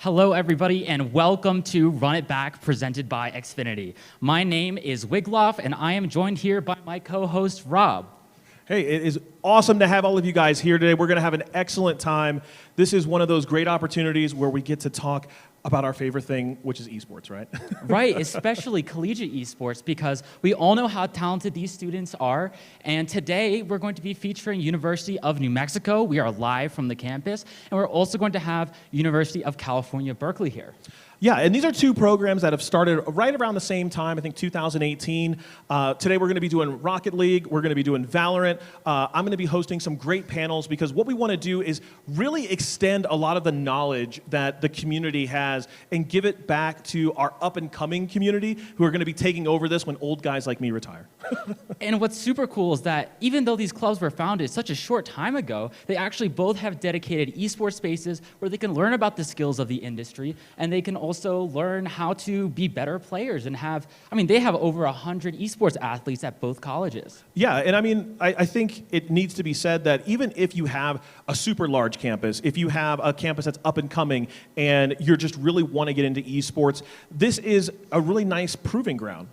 Hello, everybody, and welcome to Run It Back, presented by Xfinity. My name is Wigloff, and I am joined here by my co-host, Rob. Hey, it is awesome to have all of you guys here today. We're going to have an excellent time. This is one of those great opportunities where we get to talk about our favorite thing, which is esports, right? Right, especially collegiate esports, because we all know how talented these students are. And today, we're going to be featuring University of New Mexico. We are live from the campus. And we're also going to have University of California, Berkeley here. Yeah, and these are two programs that have started right around the same time, I think 2018. Today we're going to be doing Rocket League, we're going to be doing Valorant. I'm going to be hosting some great panels because what we want to do is really extend a lot of the knowledge that the community has and give it back to our up-and-coming community who are going to be taking over this when old guys like me retire. And what's super cool is that even though these clubs were founded such a short time ago, they actually both have dedicated esports spaces where they can learn about the skills of the industry, and they can also learn how to be better players and they have over 100 esports athletes at both colleges. Yeah, and I think it needs to be said that even if you have a super large campus, if you have a campus that's up and coming and you're just really want to get into esports, this is a really nice proving ground,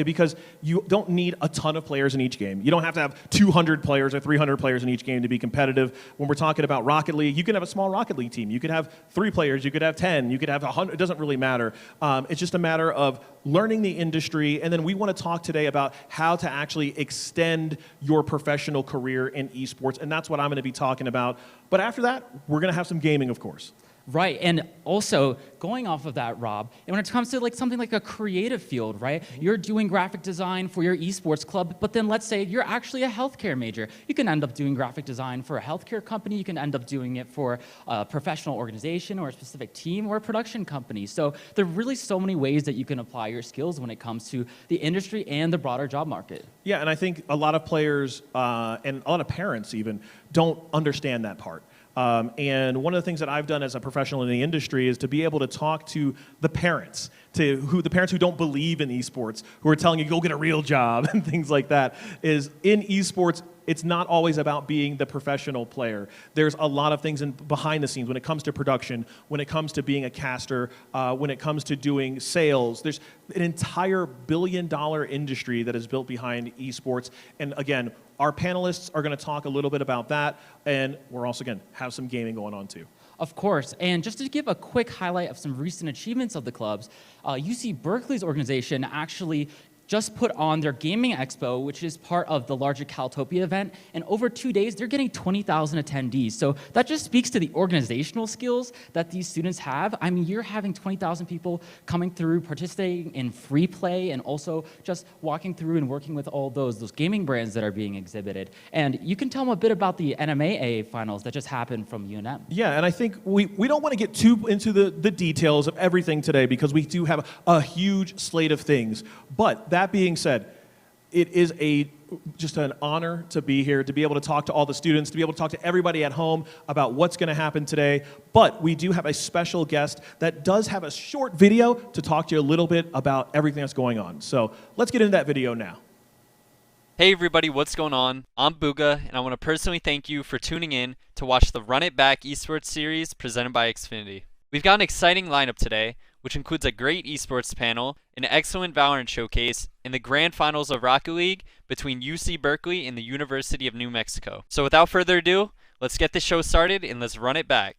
because you don't need a ton of players in each game. You don't have to have 200 players or 300 players in each game to be competitive. When we're talking about Rocket League, you can have a small Rocket League team. You could have 3 players, you could have 10, you could have 100. It doesn't really matter. It's just a matter of learning the industry, and then we want to talk today about how to actually extend your professional career in esports, and that's what I'm going to be talking about. But after that, we're going to have some gaming, of course. Right, and also going off of that, Rob, and when it comes to something like a creative field, right? You're doing graphic design for your esports club, but then let's say you're actually a healthcare major. You can end up doing graphic design for a healthcare company. You can end up doing it for a professional organization or a specific team or a production company. So there are really so many ways that you can apply your skills when it comes to the industry and the broader job market. Yeah, and I think a lot of players and a lot of parents even don't understand that part. And one of the things that I've done as a professional in the industry is to be able to talk to the parents, the parents who don't believe in esports, who are telling you, go get a real job and things like that, is in esports, it's not always about being the professional player. There's a lot of things behind the scenes when it comes to production, when it comes to being a caster, when it comes to doing sales. There's an entire billion-dollar industry that is built behind esports. And again, our panelists are going to talk a little bit about that, and we're also going to have some gaming going on too. Of course, and just to give a quick highlight of some recent achievements of the clubs, UC Berkeley's organization actually just put on their gaming expo, which is part of the larger Caltopia event, and over 2 days, they're getting 20,000 attendees. So that just speaks to the organizational skills that these students have. I mean, you're having 20,000 people coming through, participating in free play, and also just walking through and working with all those gaming brands that are being exhibited. And you can tell them a bit about the NMAA finals that just happened from UNM. Yeah, and I think we don't want to get too into the details of everything today because we do have a huge slate of things. But that being said, it is just an honor to be here, to be able to talk to all the students, to be able to talk to everybody at home about what's going to happen today. But we do have a special guest that does have a short video to talk to you a little bit about everything that's going on. So let's get into that video now. Hey everybody, what's going on? I'm Booga, and I want to personally thank you for tuning in to watch the Run It Back Esports series presented by Xfinity. We've got an exciting lineup today, which includes a great esports panel, an excellent Valorant showcase, and the grand finals of Rocket League between UC Berkeley and the University of New Mexico. So without further ado, let's get the show started and let's run it back.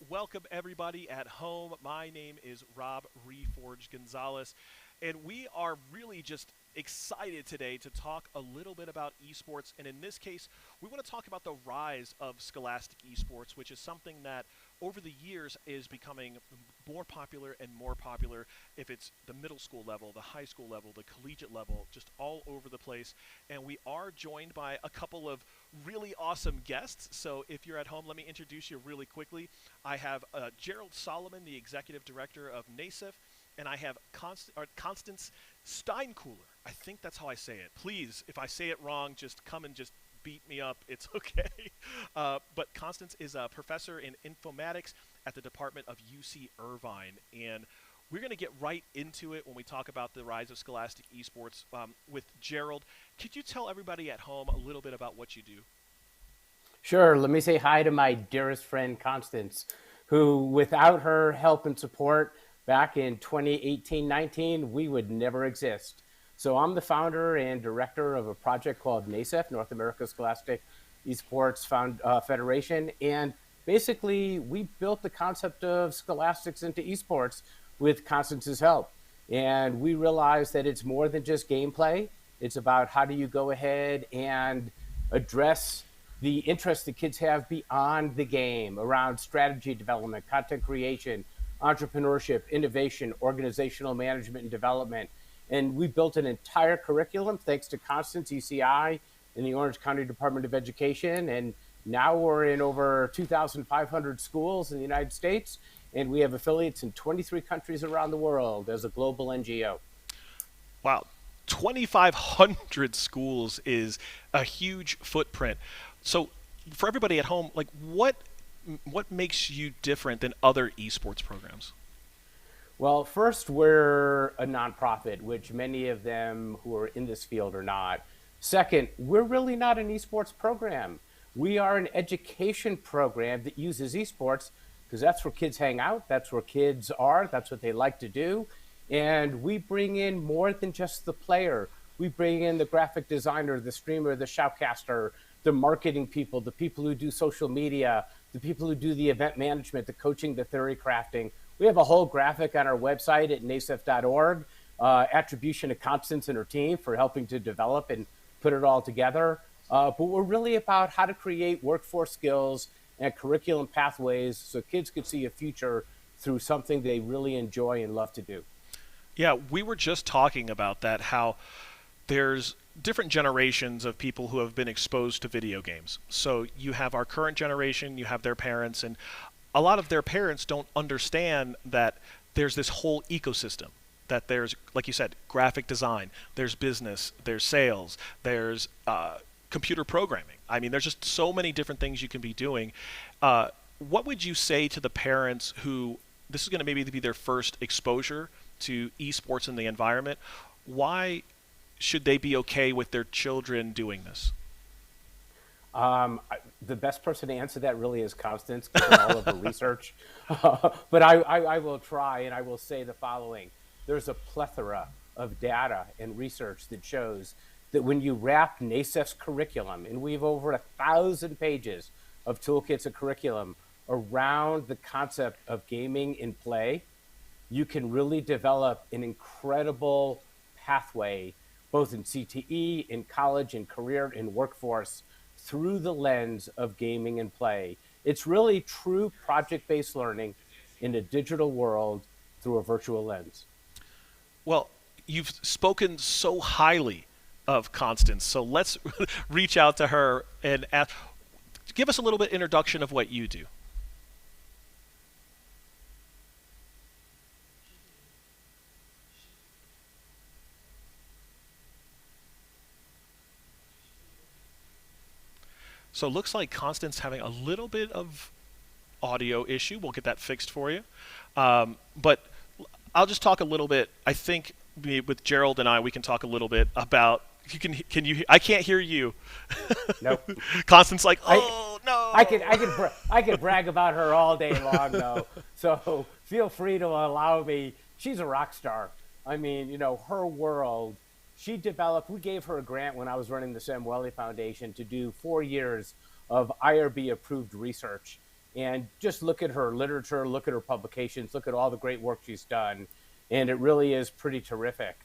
Welcome everybody at home. My name is Rob Reforge Gonzalez, and we are really just excited today to talk a little bit about esports. And in this case, we want to talk about the rise of scholastic esports, which is something that over the years is becoming more popular and more popular. If it's the middle school level, the high school level, the collegiate level, just all over the place. And we are joined by a couple of really awesome guests. So if you're at home, let me introduce you really quickly. I have Gerald Solomon, the executive director of NASEF, and I have Constance Steinkühler. I think that's how I say it. Please, if I say it wrong, just come and just beat me up. It's okay. But Constance is a professor in informatics at the Department of UC Irvine, and we're going to get right into it when we talk about the rise of scholastic esports with Gerald. Could you tell everybody at home a little bit about what you do? Sure. Let me say hi to my dearest friend, Constance, who without her help and support back in 2018-19, we would never exist. So I'm the founder and director of a project called NASEF, North America Scholastic Esports Federation. And basically, we built the concept of scholastics into esports with Constance's help. And we realized that it's more than just gameplay. It's about how do you go ahead and address the interest that kids have beyond the game around strategy development, content creation, entrepreneurship, innovation, organizational management, and development. And we built an entire curriculum thanks to Constance, ECI, and the Orange County Department of Education. And now we're in over 2,500 schools in the United States, and we have affiliates in 23 countries around the world as a global NGO. Wow, 2,500 schools is a huge footprint. So for everybody at home, like what makes you different than other esports programs? Well, first, we're a nonprofit, which many of them who are in this field are not. Second, we're really not an esports program. We are an education program that uses esports because that's where kids hang out, that's where kids are, that's what they like to do. And we bring in more than just the player. We bring in the graphic designer, the streamer, the shoutcaster, the marketing people, the people who do social media, the people who do the event management, the coaching, the theory crafting. We have a whole graphic on our website at nasef.org, attribution to Constance and her team for helping to develop and put it all together. But we're really about how to create workforce skills and curriculum pathways so kids could see a future through something they really enjoy and love to do. Yeah, we were just talking about that, how there's different generations of people who have been exposed to video games. So you have our current generation, you have their parents, and a lot of their parents don't understand that there's this whole ecosystem, that there's, like you said, graphic design, there's business, there's sales, there's computer programming. I mean, there's just so many different things you can be doing. What would you say to the parents who this is going to maybe be their first exposure to esports in the environment? Why should they be okay with their children doing this? The best person to answer that really is Constance because of all of her research. But I will try, and I will say the following. There's a plethora of data and research that shows that when you wrap NASEF's curriculum, and we have over 1,000 pages of toolkits and curriculum around the concept of gaming in play, you can really develop an incredible pathway, both in CTE, in college, in career, in workforce, through the lens of gaming and play. It's really true project-based learning in a digital world through a virtual lens. Well, you've spoken so highly of Constance, so let's reach out to her and give us a little bit introduction of what you do. So it looks like Constance having a little bit of audio issue. We'll get that fixed for you. But I'll just talk a little bit. I think with Gerald and I, we can talk a little bit about. Can you? I can't hear you. Nope. Constance, like, oh no. I could brag about her all day long, though. So feel free to allow me. She's a rock star. I mean, you know, her world. She developed, we gave her a grant when I was running the Sam Welly Foundation to do 4 years of IRB approved research. And just look at her literature, look at her publications, look at all the great work she's done. And it really is pretty terrific.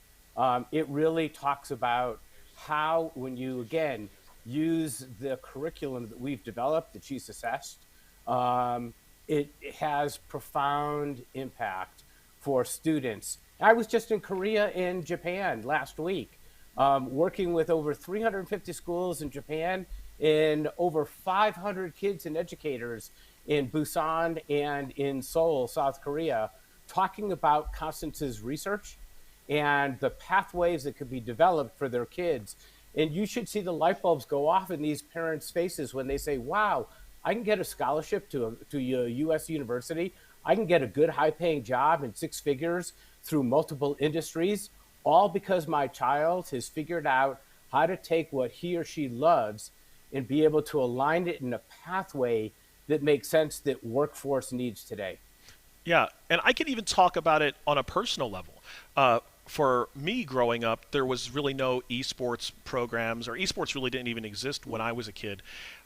It really talks about how, when you, again, use the curriculum that we've developed, that she's assessed, um, it has profound impact for students. I was just in Korea and Japan last week, working with over 350 schools in Japan and over 500 kids and educators in Busan and in Seoul, South Korea, talking about Constance's research and the pathways that could be developed for their kids. And you should see the light bulbs go off in these parents' faces when they say, wow, I can get a scholarship to a US university. I can get a good high paying job in six figures through multiple industries, all because my child has figured out how to take what he or she loves and be able to align it in a pathway that makes sense that workforce needs today. Yeah, and I can even talk about it on a personal level. For me growing up, there was really no esports programs, or esports really didn't even exist when I was a kid.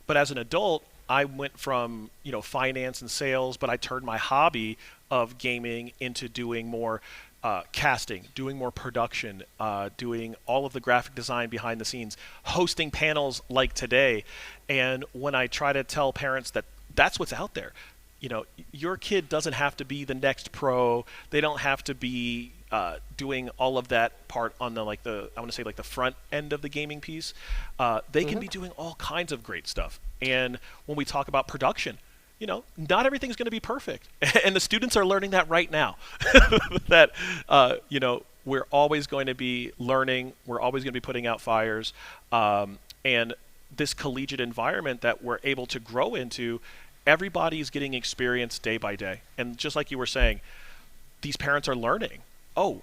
But as an adult, I went from finance and sales, but I turned my hobby of gaming into doing more casting, doing more production, doing all of the graphic design behind the scenes, hosting panels like today. And when I try to tell parents that that's what's out there, your kid doesn't have to be the next pro. They don't have to be doing all of that part on the I want to say the front end of the gaming piece. They can be doing all kinds of great stuff. And when we talk about production, not everything's going to be perfect, and the students are learning that right now. That we're always going to be learning. We're always going to be putting out fires, and this collegiate environment that we're able to grow into. Everybody's getting experience day by day. And just like you were saying, these parents are learning. Oh,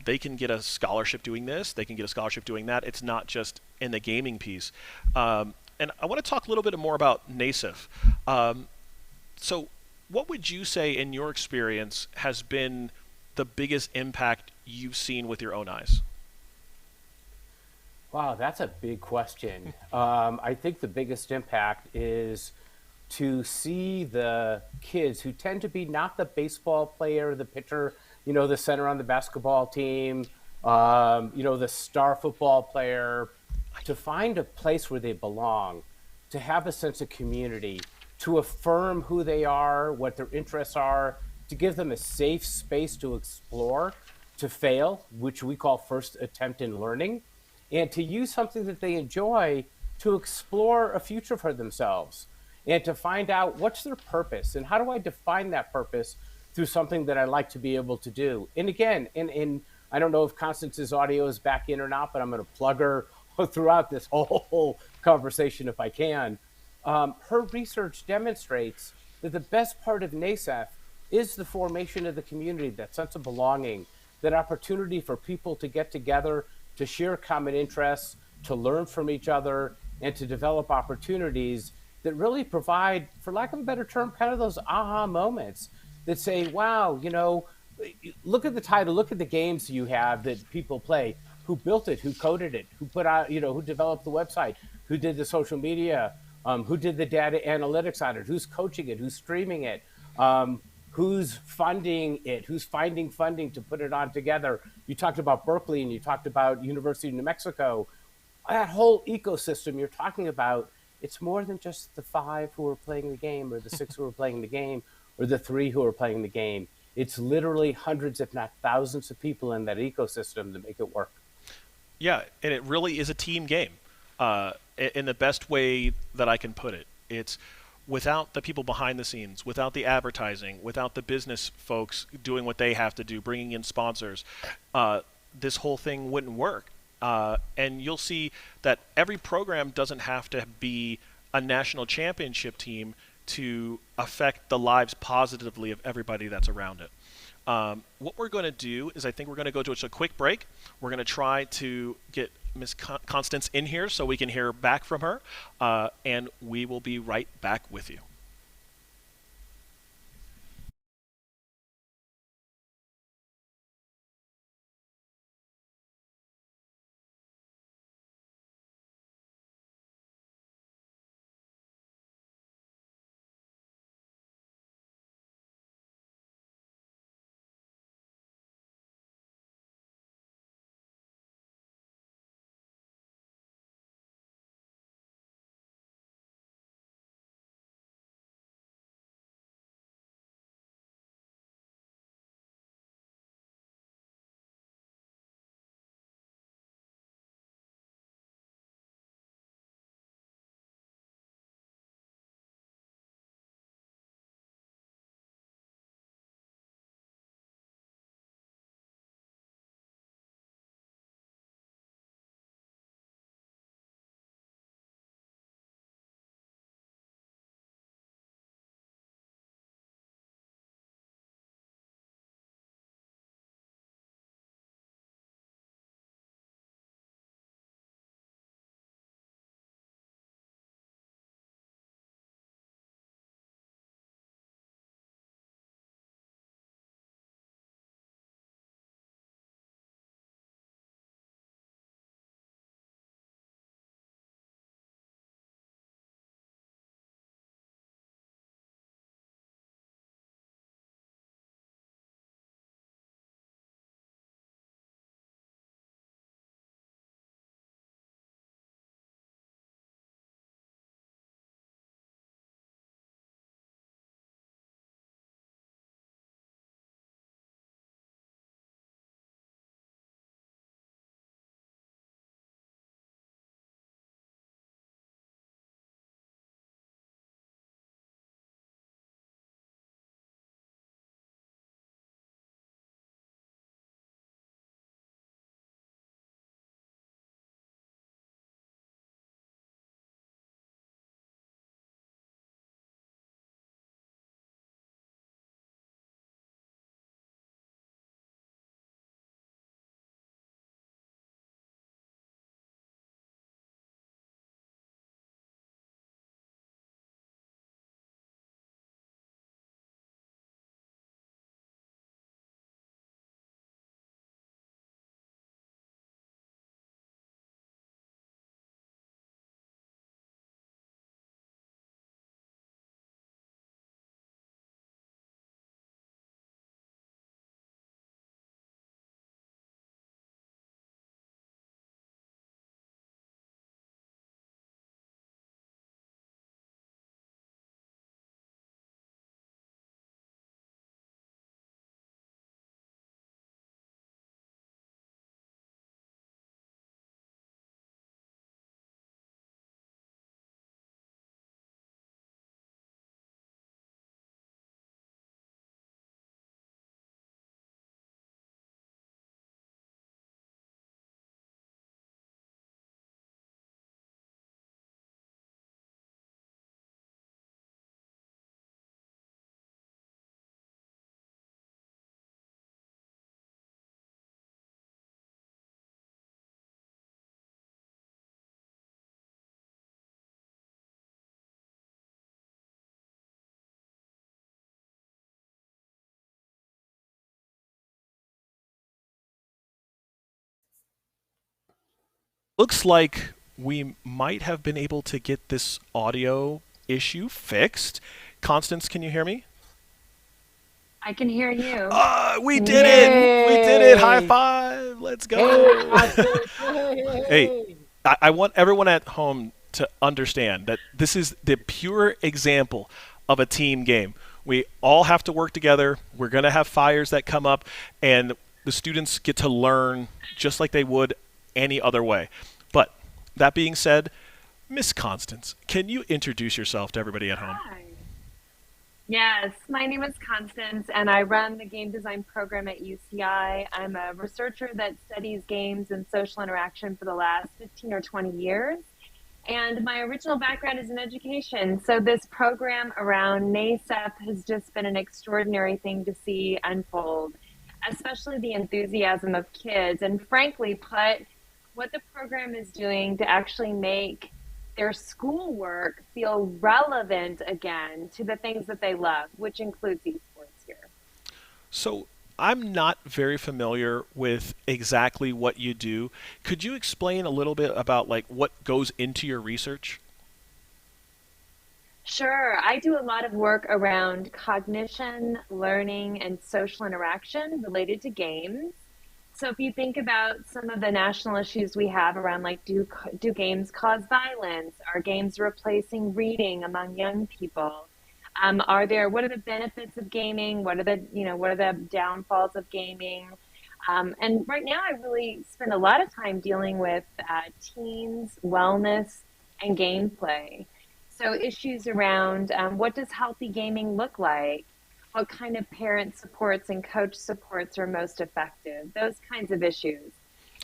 they can get a scholarship doing this. They can get a scholarship doing that. It's not just in the gaming piece. And I want to talk a little bit more about NASIF. So what would you say in your experience has been the biggest impact you've seen with your own eyes? Wow, that's a big question. I think the biggest impact is to see the kids who tend to be not the baseball player, the pitcher, the center on the basketball team, the star football player, to find a place where they belong, to have a sense of community, to affirm who they are, what their interests are, to give them a safe space to explore, to fail, which we call first attempt in learning, and to use something that they enjoy to explore a future for themselves and to find out what's their purpose and how do I define that purpose through something that I like to be able to do. And again, in I don't know if Constance's audio is back in or not, but I'm going to plug her throughout this whole conversation if I can. Her research demonstrates that the best part of NASEF is the formation of the community, that sense of belonging, that opportunity for people to get together, to share common interests, to learn from each other, and to develop opportunities that really provide, for lack of a better term, kind of those aha moments that say, wow, look at the title, look at the games you have that people play. Who built it? Who coded it? Who put out, who developed the website? Who did the social media? Who did the data analytics on it? Who's coaching it? Who's streaming it? Who's funding it? Who's finding funding to put it on together? You talked about Berkeley and you talked about University of New Mexico. That whole ecosystem you're talking about, it's more than just the 5 who are playing the game or the 6 who are playing the game or the 3 who are playing the game. It's literally hundreds, if not thousands of people in that ecosystem to make it work. Yeah, and it really is a team game in the best way that I can put it. It's without the people behind the scenes, without the advertising, without the business folks doing what they have to do, bringing in sponsors, this whole thing wouldn't work. And you'll see that every program doesn't have to be a national championship team to affect the lives positively of everybody that's around it. What we're going to do is I think we're going to go to a quick break. We're going to try to get Miss Constance in here so we can hear back from her, and we will be right back with you. looks like we might have been able to get this audio issue fixed. Constance, can you hear me? I can hear you. We did it! We did it! High Yay! five! Let's Hey, go! Constance! Hey! Hey, I want everyone at home to understand that this is the pure example of a team game. We all have to work together. We're going to have fires that come up, and the students get to learn just like they would any other way. But that being said, Miss Constance, can you introduce yourself to everybody at home? Hi. Yes, my name is Constance, and I run the game design program at UCI. I'm a researcher that studies games and social interaction for the last 15 or 20 years. And my original background is in education. So this program around NASEP has just been an extraordinary thing to see unfold, especially the enthusiasm of kids. And frankly put, what the program is doing to actually make their schoolwork feel relevant again to the things that they love, which includes esports here. So I'm not very familiar with exactly what you do. Could you explain a little bit about like what goes into your research? Sure. I do a lot of work around cognition, learning, and social interaction related to games. So if you think about some of the national issues we have around like do games cause violence? Are games replacing reading among young people? What are the benefits of gaming? What are the downfalls of gaming? And right now I really spend a lot of time dealing with teens, wellness, and gameplay. So issues around what does healthy gaming look like? What kind of parent supports and coach supports are most effective? Those kinds of issues.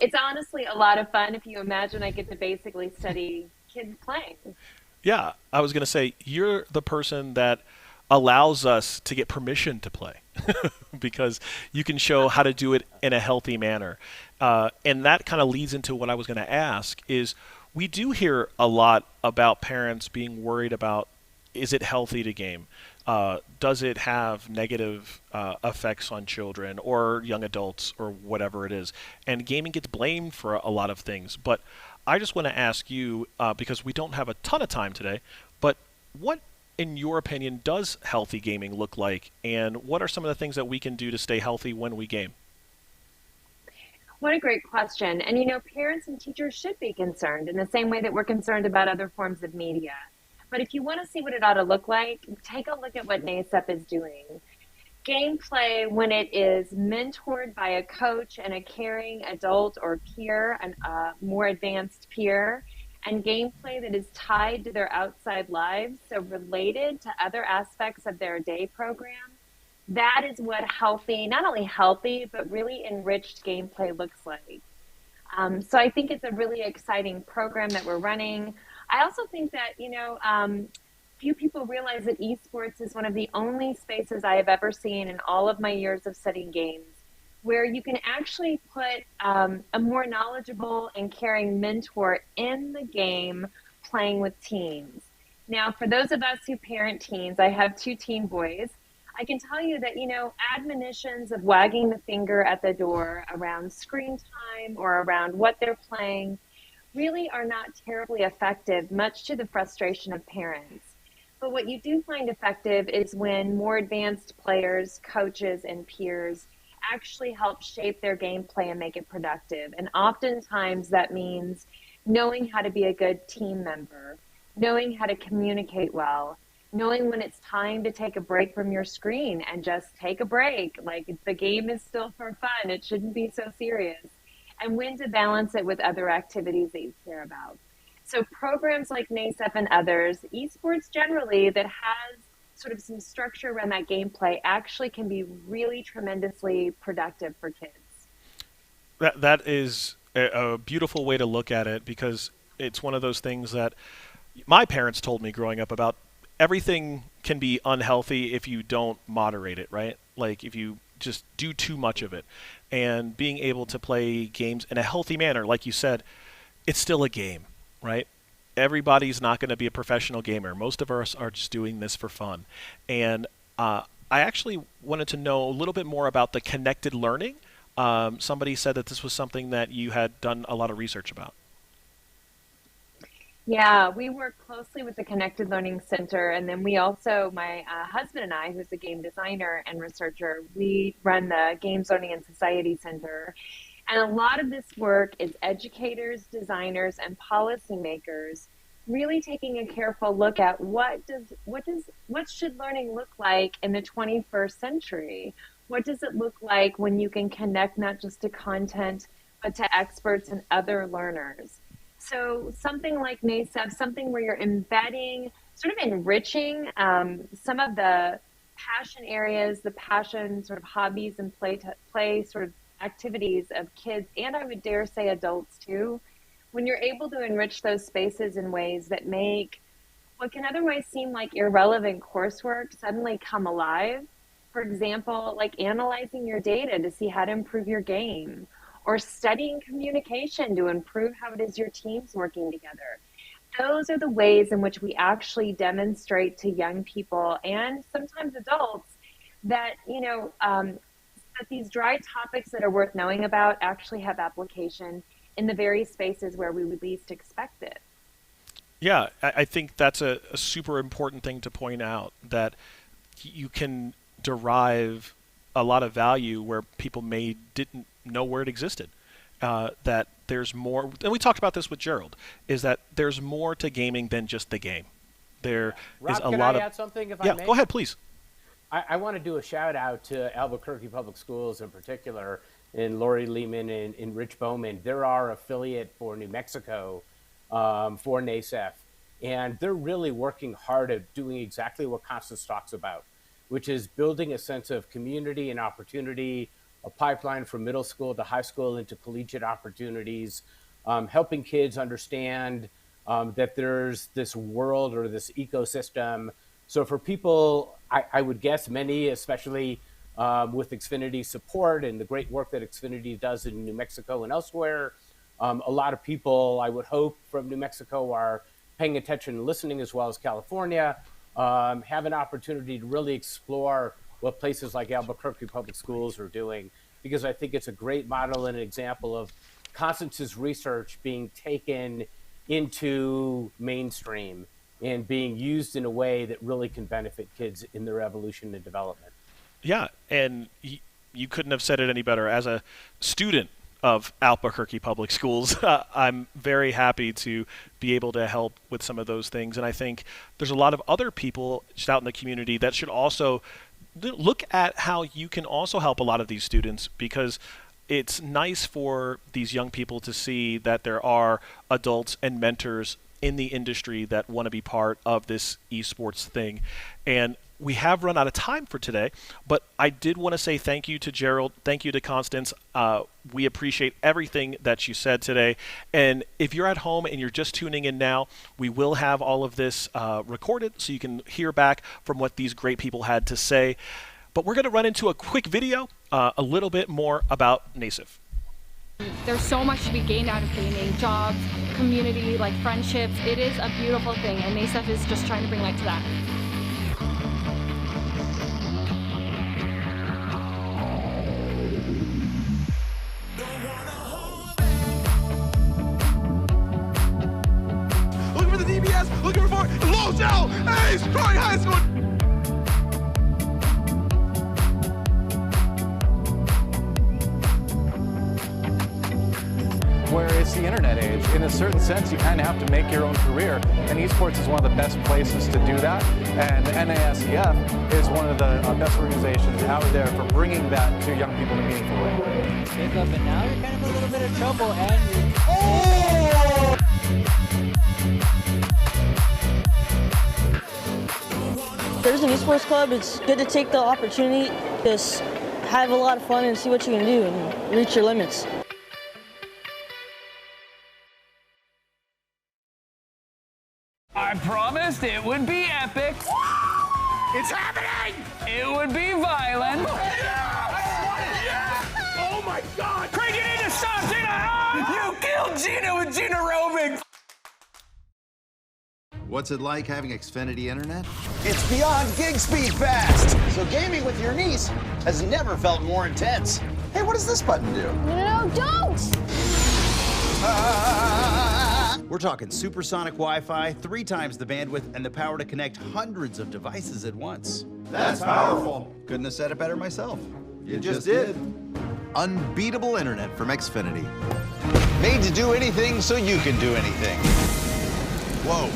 It's honestly a lot of fun if you imagine I get to basically study kids playing. Yeah, I was going to say you're the person that allows us to get permission to play because you can show how to do it in a healthy manner. And that kind of leads into what I was going to ask is we do hear a lot about parents being worried about, is it healthy to game? Does it have negative effects on children or young adults or whatever it is? And gaming gets blamed for a lot of things. But I just want to ask you, because we don't have a ton of time today, but what, in your opinion, does healthy gaming look like? And what are some of the things that we can do to stay healthy when we game? What a great question. And parents and teachers should be concerned in the same way that we're concerned about other forms of media. But if you want to see what it ought to look like, take a look at what NASEP is doing. Gameplay, when it is mentored by a coach and a caring adult or peer, a more advanced peer, and gameplay that is tied to their outside lives, so related to other aspects of their day program, that is what healthy, not only healthy, but really enriched gameplay looks like. So I think it's a really exciting program that we're running. I also think that, few people realize that esports is one of the only spaces I have ever seen in all of my years of studying games where you can actually put a more knowledgeable and caring mentor in the game playing with teens. Now, for those of us who parent teens, I have 2 teen boys. I can tell you that, admonitions of wagging the finger at the door around screen time or around what they're playing really are not terribly effective, much to the frustration of parents. But what you do find effective is when more advanced players, coaches, and peers actually help shape their gameplay and make it productive. And oftentimes that means knowing how to be a good team member, knowing how to communicate well, knowing when it's time to take a break from your screen and just take a break. Like the game is still for fun. It shouldn't be so serious. And when to balance it with other activities that you care about. So programs like NASEP and others, esports generally that has sort of some structure around that gameplay actually can be really tremendously productive for kids. That is a beautiful way to look at it because it's one of those things that my parents told me growing up about. Everything can be unhealthy if you don't moderate it, right? Like if you just do too much of it. And being able to play games in a healthy manner, like you said, it's still a game, right? Everybody's not going to be a professional gamer. Most of us are just doing this for fun. And I actually wanted to know a little bit more about the connected learning. Somebody said that this was something that you had done a lot of research about. Yeah, we work closely with the Connected Learning Center, and then we also, my husband and I, who's a game designer and researcher, we run the Games Learning and Society Center. And a lot of this work is educators, designers, and policymakers really taking a careful look at what should learning look like in the 21st century? What does it look like when you can connect not just to content, but to experts and other learners? So something like NASEF, something where you're embedding, sort of enriching some of the passion areas, the passion sort of hobbies and play sort of activities of kids, and I would dare say adults too. When you're able to enrich those spaces in ways that make what can otherwise seem like irrelevant coursework suddenly come alive. For example, like analyzing your data to see how to improve your game, or studying communication to improve how it is your team's working together. Those are the ways in which we actually demonstrate to young people and sometimes adults that, that these dry topics that are worth knowing about actually have application in the very spaces where we would least expect it. Yeah, I think that's a super important thing to point out, that you can derive a lot of value where people didn't know where it existed. That there's more, and we talked about this with Gerald, is that there's more to gaming than just the game. There is a lot of. Can I add something if I may? Yeah, go ahead, please. I want to do a shout out to Albuquerque Public Schools in particular, and Lori Lehman and Rich Bowman. They're our affiliate for New Mexico for NASEF. And they're really working hard at doing exactly what Constance talks about, which is building a sense of community and opportunity, a pipeline from middle school to high school into collegiate opportunities, helping kids understand that there's this world or this ecosystem. So for people, I would guess many, especially with Xfinity support and the great work that Xfinity does in New Mexico and elsewhere, a lot of people, I would hope, from New Mexico are paying attention and listening, as well as California, have an opportunity to really explore what places like Albuquerque Public Schools are doing, because I think it's a great model and an example of Constance's research being taken into mainstream and being used in a way that really can benefit kids in their evolution and development. Yeah, and you couldn't have said it any better. As a student of Albuquerque Public Schools, I'm very happy to be able to help with some of those things. And I think there's a lot of other people just out in the community that should also look at how you can also help a lot of these students, because it's nice for these young people to see that there are adults and mentors in the industry that want to be part of this esports thing. And we have run out of time for today, but I did want to say thank you to Gerald, thank you to Constance. We appreciate everything that you said today. And if you're at home and you're just tuning in now, we will have all of this recorded so you can hear back from what these great people had to say. But we're going to run into a quick video, a little bit more about NASEF. There's so much to be gained out of gaming, jobs, community, like friendships. It is a beautiful thing, and NASEF is just trying to bring light to that. Looking for the DBS, looking for low shell, Ace, Troy High School. Where it's the internet age. In a certain sense, you kind of have to make your own career, and esports is one of the best places to do that. And the NASEF is one of the best organizations out there for bringing that to young people in a meaningful way. Jacob, and now you're kind of a little bit of trouble, and you're... Oh! There's an esports club. It's good to take the opportunity, just have a lot of fun and see what you can do and reach your limits. I promised it would be epic. It's happening! It would be violent. Yeah! Oh my God! Craig, you need to stop, Gina! You killed Gina with Gina Robic! What's it like having Xfinity internet? It's beyond gig speed fast. So gaming with your niece has never felt more intense. Hey, what does this button do? No, don't! We're talking supersonic Wi-Fi, 3 times the bandwidth, and the power to connect hundreds of devices at once. That's powerful. Couldn't have said it better myself. You just did. Unbeatable internet from Xfinity. Made to do anything so you can do anything. Whoa.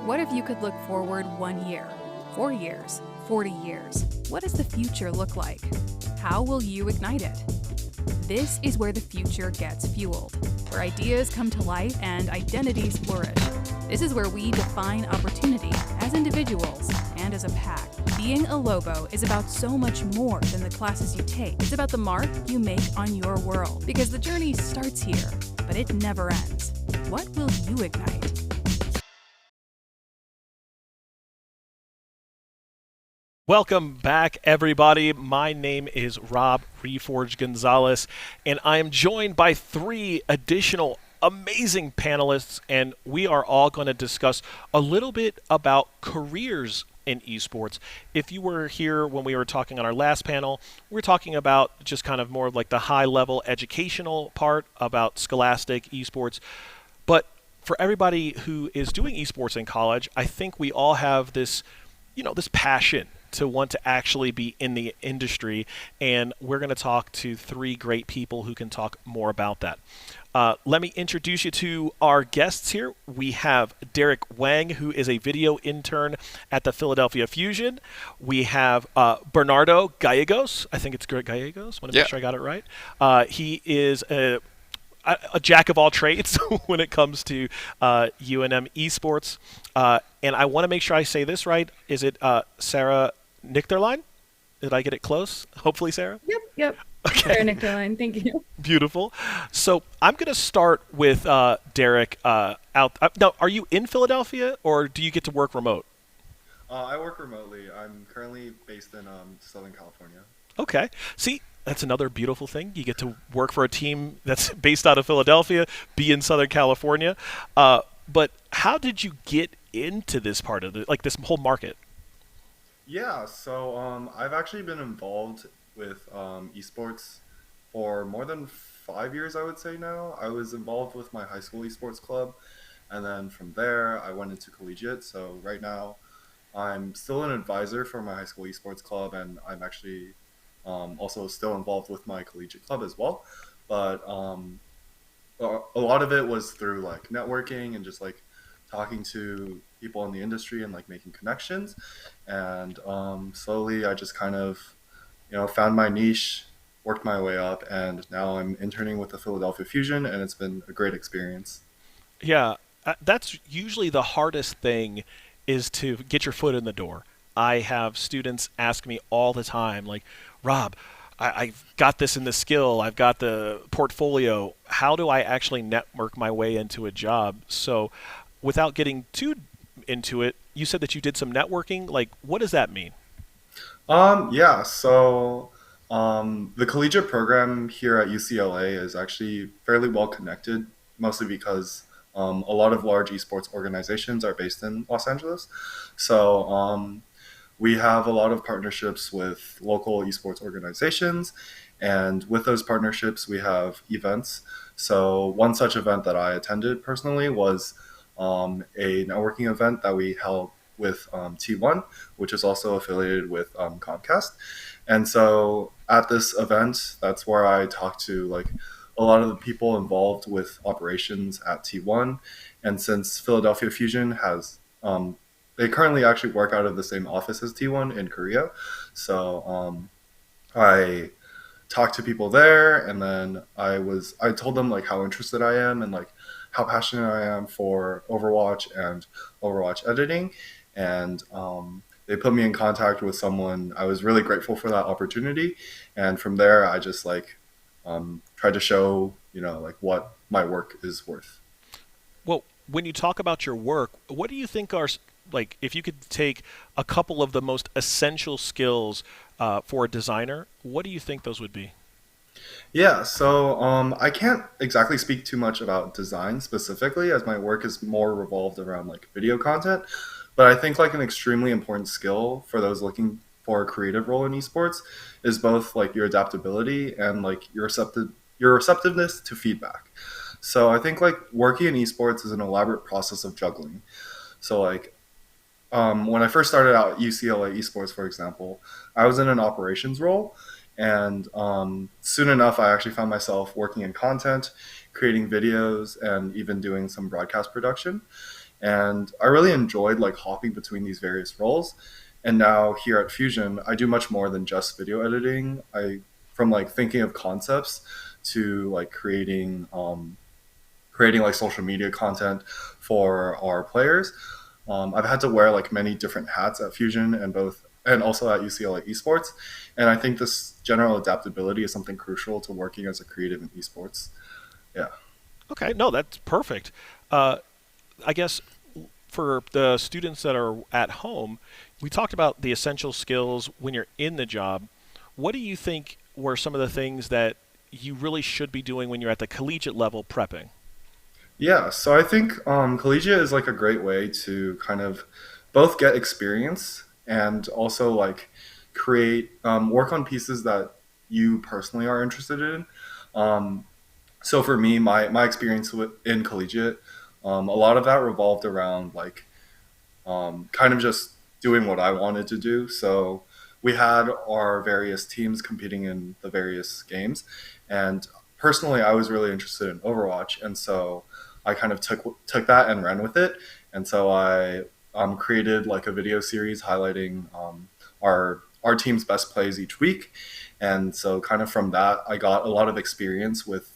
What if you could look forward 1 year, 4 years, 40 years? What does the future look like? How will you ignite it? This is where the future gets fueled, where ideas come to life and identities flourish. This is where we define opportunity as individuals and as a pack. Being a Lobo is about so much more than the classes you take. It's about the mark you make on your world, because the journey starts here, but it never ends. What will you ignite? Welcome back, everybody. My name is Rob Reforge Gonzalez, and I am joined by 3 additional amazing panelists, and we are all going to discuss a little bit about careers in esports. If you were here when we were talking on our last panel, we were talking about just kind of more like the high-level educational part about scholastic esports. But for everybody who is doing esports in college, I think we all have this, this passion to want to actually be in the industry, and we're going to talk to 3 great people who can talk more about that. Let me introduce you to our guests here. We have Derek Wang, who is a video intern at the Philadelphia Fusion. We have Bernardo Gallegos. I think it's Gallegos. Want to make sure I got it right. He is a jack of all trades when it comes to UNM Esports. And I want to make sure I say this right. Is it Sarah Nichterlein? Did I get it close? Hopefully, Sarah? Yep. Okay. Sarah Nichterlein, thank you. Beautiful. So I'm going to start with Derek. Now, are you in Philadelphia, or do you get to work remote? I work remotely. I'm currently based in Southern California. Okay. See, that's another beautiful thing. You get to work for a team that's based out of Philadelphia, be in Southern California. But how did you get into this part of this whole market? Yeah, so I've actually been involved with esports for more than 5 years, I would say now. I was involved with my high school esports club, and then from there I went into collegiate. So right now I'm still an advisor for my high school esports club, and I'm actually also still involved with my collegiate club as well. But a lot of it was through like networking and just like talking to people in the industry and like making connections. And slowly I just kind of, found my niche, worked my way up, and now I'm interning with the Philadelphia Fusion, and it's been a great experience. Yeah, that's usually the hardest thing, is to get your foot in the door. I have students ask me all the time, like, Rob, I've got this in the skill, I've got the portfolio. How do I actually network my way into a job? So without getting too into it, you said that you did some networking. Like, what does that mean? Yeah, so the collegiate program here at UCLA is actually fairly well connected, mostly because a lot of large esports organizations are based in Los Angeles. So we have a lot of partnerships with local esports organizations, and with those partnerships we have events. So one such event that I attended personally was a networking event that we held with T1, which is also affiliated with Comcast. And so at this event, that's where I talked to like a lot of the people involved with operations at T1. And since Philadelphia Fusion has, they currently actually work out of the same office as T1 in Korea. So I talked to people there, and then I told them like how interested I am and like how passionate I am for Overwatch and Overwatch editing. And they put me in contact with someone. I was really grateful for that opportunity. And from there, I just like tried to show, like what my work is worth. Well, when you talk about your work, what do you think are, like, if you could take a couple of the most essential skills for a designer, what do you think those would be? Yeah, so I can't exactly speak too much about design specifically, as my work is more revolved around like video content. But I think like an extremely important skill for those looking for a creative role in esports is both like your adaptability and like your receptiveness to feedback. So I think like working in esports is an elaborate process of juggling. So like when I first started out at UCLA Esports, for example, I was in an operations role. And soon enough, I actually found myself working in content, creating videos, and even doing some broadcast production. And I really enjoyed like hopping between these various roles. And now here at Fusion, I do much more than just video editing. From like thinking of concepts to like creating like social media content for our players. I've had to wear like many different hats at Fusion and also at UCLA Esports. And I think this general adaptability is something crucial to working as a creative in esports. Yeah. Okay, no, that's perfect. I guess for the students that are at home, we talked about the essential skills when you're in the job. What do you think were some of the things that you really should be doing when you're at the collegiate level prepping? Yeah, so I think collegiate is like a great way to kind of both get experience and also like create work on pieces that you personally are interested in. So for me, my experience in collegiate, a lot of that revolved around like kind of just doing what I wanted to do. So we had our various teams competing in the various games, and personally, I was really interested in Overwatch, and so I kind of took that and ran with it. And so I created like a video series highlighting our team's best plays each week. And so kind of from that, I got a lot of experience with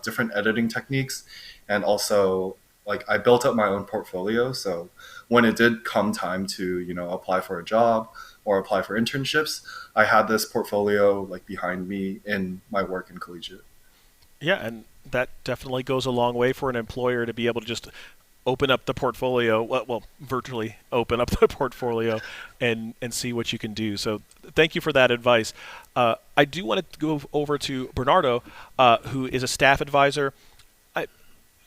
different editing techniques, and also like I built up my own portfolio. So when it did come time to, you know, apply for a job or apply for internships, I had this portfolio like behind me in my work in collegiate. Yeah, and that definitely goes a long way for an employer to be able to just open up the portfolio, well, virtually open up the portfolio and see what you can do. So thank you for that advice. I do want to go over to Bernardo, who is a staff advisor.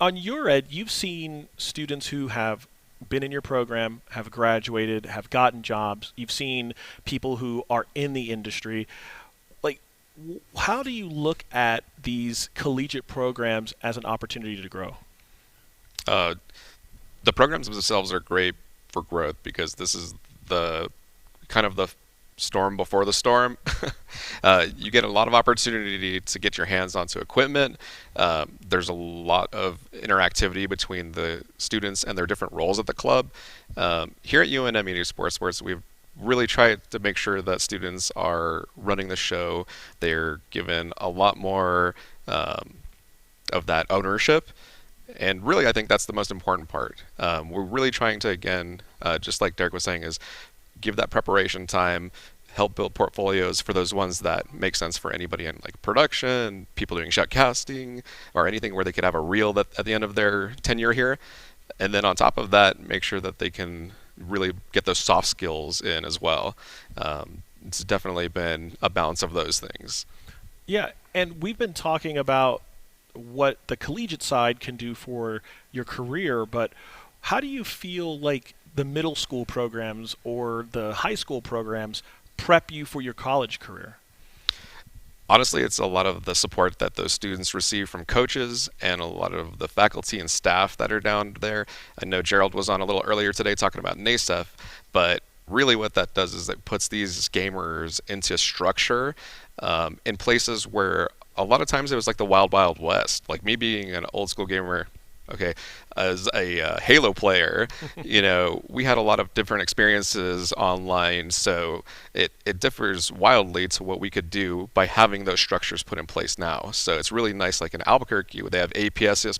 On your end, you've seen students who have been in your program, have graduated, have gotten jobs. You've seen people who are in the industry. Like, how do you look at these collegiate programs as an opportunity to grow? The programs themselves are great for growth because this is the kind of the storm before the storm. You get a lot of opportunity to get your hands onto equipment. There's a lot of interactivity between the students and their different roles at the club. Here at UNM Esports, we've really tried to make sure that students are running the show. They're given a lot more of that ownership. And really, I think that's the most important part. We're really trying to, again, just like Derek was saying, is give that preparation time, help build portfolios for those ones that make sense for anybody in like production, people doing shoutcasting, or anything where they could have a reel that at the end of their tenure here. And then on top of that, make sure that they can really get those soft skills in as well. It's definitely been a balance of those things. Yeah, and we've been talking about what the collegiate side can do for your career, but how do you feel like the middle school programs or the high school programs prep you for your college career? Honestly, it's a lot of the support that those students receive from coaches and a lot of the faculty and staff that are down there. I know Gerald was on a little earlier today talking about NASEF, but really what that does is it puts these gamers into structure in places where a lot of times it was like the wild, wild west. Like me being an old school gamer, okay, as a Halo player, you know, we had a lot of different experiences online, so it differs wildly to what we could do by having those structures put in place now. So it's really nice, like in Albuquerque, where they have APS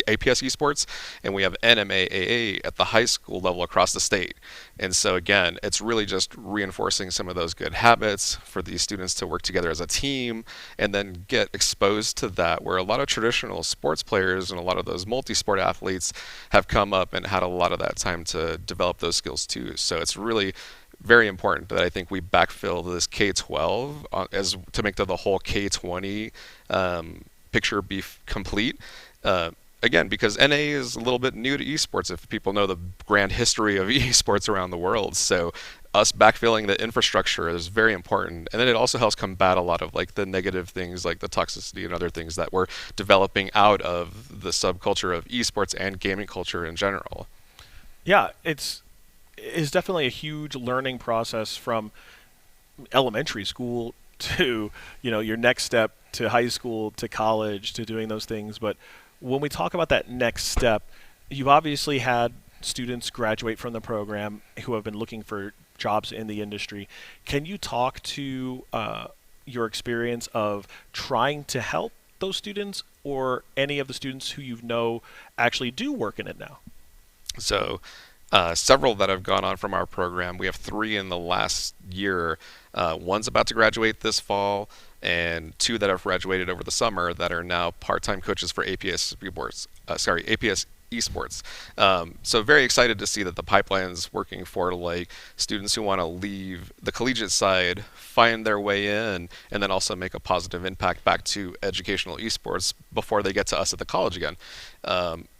Esports, and we have NMAAA at the high school level across the state. And so again, it's really just reinforcing some of those good habits for these students to work together as a team and then get exposed to that, where a lot of traditional sports players and a lot of those multi-sport athletes have come up and had a lot of that time to develop those skills too. So it's really very important that I think we backfill this K-12 as to make the whole K-20 picture be complete. Again, because NA is a little bit new to esports if people know the grand history of esports around the world. So us backfilling the infrastructure is very important, and then it also helps combat a lot of like the negative things like the toxicity and other things that we're developing out of the subculture of esports and gaming culture in general. Yeah, it's definitely a huge learning process from elementary school to your next step to high school to college to doing those things. But when we talk about that next step, you've obviously had students graduate from the program who have been looking for jobs in the industry. Can you talk to your experience of trying to help those students, or any of the students who you know actually do work in it now? So several that have gone on from our program. We have 3 in the last year. One's about to graduate this fall, and 2 that have graduated over the summer that are now part-time coaches for APS Esports. So very excited to see that the pipeline's working for like students who want to leave the collegiate side, find their way in, and then also make a positive impact back to educational esports before they get to us at the college again.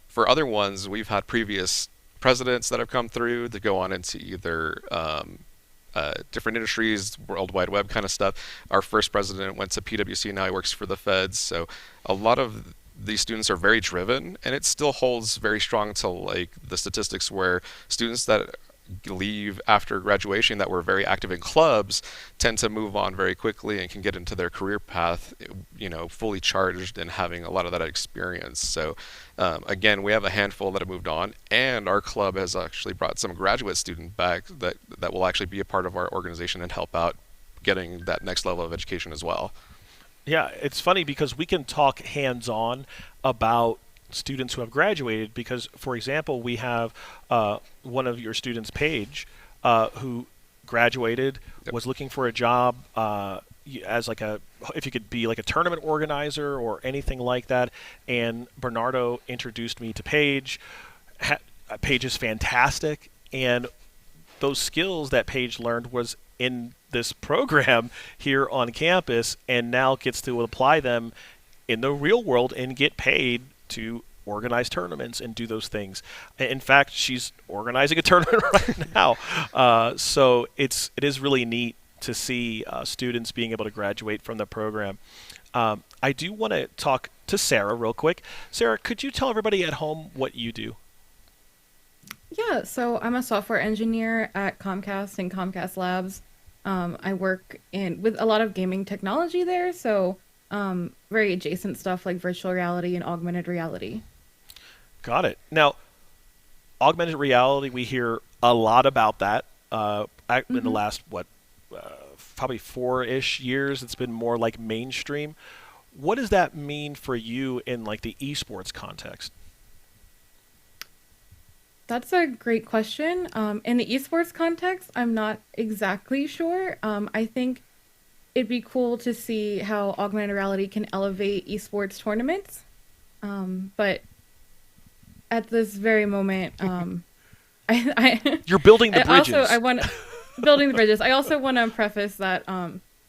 For other ones, we've had previous presidents that have come through to go on into either different industries, World Wide Web kind of stuff. Our first president went to PwC, now he works for the feds. So a lot of these students are very driven, and it still holds very strong to like the statistics where students that leave after graduation that were very active in clubs tend to move on very quickly and can get into their career path, fully charged and having a lot of that experience. So again, we have a handful that have moved on, and our club has actually brought some graduate student back that will actually be a part of our organization and help out getting that next level of education as well. Yeah, it's funny because we can talk hands-on about students who have graduated because, for example, we have one of your students, Paige, who graduated, was looking for a job as if you could be like a tournament organizer or anything like that, and Bernardo introduced me to Paige. Paige is fantastic, and those skills that Paige learned was in this program here on campus, and now gets to apply them in the real world and get paid to organize tournaments and do those things. In fact, she's organizing a tournament right now. So it is really neat to see students being able to graduate from the program. I do want to talk to Sarah real quick. Sarah, could you tell everybody at home what you do? Yeah, so I'm a software engineer at Comcast and Comcast Labs. I work with a lot of gaming technology there, so very adjacent stuff like virtual reality and augmented reality. Got it. Now, augmented reality, we hear a lot about that. In the last, probably 4-ish years, it's been more like mainstream. What does that mean for you in like the esports context? That's a great question. In the esports context, I'm not exactly sure. I think it'd be cool to see how augmented reality can elevate esports tournaments. But at this very moment, you're building the bridges. Building the bridges. I also want to preface that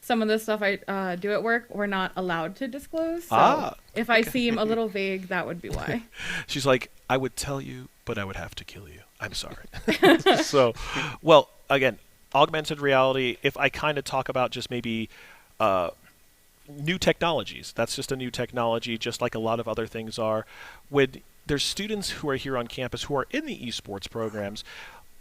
some of the stuff I do at work we're not allowed to disclose. So if I seem a little vague, that would be why. She's like, I would tell you, but I would have to kill you. I'm sorry. So, well, again, augmented reality, if I kind of talk about just maybe new technologies, that's just a new technology, just like a lot of other things are. There's students who are here on campus who are in the esports programs.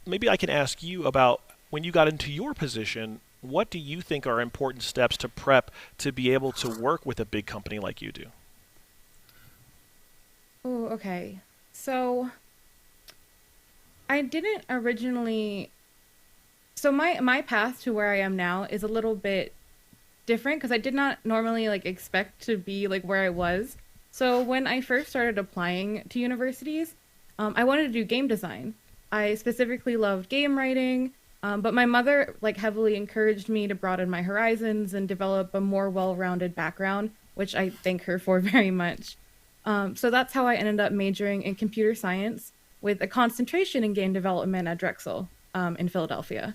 Maybe I can ask you about when you got into your position, what do you think are important steps to prep to be able to work with a big company like you do? Oh, okay. So I didn't originally. So my path to where I am now is a little bit different because I did not normally expect to be where I was. So when I first started applying to universities, I wanted to do game design. I specifically loved game writing, but my mother heavily encouraged me to broaden my horizons and develop a more well-rounded background, which I thank her for very much. So that's how I ended up majoring in computer science with a concentration in game development at Drexel in Philadelphia.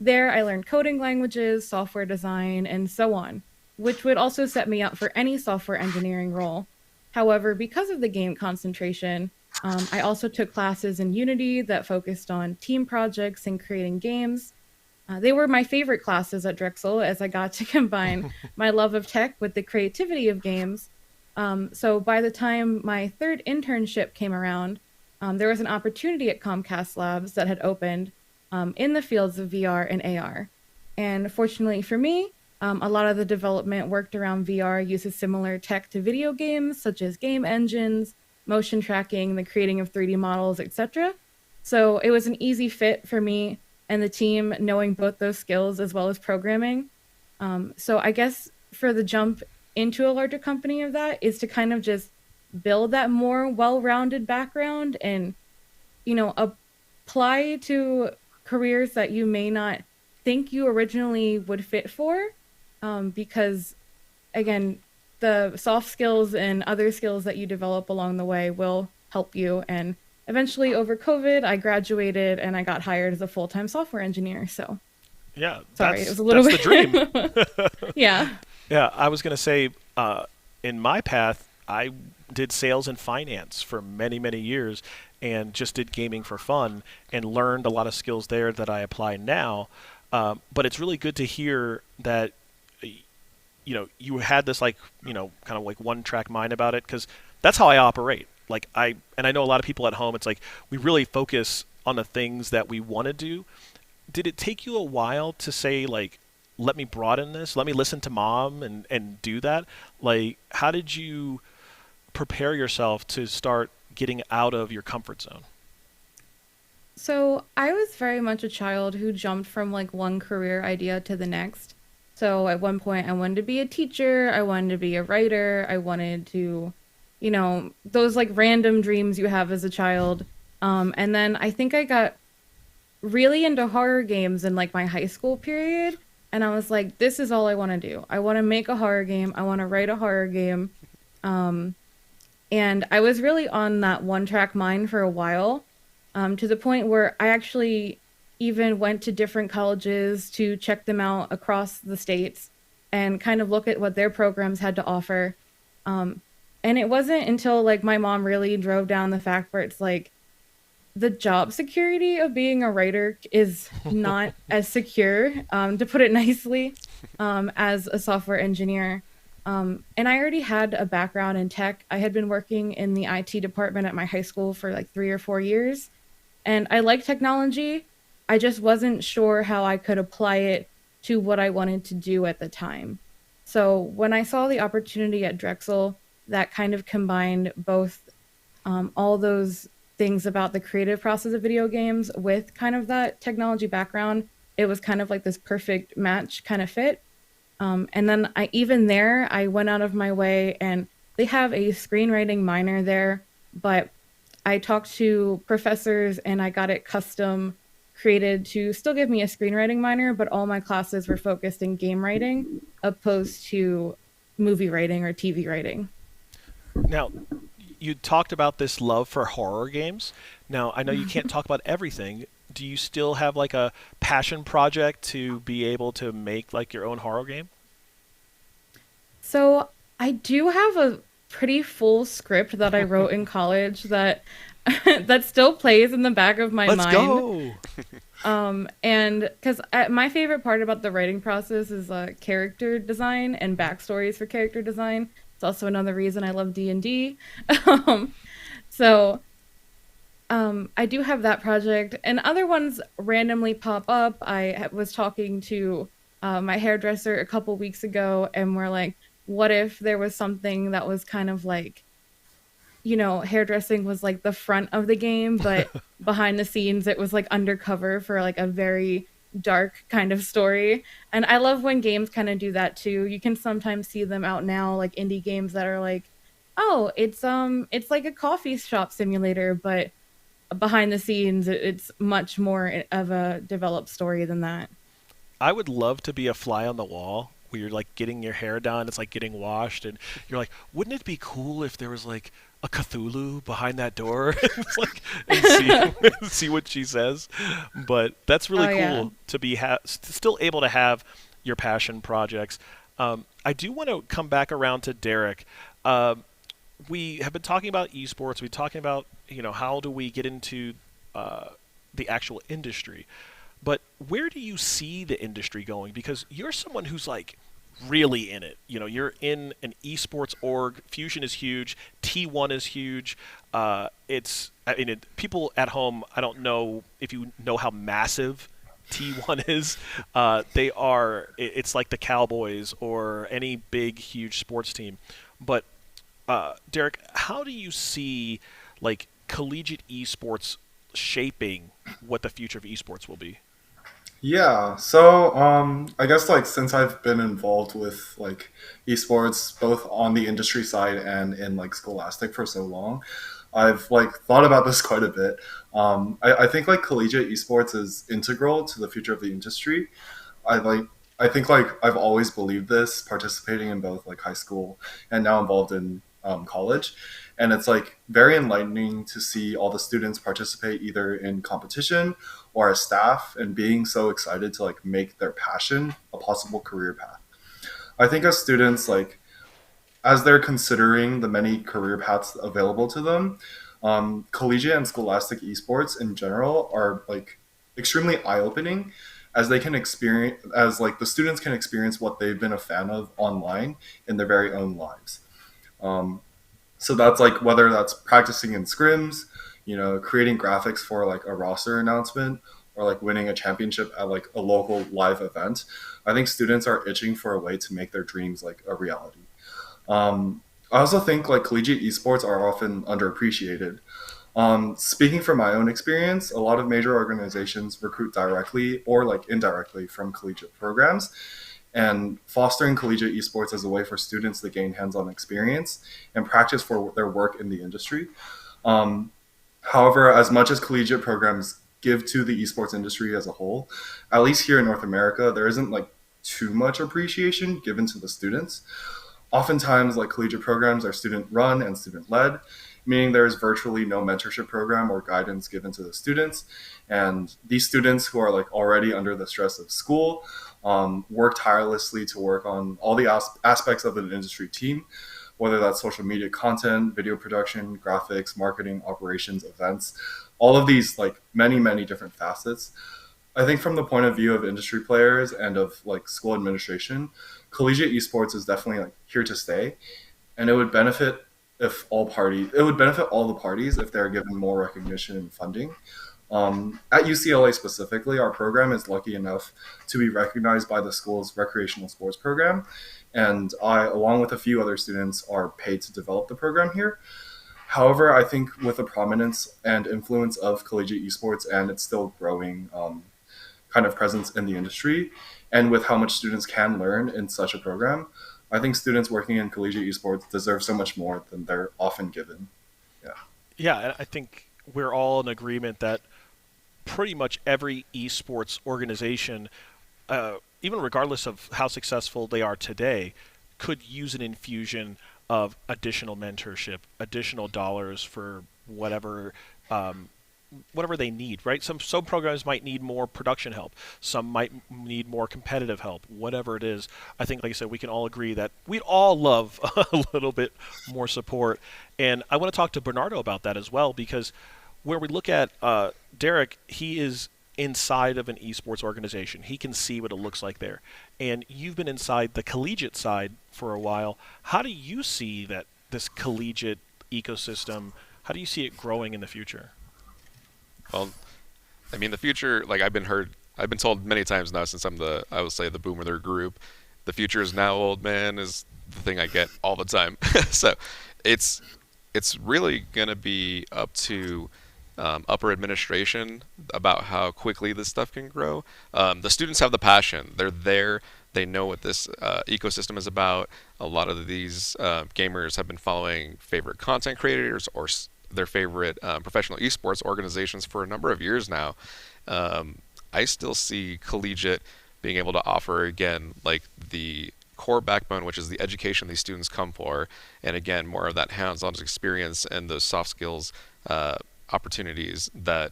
There, I learned coding languages, software design, and so on, which would also set me up for any software engineering role. However, because of the game concentration, I also took classes in Unity that focused on team projects and creating games. They were my favorite classes at Drexel, as I got to combine my love of tech with the creativity of games. So by the time my third internship came around, there was an opportunity at Comcast Labs that had opened in the fields of VR and AR. And fortunately for me, a lot of the development worked around VR, uses similar tech to video games, such as game engines, motion tracking, the creating of 3D models, etc. So it was an easy fit for me and the team, knowing both those skills as well as programming. So I guess for the jump into a larger company of that is to kind of just build that more well-rounded background and, apply to careers that you may not think you originally would fit for. Because again, the soft skills and other skills that you develop along the way will help you. And eventually over COVID, I graduated and I got hired as a full-time software engineer. So yeah, sorry, it was a little that's bit the dream. Yeah. Yeah, I was going to say, in my path, I did sales and finance for many, many years and just did gaming for fun and learned a lot of skills there that I apply now. But it's really good to hear that, you had this kind of like one track mind about it, because that's how I operate. I know a lot of people at home, it's like we really focus on the things that we want to do. Did it take you a while to say, let me broaden this, let me listen to mom and do that? How did you prepare yourself to start getting out of your comfort zone? So I was very much a child who jumped from one career idea to the next. So at one point I wanted to be a teacher, I wanted to be a writer, I wanted to, those random dreams you have as a child. And then I think I got really into horror games in my high school period. And I was like, this is all I want to do. I want to make a horror game. I want to write a horror game. And I was really on that one track mind for a while, to the point where I actually even went to different colleges to check them out across the states and kind of look at what their programs had to offer. And it wasn't until my mom really drove down the fact where it's the job security of being a writer is not as secure, to put it nicely, as a software engineer. And I already had a background in tech. I had been working in the IT department at my high school for 3 or 4 years. And I like technology. I just wasn't sure how I could apply it to what I wanted to do at the time. So when I saw the opportunity at Drexel that kind of combined both all those things about the creative process of video games with kind of that technology background, it was kind of this perfect match kind of fit. And then I went out of my way, and they have a screenwriting minor there, but I talked to professors and I got it custom created to still give me a screenwriting minor, but all my classes were focused in game writing opposed to movie writing or TV writing. Now, you talked about this love for horror games. Now, I know you can't talk about everything. Do you still have a passion project to be able to make your own horror game? So I do have a pretty full script that I wrote in college that that still plays in the back of my mind. Let's go. And because my favorite part about the writing process is character design and backstories for character design. It's also another reason I love D&D. So I do have that project, and other ones randomly pop up. I was talking to my hairdresser a couple weeks ago, and we're like, what if there was something that was kind of hairdressing was the front of the game, but behind the scenes it was undercover for a very dark kind of story. And I love when games kind of do that too. You can sometimes see them out now, indie games that are oh, it's like a coffee shop simulator, but behind the scenes it's much more of a developed story than that. I would love to be a fly on the wall where you're getting your hair done, it's getting washed, and you're wouldn't it be cool if there was a Cthulhu behind that door? and see what she says. But that's really cool to be still able to have your passion projects. I do want to come back around to Derek. We have been talking about esports. We're talking about how do we get into the actual industry. but where do you see the industry going? Because you're someone who's like really in it. You're in an esports org. Fusion is huge. T1 is huge. People at home, I don't know if you know how massive T1 is. It's like the Cowboys or any big, huge sports team. But Derek, how do you see like collegiate esports shaping what the future of esports will be? Yeah, so I guess like since I've been involved with like esports both on the industry side and in like Scholastic for so long, I've like thought about this quite a bit. I think like collegiate esports is integral to the future of the industry. I like I think like I've always believed this, participating in both like high school and now involved in college, and it's like very enlightening to see all the students participate either in competition or as staff, and being so excited to like make their passion a possible career path. I think as students, like as they're considering the many career paths available to them, collegiate and scholastic esports in general are like extremely eye-opening, as they can experience, as like the students can experience what they've been a fan of online in their very own lives. Um, so that's like whether that's practicing in scrims, creating graphics for like a roster announcement, or like winning a championship at like a local live event. I think students are itching for a way to make their dreams like a reality. I also think like collegiate esports are often underappreciated. Speaking from my own experience, a lot of major organizations recruit directly or like indirectly from collegiate programs, and fostering collegiate esports as a way for students to gain hands-on experience and practice for their work in the industry. Um, However, as much as collegiate programs give to the esports industry as a whole, at least here in North America, there isn't like too much appreciation given to the students. Oftentimes, like collegiate programs are student run and student led, meaning there is virtually no mentorship program or guidance given to the students. And these students who are like already under the stress of school work tirelessly to work on all the aspects of an industry team, whether that's social media content, video production, graphics, marketing, operations, events, all of these like many, many different facets. I think from the point of view of industry players and of like school administration, collegiate esports is definitely like here to stay, and it would benefit all the parties if they're given more recognition and funding. At UCLA specifically, our program is lucky enough to be recognized by the school's recreational sports program, and I, along with a few other students, are paid to develop the program here. However, I think with the prominence and influence of collegiate esports and its still growing kind of presence in the industry, and with how much students can learn in such a program, I think students working in collegiate esports deserve so much more than they're often given. Yeah. Yeah, and I think we're all in agreement that pretty much every esports organization, even regardless of how successful they are today, could use an infusion of additional mentorship, additional dollars for whatever they need, right? Some programs might need more production help. Some might need more competitive help. Whatever it is, I think, like I said, we can all agree that we'd all love a little bit more support. And I want to talk to Bernardo about that as well, because where we look at Derek, he is inside of an esports organization. He can see what it looks like there. And you've been inside the collegiate side for a while. How do you see that this collegiate ecosystem, how do you see it growing in the future? Well, I mean, the future, like I've been told many times now since I would say the boomer of their group, the future is now, old man, is the thing I get all the time. So it's really going to be up to upper administration about how quickly this stuff can grow. The students have the passion. They're there. They know what this ecosystem is about. A lot of these gamers have been following favorite content creators or their favorite professional esports organizations for a number of years now. I still see collegiate being able to offer, again, like the core backbone, which is the education these students come for, and again, more of that hands-on experience and those soft skills opportunities that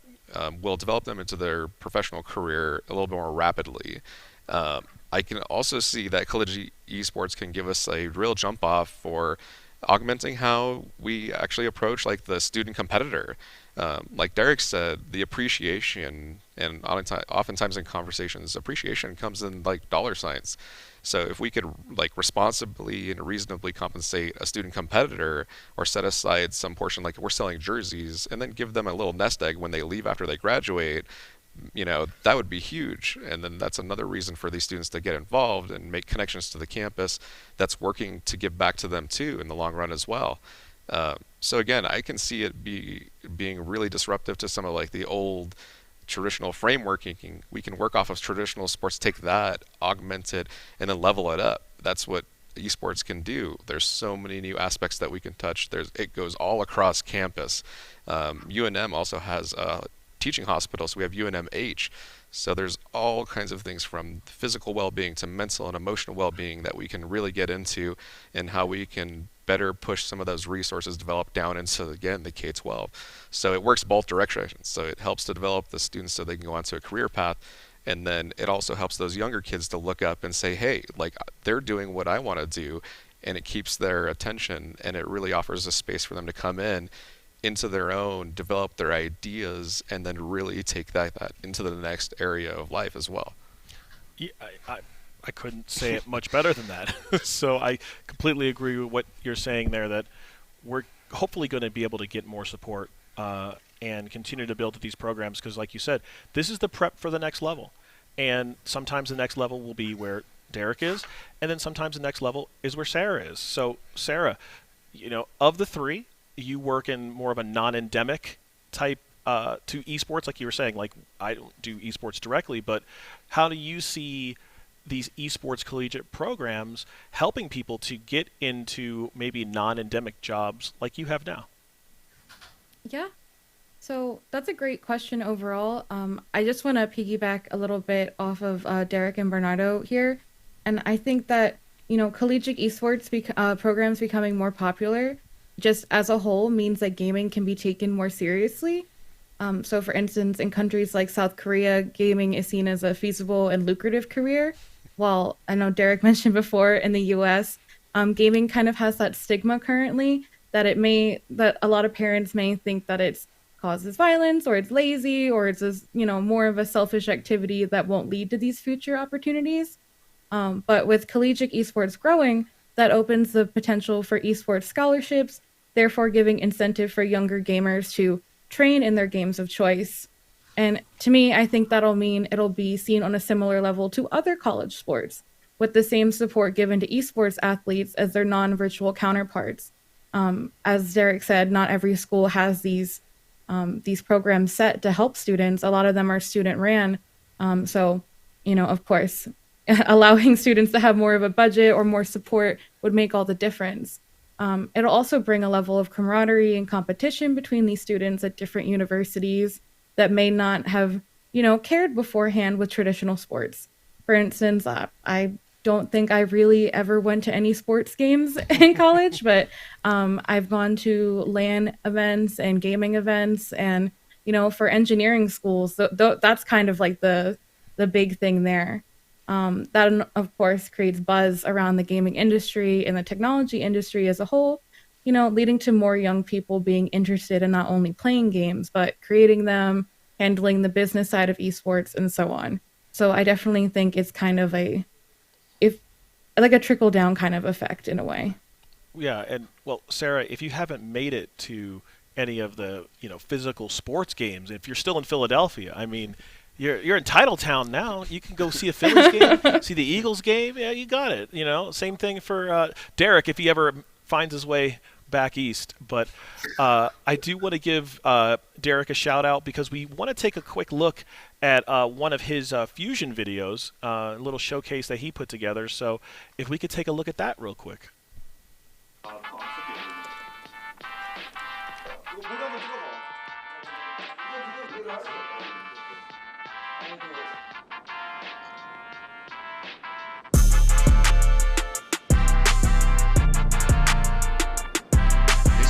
will develop them into their professional career a little bit more rapidly. I can also see that collegiate esports can give us a real jump off for augmenting how we actually approach like the student competitor. Like Derek said, the appreciation, and oftentimes in conversations, appreciation comes in like dollar signs. So if we could like responsibly and reasonably compensate a student competitor, or set aside some portion, like we're selling jerseys, and then give them a little nest egg when they leave after they graduate, that would be huge. And then that's another reason for these students to get involved and make connections to the campus that's working to give back to them too in the long run as well. So again, I can see it being really disruptive to some of like the old traditional frameworking. We can work off of traditional sports, take that, augment it, and then level it up. That's what esports can do. There's so many new aspects that we can touch. It goes all across campus. UNM also has teaching hospitals. We have UNMH. So there's all kinds of things from physical well-being to mental and emotional well-being that we can really get into, and how we can better push some of those resources developed down into, again, the K-12. So it works both directions. So it helps to develop the students so they can go onto a career path, and then it also helps those younger kids to look up and say, hey, like they're doing what I want to do, and it keeps their attention, and it really offers a space for them to come into their own, develop their ideas, and then really take that into the next area of life as well. Yeah, I couldn't say it much better than that. So I completely agree with what you're saying there, that we're hopefully going to be able to get more support and continue to build these programs, because like you said, this is the prep for the next level. And sometimes the next level will be where Derek is, and then sometimes the next level is where Sarah is. So Sarah, of the three, you work in more of a non-endemic type to esports, like you were saying. Like, I don't do esports directly, but how do you see these esports collegiate programs helping people to get into maybe non-endemic jobs like you have now? Yeah, so that's a great question overall. I just want to piggyback a little bit off of Derek and Bernardo here. And I think that, collegiate esports programs becoming more popular just as a whole means that gaming can be taken more seriously. So for instance, in countries like South Korea, gaming is seen as a feasible and lucrative career. While I know Derek mentioned before, in the US, gaming kind of has that stigma currently that a lot of parents may think that it causes violence, or it's lazy, or it's more of a selfish activity that won't lead to these future opportunities. But with collegiate esports growing, that opens the potential for esports scholarships, therefore giving incentive for younger gamers to train in their games of choice. And to me, I think that'll mean it'll be seen on a similar level to other college sports, with the same support given to esports athletes as their non-virtual counterparts. As Derek said, not every school has these programs set to help students. A lot of them are student-ran. So, of course, allowing students to have more of a budget or more support would make all the difference. It'll also bring a level of camaraderie and competition between these students at different universities that may not have, cared beforehand with traditional sports. For instance, I don't think I really ever went to any sports games in college, but I've gone to LAN events and gaming events, and for engineering schools, that's kind of like the big thing there. That of course creates buzz around the gaming industry and the technology industry as a whole, leading to more young people being interested in not only playing games, but creating them, handling the business side of esports, and so on. So I definitely think it's kind of a trickle down kind of effect in a way. Yeah, and well, Sarah, if you haven't made it to any of the physical sports games, if you're still in Philadelphia, I mean, you're in Titletown now. You can go see a Phillies game, see the Eagles game. Yeah, you got it. Same thing for Derek if he ever finds his way back east. But I do want to give Derek a shout out, because we want to take a quick look at one of his fusion videos, a little showcase that he put together. So if we could take a look at that real quick.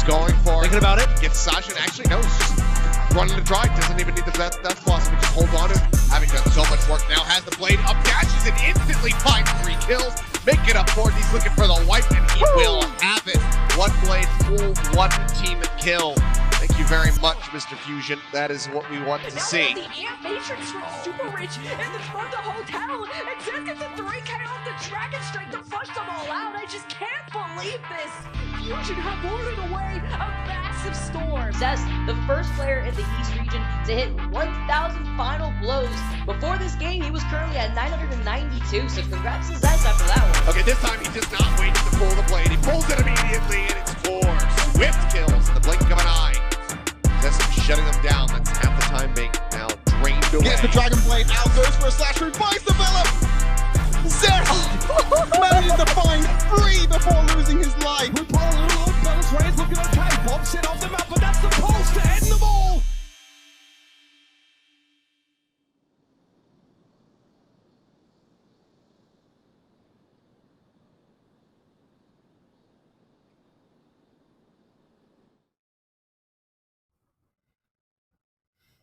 Going for it. Thinking about it. Gets Sasha, and actually, no, he's just running the drive. Doesn't even need that philosophy. Just hold on to it. Having done so much work now, has the blade up, dashes, and instantly finds 3 kills. Making up for it. He's looking for the wipe, and he will have it. 1 blade, full 1 team kill. Thank you very much, Mr. Fusion. That is what we want to see. The Amp Matrix from Super Rich in the front of the hotel, and Zed gets a 3K off the Dragon Strike to flush them all out. I just can't believe this. Fusion have warded away a massive storm. Zest, the first player in the East region to hit 1,000 final blows. Before this game, he was currently at 992, so congrats to Zest after that one. Okay, this time he does not wait to pull the blade. He pulls it immediately, and it's 4 swift kills in the blink of an eye. Zest shutting them down. That's half the time being now drained away. Gets the Dragon Blade, out goes for a slash through, finds the Phillip! Zest manages to find 3 before losing his life. We put a little on both ways, looking okay. Bob's it off the map, but that's the pulse to end them all.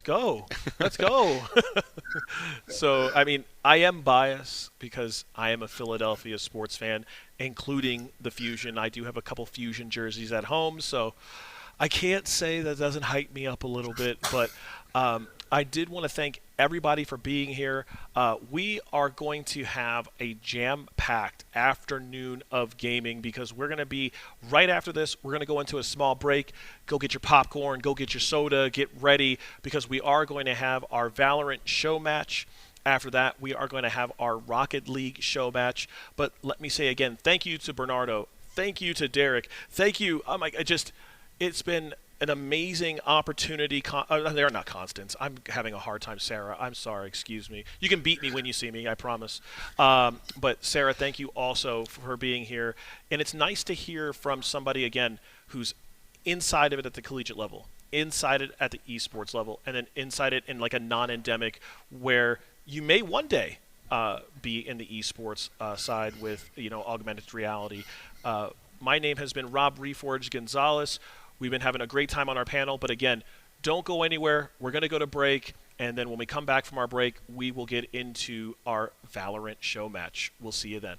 Go. Let's go. So, I mean, I am biased because I am a Philadelphia sports fan, including the Fusion. I do have a couple Fusion jerseys at home, so I can't say that doesn't hype me up a little bit, but I did want to thank everybody for being here. We are going to have a jam-packed afternoon of gaming because we're going to be, right after this, we're going to go into a small break. Go get your popcorn, go get your soda, get ready, because we are going to have our Valorant show match. After that, we are going to have our Rocket League show match. But let me say again, thank you to Bernardo. Thank you to Derek. Thank you. Oh my, it's been an amazing opportunity. They're not constants. I'm having a hard time, Sarah. I'm sorry. Excuse me. You can beat me when you see me, I promise. But Sarah, thank you also for being here. And it's nice to hear from somebody, again, who's inside of it at the collegiate level, inside it at the esports level, and then inside it in like a non-endemic where you may one day be in the esports side with, augmented reality. My name has been Rob Reforge Gonzalez. We've been having a great time on our panel, but again, don't go anywhere. We're going to go to break, and then when we come back from our break, we will get into our Valorant show match. We'll see you then.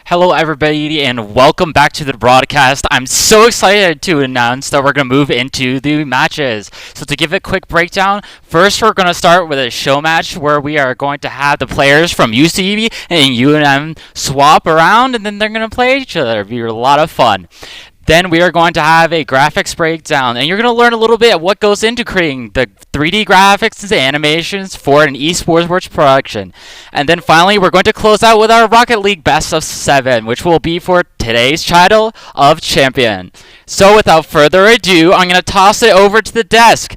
Hello, everybody, and welcome back to the broadcast. I'm so excited to announce that we're going to move into the matches. So to give a quick breakdown, first we're going to start with a show match where we are going to have the players from UCB and UNM swap around, and then they're going to play each other. It'll be a lot of fun. Then we are going to have a graphics breakdown, and you're going to learn a little bit of what goes into creating the 3D graphics and animations for an esports production. And then finally, we're going to close out with our Rocket League Best of 7, which will be for today's title of champion. So without further ado, I'm going to toss it over to the desk.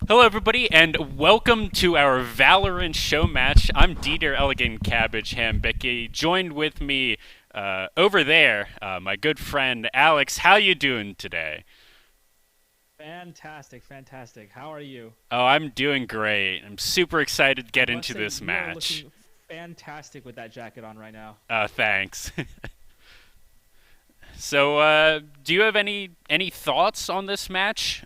Hello, everybody, and welcome to our Valorant show match. I'm Dieter Elegant Cabbage Hambicki. Joined with me over there, my good friend Alex. How you doing today? Fantastic. How are you? Oh, I'm doing great. I'm super excited to get into this You are match. looking fantastic with that jacket on right now. Thanks. So, do you have any thoughts on this match?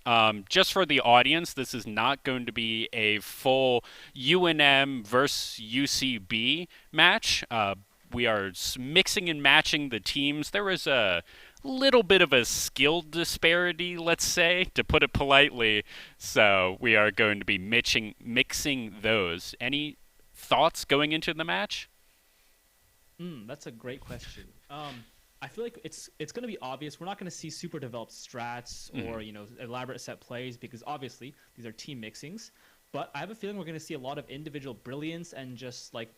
Just for the audience, this is not going to be a full UNM versus UCB match. We are mixing and matching the teams. There was a little bit of a skill disparity, let's say, to put it politely. So we are going to be mixing those. Any thoughts going into the match? That's a great question. I feel like it's going to be obvious. We're not going to see super developed strats or elaborate set plays because obviously these are team mixings. But I have a feeling we're going to see a lot of individual brilliance and just like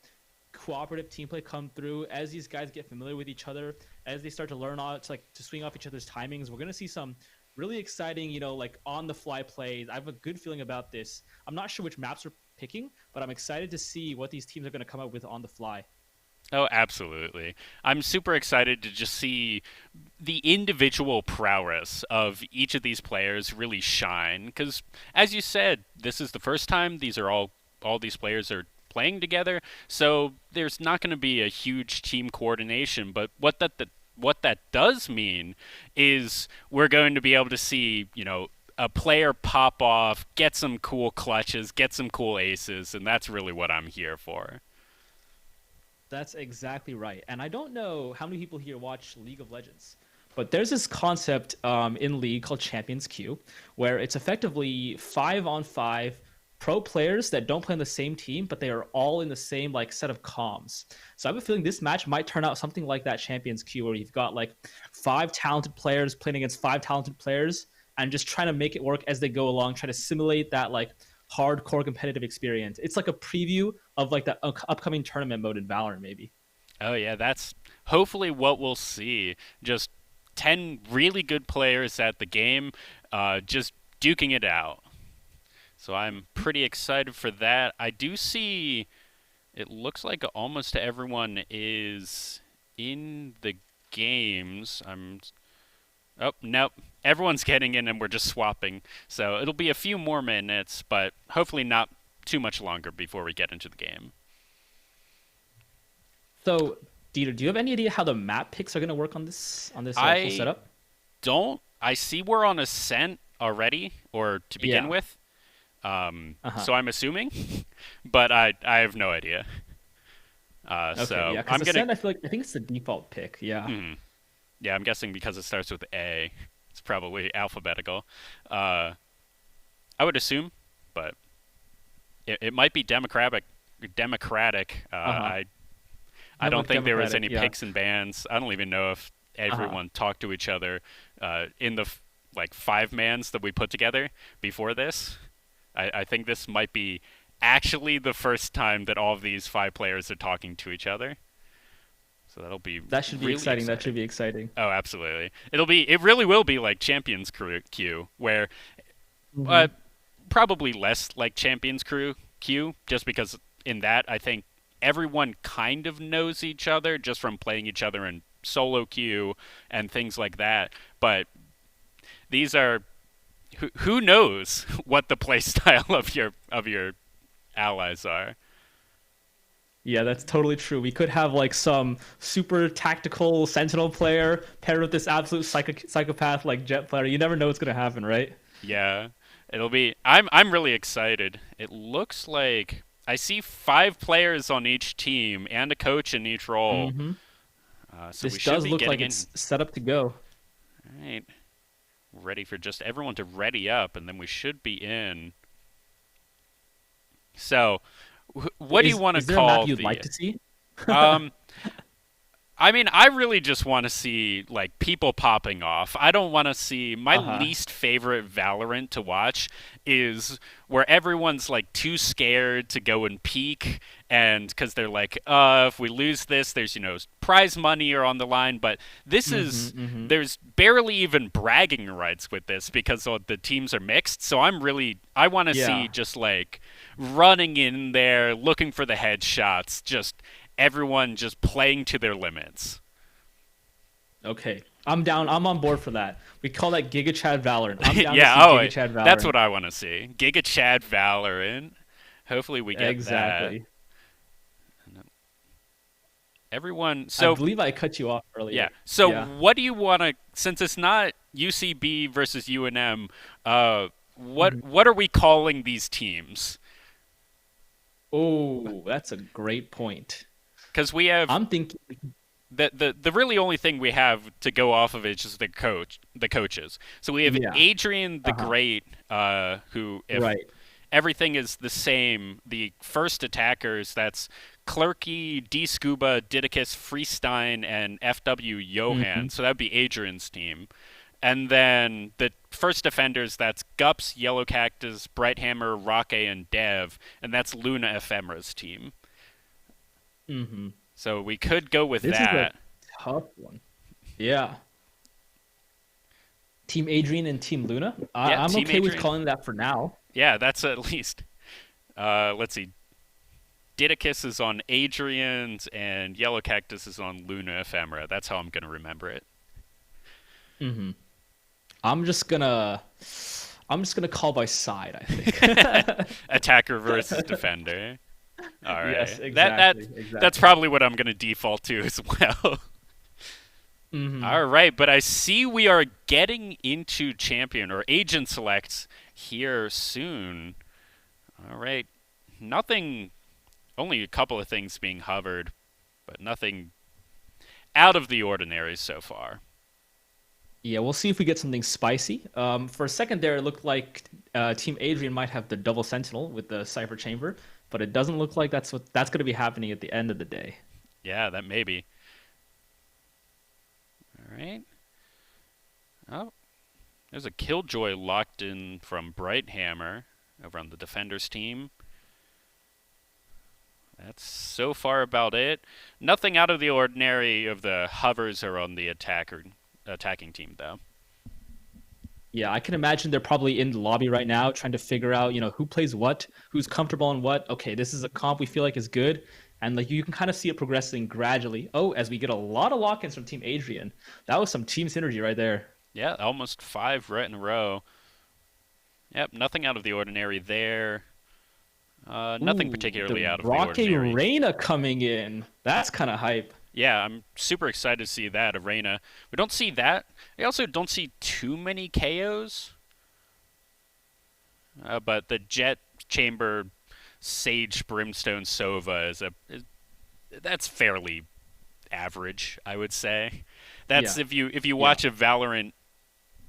cooperative team play come through as these guys get familiar with each other, as they start to learn to swing off each other's timings. We're going to see some really exciting, like on the fly plays. I have a good feeling about this. I'm not sure which maps we're picking, but I'm excited to see what these teams are going to come up with on the fly. Oh, absolutely. I'm super excited to just see the individual prowess of each of these players really shine. Because, as you said, this is the first time all these players are playing together. So there's not going to be a huge team coordination. But what that does mean is we're going to be able to see, a player pop off, get some cool clutches, get some cool aces. And that's really what I'm here for. That's exactly right. And I don't know how many people here watch League of Legends, but there's this concept in League called Champions Queue, where it's effectively 5-on-5 pro players that don't play on the same team, but they are all in the same set of comms. So I have a feeling this match might turn out something like that Champions Queue, where you've got 5 talented players playing against 5 talented players and just trying to make it work as they go along, try to simulate that hardcore competitive experience. It's like a preview of the upcoming tournament mode in Valorant, maybe. Oh yeah, that's hopefully what we'll see. Just 10 really good players at the game, just duking it out. So I'm pretty excited for that. I do see it looks like almost everyone is in the games. Oh, nope. Everyone's getting in and we're just swapping. So it'll be a few more minutes, but hopefully not too much longer before we get into the game. So, Dieter, do you have any idea how the map picks are going to work on this full setup? I see we're on Ascent already, or to begin with. So I'm assuming, but I have no idea. Okay, so yeah, because Ascent, I think it's the default pick. Yeah. Mm-hmm. Yeah, I'm guessing because it starts with A, it's probably alphabetical. I would assume, but it might be democratic. I don't think there was any picks and bans. I don't even know if everyone talked to each other in the 5 mans that we put together before this. I think this might be actually the first time that all of these 5 players are talking to each other. So that should be really exciting. That should be exciting. Oh, absolutely. It really will be like Champions Queue, where probably less like Champions Queue, just because in that I think everyone kind of knows each other just from playing each other in solo queue and things like that. But these are who knows what the play style of your allies are. Yeah, that's totally true. We could have some super tactical Sentinel player paired with this absolute psychopath Jet player. You never know what's gonna happen, right? Yeah, it'll be. I'm really excited. It looks like I see 5 players on each team and a coach in each role. Mm-hmm. So This we should does be look getting like it's set up to go. All right. Ready for just everyone to ready up, and then we should be in. So, what do you want to is there call a map you'd the? like to see? I mean, I really just want to see like people popping off. I don't want to see my least favorite Valorant to watch is where everyone's like too scared to go and peek, and because they're like, if we lose this, there's prize money are on the line. But this is there's barely even bragging rights with this because the teams are mixed. So I want to see just like running in there, looking for the headshots, just everyone just playing to their limits. Okay, I'm down. I'm on board for that. We call that Giga Chad Valorant. I'm down yeah, to see Giga Chad Valorant. That's what I want to see. Giga Chad Valorant. Hopefully we get exactly. that. Everyone. So I believe I cut you off earlier. Yeah. So what do you want to? Since it's not UCB versus UNM, what are we calling these teams? Oh, that's a great point. Because we have. I'm thinking. The really only thing we have to go off of is just the coaches. So we have Adrian the Great, who if everything is the same, the first attackers, that's Clerky, D Scuba, Didicus, Freestein, and FW Johan. So that would be Adrian's team. And then the first defenders, that's Gups, Yellow Cactus, Brighthammer, Roque, and Dev, and that's Luna Ephemera's team. Mm-hmm. So we could go with that. This is a tough one. Yeah. Team Adrian and Team Luna? I'm okay Adrian. with calling that for now. Yeah, that's at least. Let's see. Didicus is on Adrian's, and Yellow Cactus is on Luna Ephemera. That's how I'm going to remember it. Mm-hmm. I'm just gonna call by side, I think. Attacker versus defender. All right. Yes, exactly. That's probably what I'm going to default to as well. All right, but I see we are getting into champion or agent selects here soon. All right. Nothing, only a couple of things being hovered, but nothing out of the ordinary so far. Yeah, we'll see if we get something spicy. For a second there, it looked like Team Adrian might have the double sentinel with the Cypher Chamber, but it doesn't look like that's going to be happening at the end of the day. Yeah, that may be. All right. Oh, there's a Killjoy locked in from Brighthammer over on the Defenders team. That's so far about it. Nothing out of the ordinary of the hovers are on the attacking team, though. Yeah, I can imagine they're probably in the lobby right now trying to figure out, who plays what, who's comfortable on what. Okay, this is a comp we feel like is good. And like you can kind of see it progressing gradually. Oh, as we get a lot of lock-ins from Team Adrian. That was some team synergy right there. Yeah, almost 5 right in a row. Yep, nothing out of the ordinary there. Nothing particularly out of the ordinary. Rocky Reina coming in. That's kind of hype. Yeah, I'm super excited to see that, Arena. We don't see that. We also don't see too many KOs. But the Jet Chamber Sage Brimstone Sova that's fairly average, I would say. That's if you watch a Valorant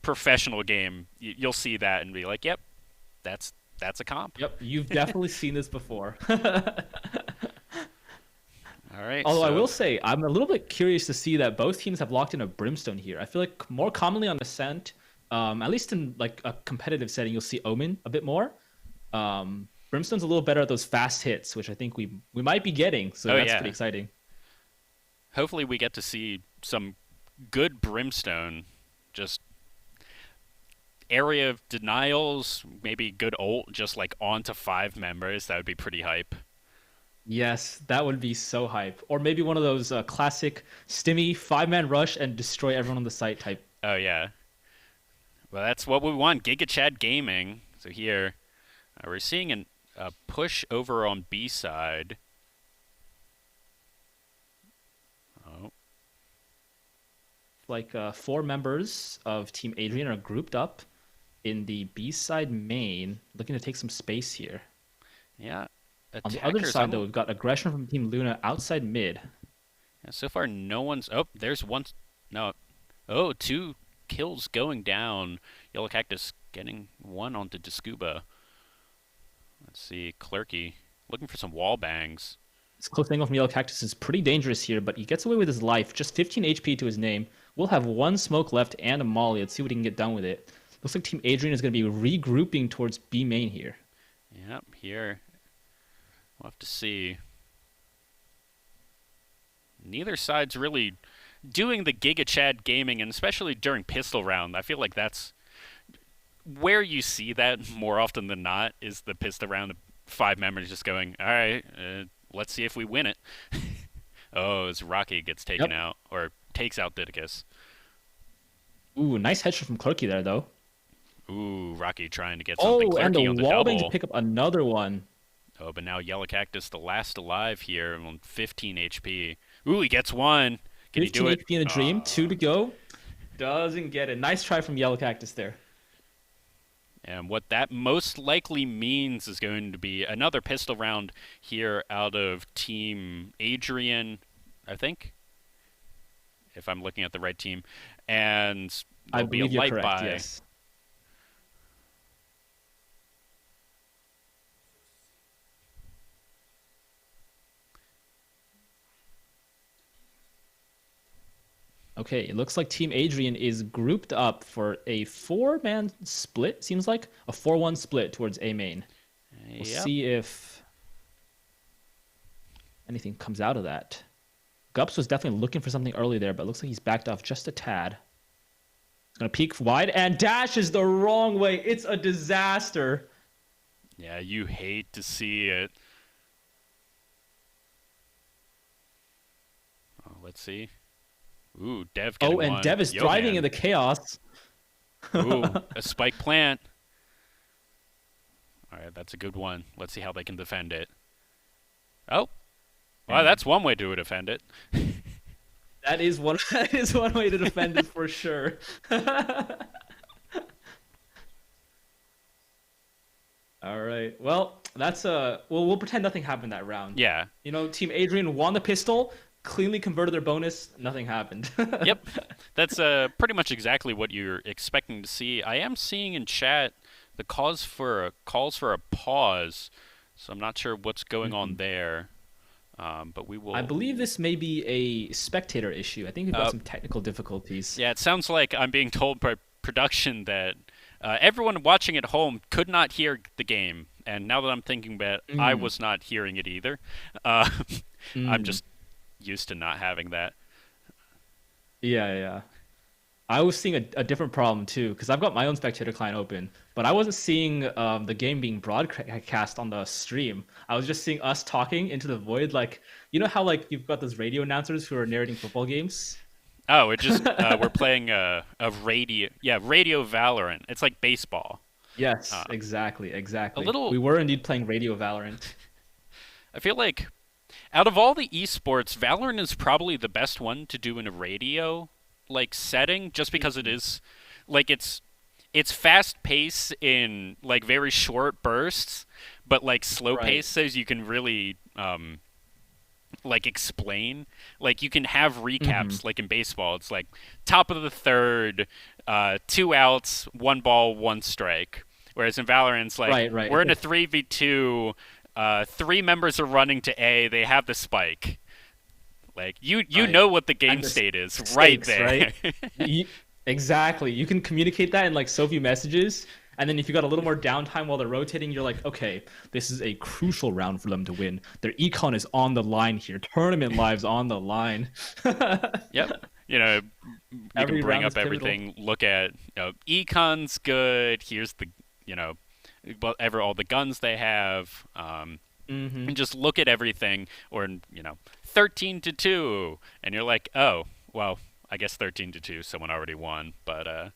professional game, you'll see that and be like, yep, that's a comp. Yep, you've definitely seen this before. All right. Although I will say, I'm a little bit curious to see that both teams have locked in a Brimstone here. I feel like more commonly on Ascent, at least in like a competitive setting, you'll see Omen a bit more. Brimstone's a little better at those fast hits, which I think we might be getting. So that's pretty exciting. Hopefully we get to see some good Brimstone. Just area of denials, maybe good ult, just like onto 5 members. That would be pretty hype. Yes, that would be so hype. Or maybe one of those classic Stimmy 5-man rush and destroy everyone on the site type. Oh, yeah. Well, that's what we want. Giga Chad Gaming. So here, we're seeing a push over on B side. Oh. Like 4 members of Team Adrian are grouped up in the B side main, looking to take some space here. Yeah. On the other Attackers, side, though, we've got aggression from Team Luna outside mid. Yeah, so far, no one's. Oh, there's one. No. Oh, 2 kills going down. Yellow Cactus getting one onto Descuba. Let's see. Clerky looking for some wall bangs. This close angle from Yellow Cactus is pretty dangerous here, but he gets away with his life. Just 15 HP to his name. We'll have 1 smoke left and a molly. Let's see what he can get done with it. Looks like Team Adrian is going to be regrouping towards B main here. Yep, here. We'll have to see. Neither side's really doing the Giga Chad gaming, and especially during pistol round. I feel like that's where you see that more often than not, is the pistol round. 5 members just going, all right, let's see if we win it. Oh, as Rocky gets taken out, or takes out Didicus. Ooh, nice headshot from Clerky there, though. Ooh, Rocky trying to get something. Oh, Clerky and the on the wall bang double. to pick up another one. Oh, but now Yellow Cactus, the last alive here, on 15 HP. Ooh, he gets one. Can he do it? 15 HP in a dream, 2 to go. Doesn't get it. Nice try from Yellow Cactus there. And what that most likely means is going to be another pistol round here out of Team Adrian, I think, if I'm looking at the right team. And I there'll be a believe you're light correct, buy. yes. Okay, it looks like Team Adrian is grouped up for a 4-man split, seems like. A 4-1 split towards A main. We'll see if anything comes out of that. Gups was definitely looking for something early there, but it looks like he's backed off just a tad. He's going to peek wide and dashes the wrong way. It's a disaster. Yeah, you hate to see it. Oh, let's see. Ooh, Dev getting Oh, and one. Dev is driving in the chaos. Ooh, a spike plant. All right, that's a good one. Let's see how they can defend it. Oh, well, that's one way to defend it. That is one way to defend it for sure. All right. Well, that's we'll pretend nothing happened that round. Yeah. You know, Team Adrian won the pistol, cleanly converted their bonus, nothing happened. Yep. That's pretty much exactly what you're expecting to see. I am seeing in chat the calls for a pause, so I'm not sure what's going on there. But we will. I believe this may be a spectator issue. I think we've got some technical difficulties. Yeah, it sounds like I'm being told by production that everyone watching at home could not hear the game. And now that I'm thinking about it, I was not hearing it either. I'm just used to not having that. Yeah. I was seeing a different problem too, because I've got my own spectator client open, but I wasn't seeing the game being broadcast on the stream. I was just seeing us talking into the void, like, you know how like you've got those radio announcers who are narrating football games? Oh, it just we're playing a radio, Radio Valorant. It's like baseball. Yes, exactly. We were indeed playing Radio Valorant. I feel like out of all the esports, Valorant is probably the best one to do in a radio like setting, just because it is like it's fast pace in like very short bursts, but like slow pace says you can really like explain, like you can have recaps like in baseball. It's like top of the third, 2 outs, 1 ball, 1 strike. Whereas in Valorant, it's like we're in a 3v2, 3 members are running to A, they have the spike. Like you know what the game state is stakes, right there. Right? Exactly. You can communicate that in like so few messages, and then if you got a little more downtime while they're rotating, you're like, okay, this is a crucial round for them to win. Their econ is on the line here. Tournament lives on the line. Yep. You know, you can bring up everything. Look at econ's good. Here's the all the guns they have. And just look at everything, or 13-2, and you're like, oh, well, I guess 13-2, someone already won, but all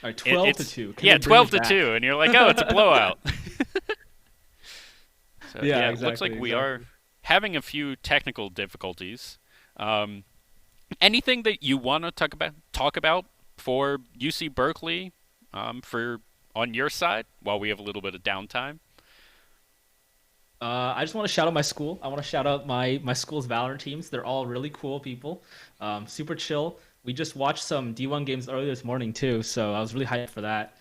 right, 12-2. Yeah, 12-2, and you're like, oh, it's a blowout. So, yeah, exactly, it looks like we are having a few technical difficulties. Anything that you want to talk about for UC Berkeley, for on your side, while we have a little bit of downtime? I just want to shout out my school. I want to shout out my school's Valorant teams. They're all really cool people, super chill. We just watched some D1 games earlier this morning too, so I was really hyped for that.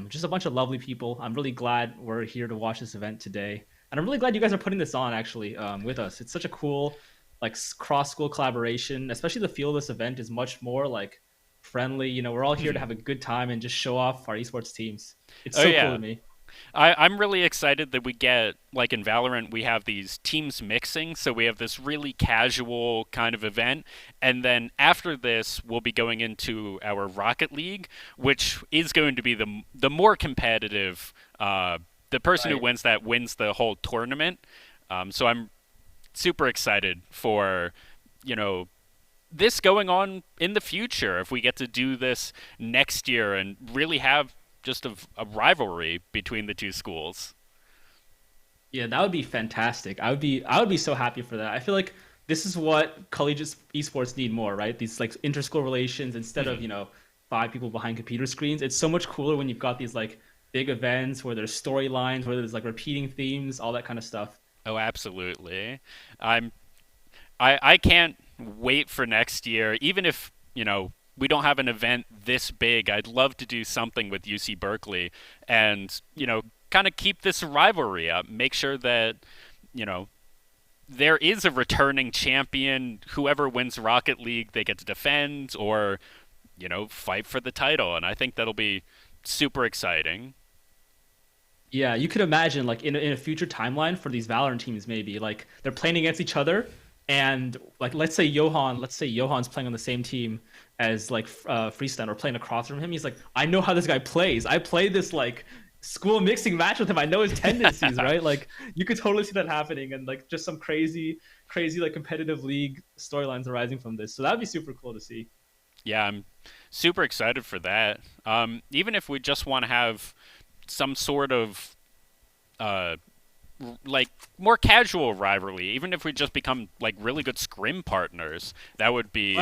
Just a bunch of lovely people. I'm really glad we're here to watch this event today, and I'm really glad you guys are putting this on actually with us. It's such a cool like cross school collaboration. Especially the feel of this event is much more like friendly. You know, we're all here to have a good time and just show off our esports teams. It's so cool to me. I'm really excited that we get, like in Valorant, we have these teams mixing, so we have this really casual kind of event, and then after this, we'll be going into our Rocket League, which is going to be the more competitive. The person who wins that wins the whole tournament. So I'm super excited for, you know, this going on in the future if we get to do this next year and really have just a rivalry between the two schools. Yeah, that would be fantastic. I would be so happy for that. I feel like this is what collegiate esports need more, right? These like interschool relations instead of, 5 people behind computer screens. It's so much cooler when you've got these like big events where there's storylines, where there's like repeating themes, all that kind of stuff. Oh, absolutely. I can't wait for next year, even if, we don't have an event this big. I'd love to do something with UC Berkeley and, kind of keep this rivalry up. Make sure that, there is a returning champion. Whoever wins Rocket League, they get to defend or, fight for the title. And I think that'll be super exciting. Yeah, you could imagine like in a future timeline for these Valorant teams, maybe like they're playing against each other. And like, let's say Johan's playing on the same team as like Freestone or playing across from him. He's like, I know how this guy plays. I played this like school mixing match with him. I know his tendencies, right? Like you could totally see that happening and like just some crazy like competitive league storylines arising from this. So that'd be super cool to see. Yeah, I'm super excited for that. Even if we just want to have some sort of like more casual rivalry, even if we just become like really good scrim partners, that would be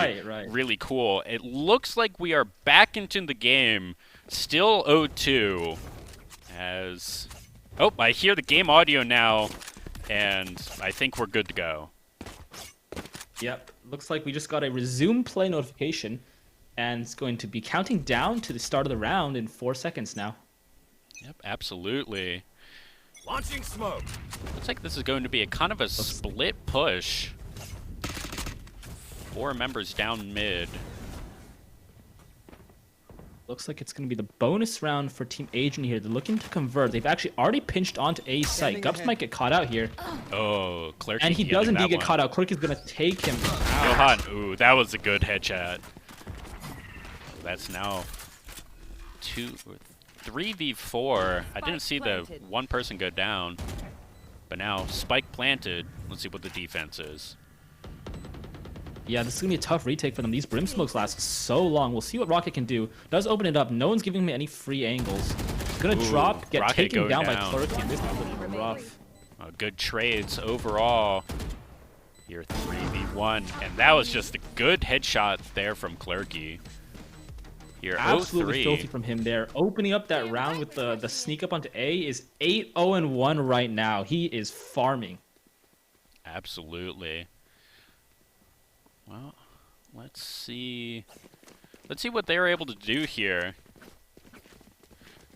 really cool. It looks like we are back into the game, still 0-2 as I hear the game audio now and I think we're good to go. Yep, looks like we just got a resume play notification and it's going to be counting down to the start of the round in 4 seconds now. Yep, absolutely. Launching smoke. Looks like this is going to be a kind of a split push. 4 members down mid. Looks like it's going to be the bonus round for Team Agent here. They're looking to convert. They've actually already pinched onto A site. Gups might get caught out here. Oh, Clerky. And he does indeed get caught out. Clerk is going to take him out. Johan, ooh, that was a good headshot. That's now 3v4. I didn't see the one person go down. But now, spike planted. Let's see what the defense is. Yeah, this is going to be a tough retake for them. These Brim Smokes last so long. We'll see what Rocket can do. Does open it up. No one's giving me any free angles. Going to drop, get taken down by Clerk. And this is looking rough. Good trades overall. Here, 3v1. And that was just a good headshot there from Clerky. Here, Absolutely 0-3. filthy from him there. Opening up that round with the sneak up onto A is 8-0-1 right now. He is farming. Absolutely. Well, let's see. Let's see what they were able to do here.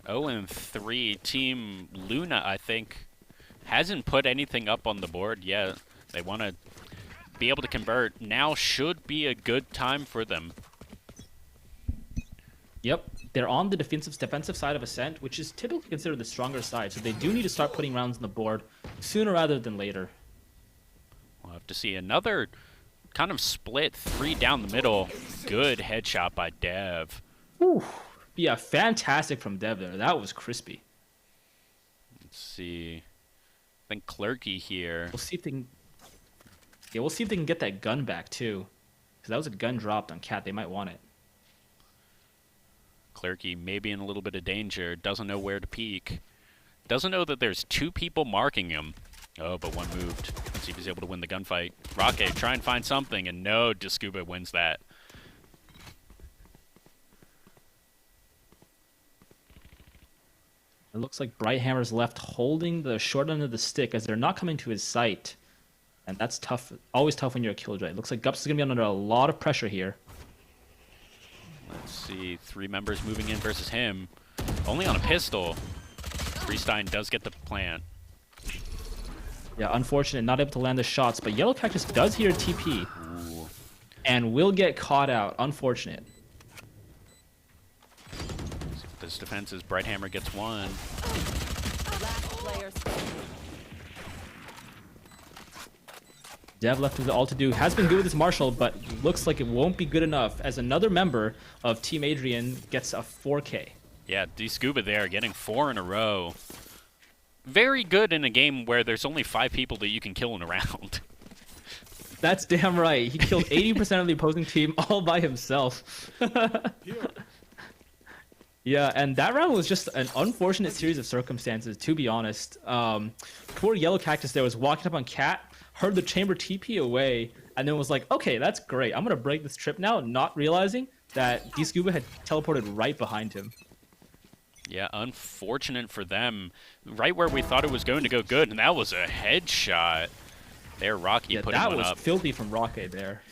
0-3. Team Luna, I think, hasn't put anything up on the board yet. They want to be able to convert. Now should be a good time for them. Yep, they're on the defensive side of Ascent, which is typically considered the stronger side. So they do need to start putting rounds on the board sooner rather than later. We'll have to see another kind of split 3 down the middle. Good headshot by Dev. Ooh, yeah, fantastic from Dev there. That was crispy. Let's see. I think Clerky here. We'll see if they can. Yeah, we'll see if they can get that gun back too, because that was a gun dropped on Cat. They might want it. Clerky maybe in a little bit of danger. Doesn't know where to peek. Doesn't know that there's 2 people marking him. Oh, but one moved. Let's see if he's able to win the gunfight. Rocket, try and find something, and no, Discuba wins that. It looks like Brighthammer's left holding the short end of the stick as they're not coming to his sight. And that's tough. Always tough when you're a Killjoy. It looks like Gups is going to be under a lot of pressure here. Let's see. 3 members moving in versus him. Only on a pistol. Freestein does get the plant. Yeah, unfortunate. Not able to land the shots. But Yellow Cactus does hear a TP. Ooh. And will get caught out. Unfortunate. This defense is Brighthammer gets one. Dev left with all to do. Has been good with his Marshall, but looks like it won't be good enough as another member of Team Adrian gets a 4K. Yeah, D-Scuba there getting 4 in a row. Very good in a game where there's only 5 people that you can kill in a round. That's damn right. He killed 80% of the opposing team all by himself. Yeah, and that round was just an unfortunate series of circumstances, to be honest. Poor Yellow Cactus there was walking up on Cat, heard the chamber TP away, and then was like, okay, that's great. I'm going to break this trip now, not realizing that D-Scuba had teleported right behind him. Yeah, unfortunate for them. Right where we thought it was going to go good, and that was a headshot. There, Rocky putting one up. That was filthy from Rocky there.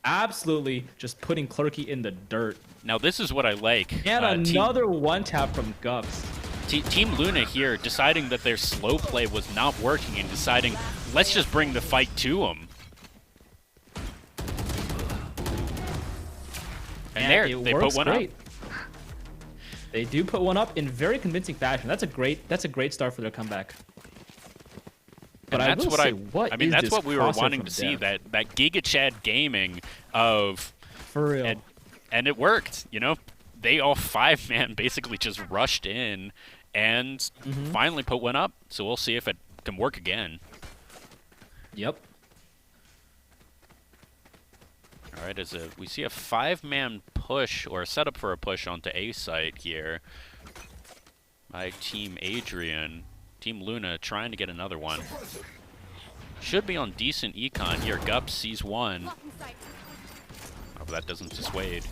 Absolutely just putting Clerky in the dirt. Now this is what I like. And another one-tap from Gups. Team Luna here deciding that their slow play was not working and deciding, let's just bring the fight to them. And there, they put one up. They do put one up in very convincing fashion. That's a great start for their comeback. But and that's that's what we were wanting to see, that Giga Chad gaming of for real. And it worked, you know. They all 5-man basically just rushed in and finally put one up. So we'll see if it can work again. Yep. All right, we see a 5-man push or a setup for a push onto A site here by Team Adrian. Team Luna trying to get another one. Should be on decent econ here. Gups sees one. Oh, but that doesn't dissuade.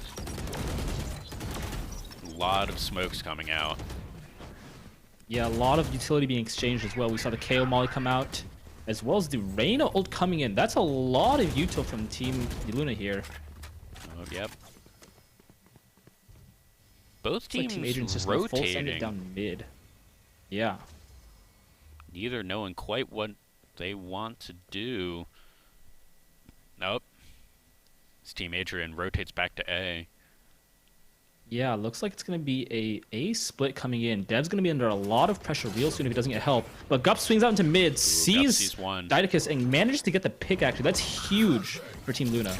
A lot of smokes coming out. Yeah, a lot of utility being exchanged as well. We saw the KO Molly come out, as well as the Reyna ult coming in. That's a lot of util from Team Luna here. Oh, yep. Both teams Team Adrian's just full send it down mid. Yeah. Neither knowing quite what they want to do. Nope. This Team Adrian rotates back to A. Yeah, looks like it's going to be a split coming in. Dev's going to be under a lot of pressure real soon if he doesn't get help. But Gup swings out into mid, sees Didacus, and manages to get the pick, actually. That's huge for Team Luna.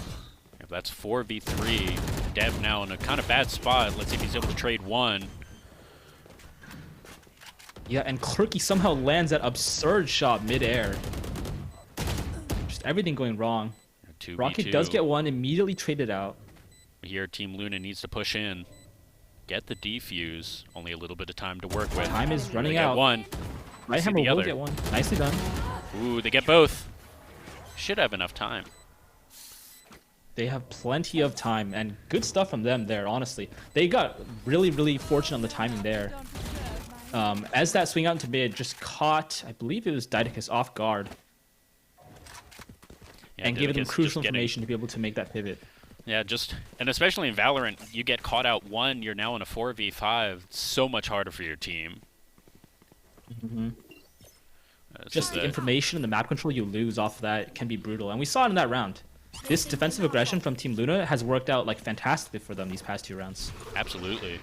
Yeah, that's 4v3. Dev now in a kind of bad spot. Let's see if he's able to trade one. Yeah, and Clerky somehow lands that absurd shot mid-air. Just everything going wrong. 2v2. Rocket does get one, immediately traded out. Here, Team Luna needs to push in. Get the defuse. Only a little bit of time to work with. Time is running they out. Get one. Brighthammer will get one. Nicely done. Ooh, they get both. Should have enough time. They have plenty of time, and good stuff from them there, honestly. They got really, really fortunate on the timing there. As that swing out into mid just caught, I believe it was Didacus off guard. Yeah, and gave them crucial information to be able to make that pivot. Yeah, and especially in Valorant, you get caught out one, you're now in a 4v5. It's so much harder for your team. Just the information and the map control you lose off of that can be brutal, and we saw it in that round. This defensive aggression from Team Luna has worked out like fantastically for them these past 2 rounds. Absolutely.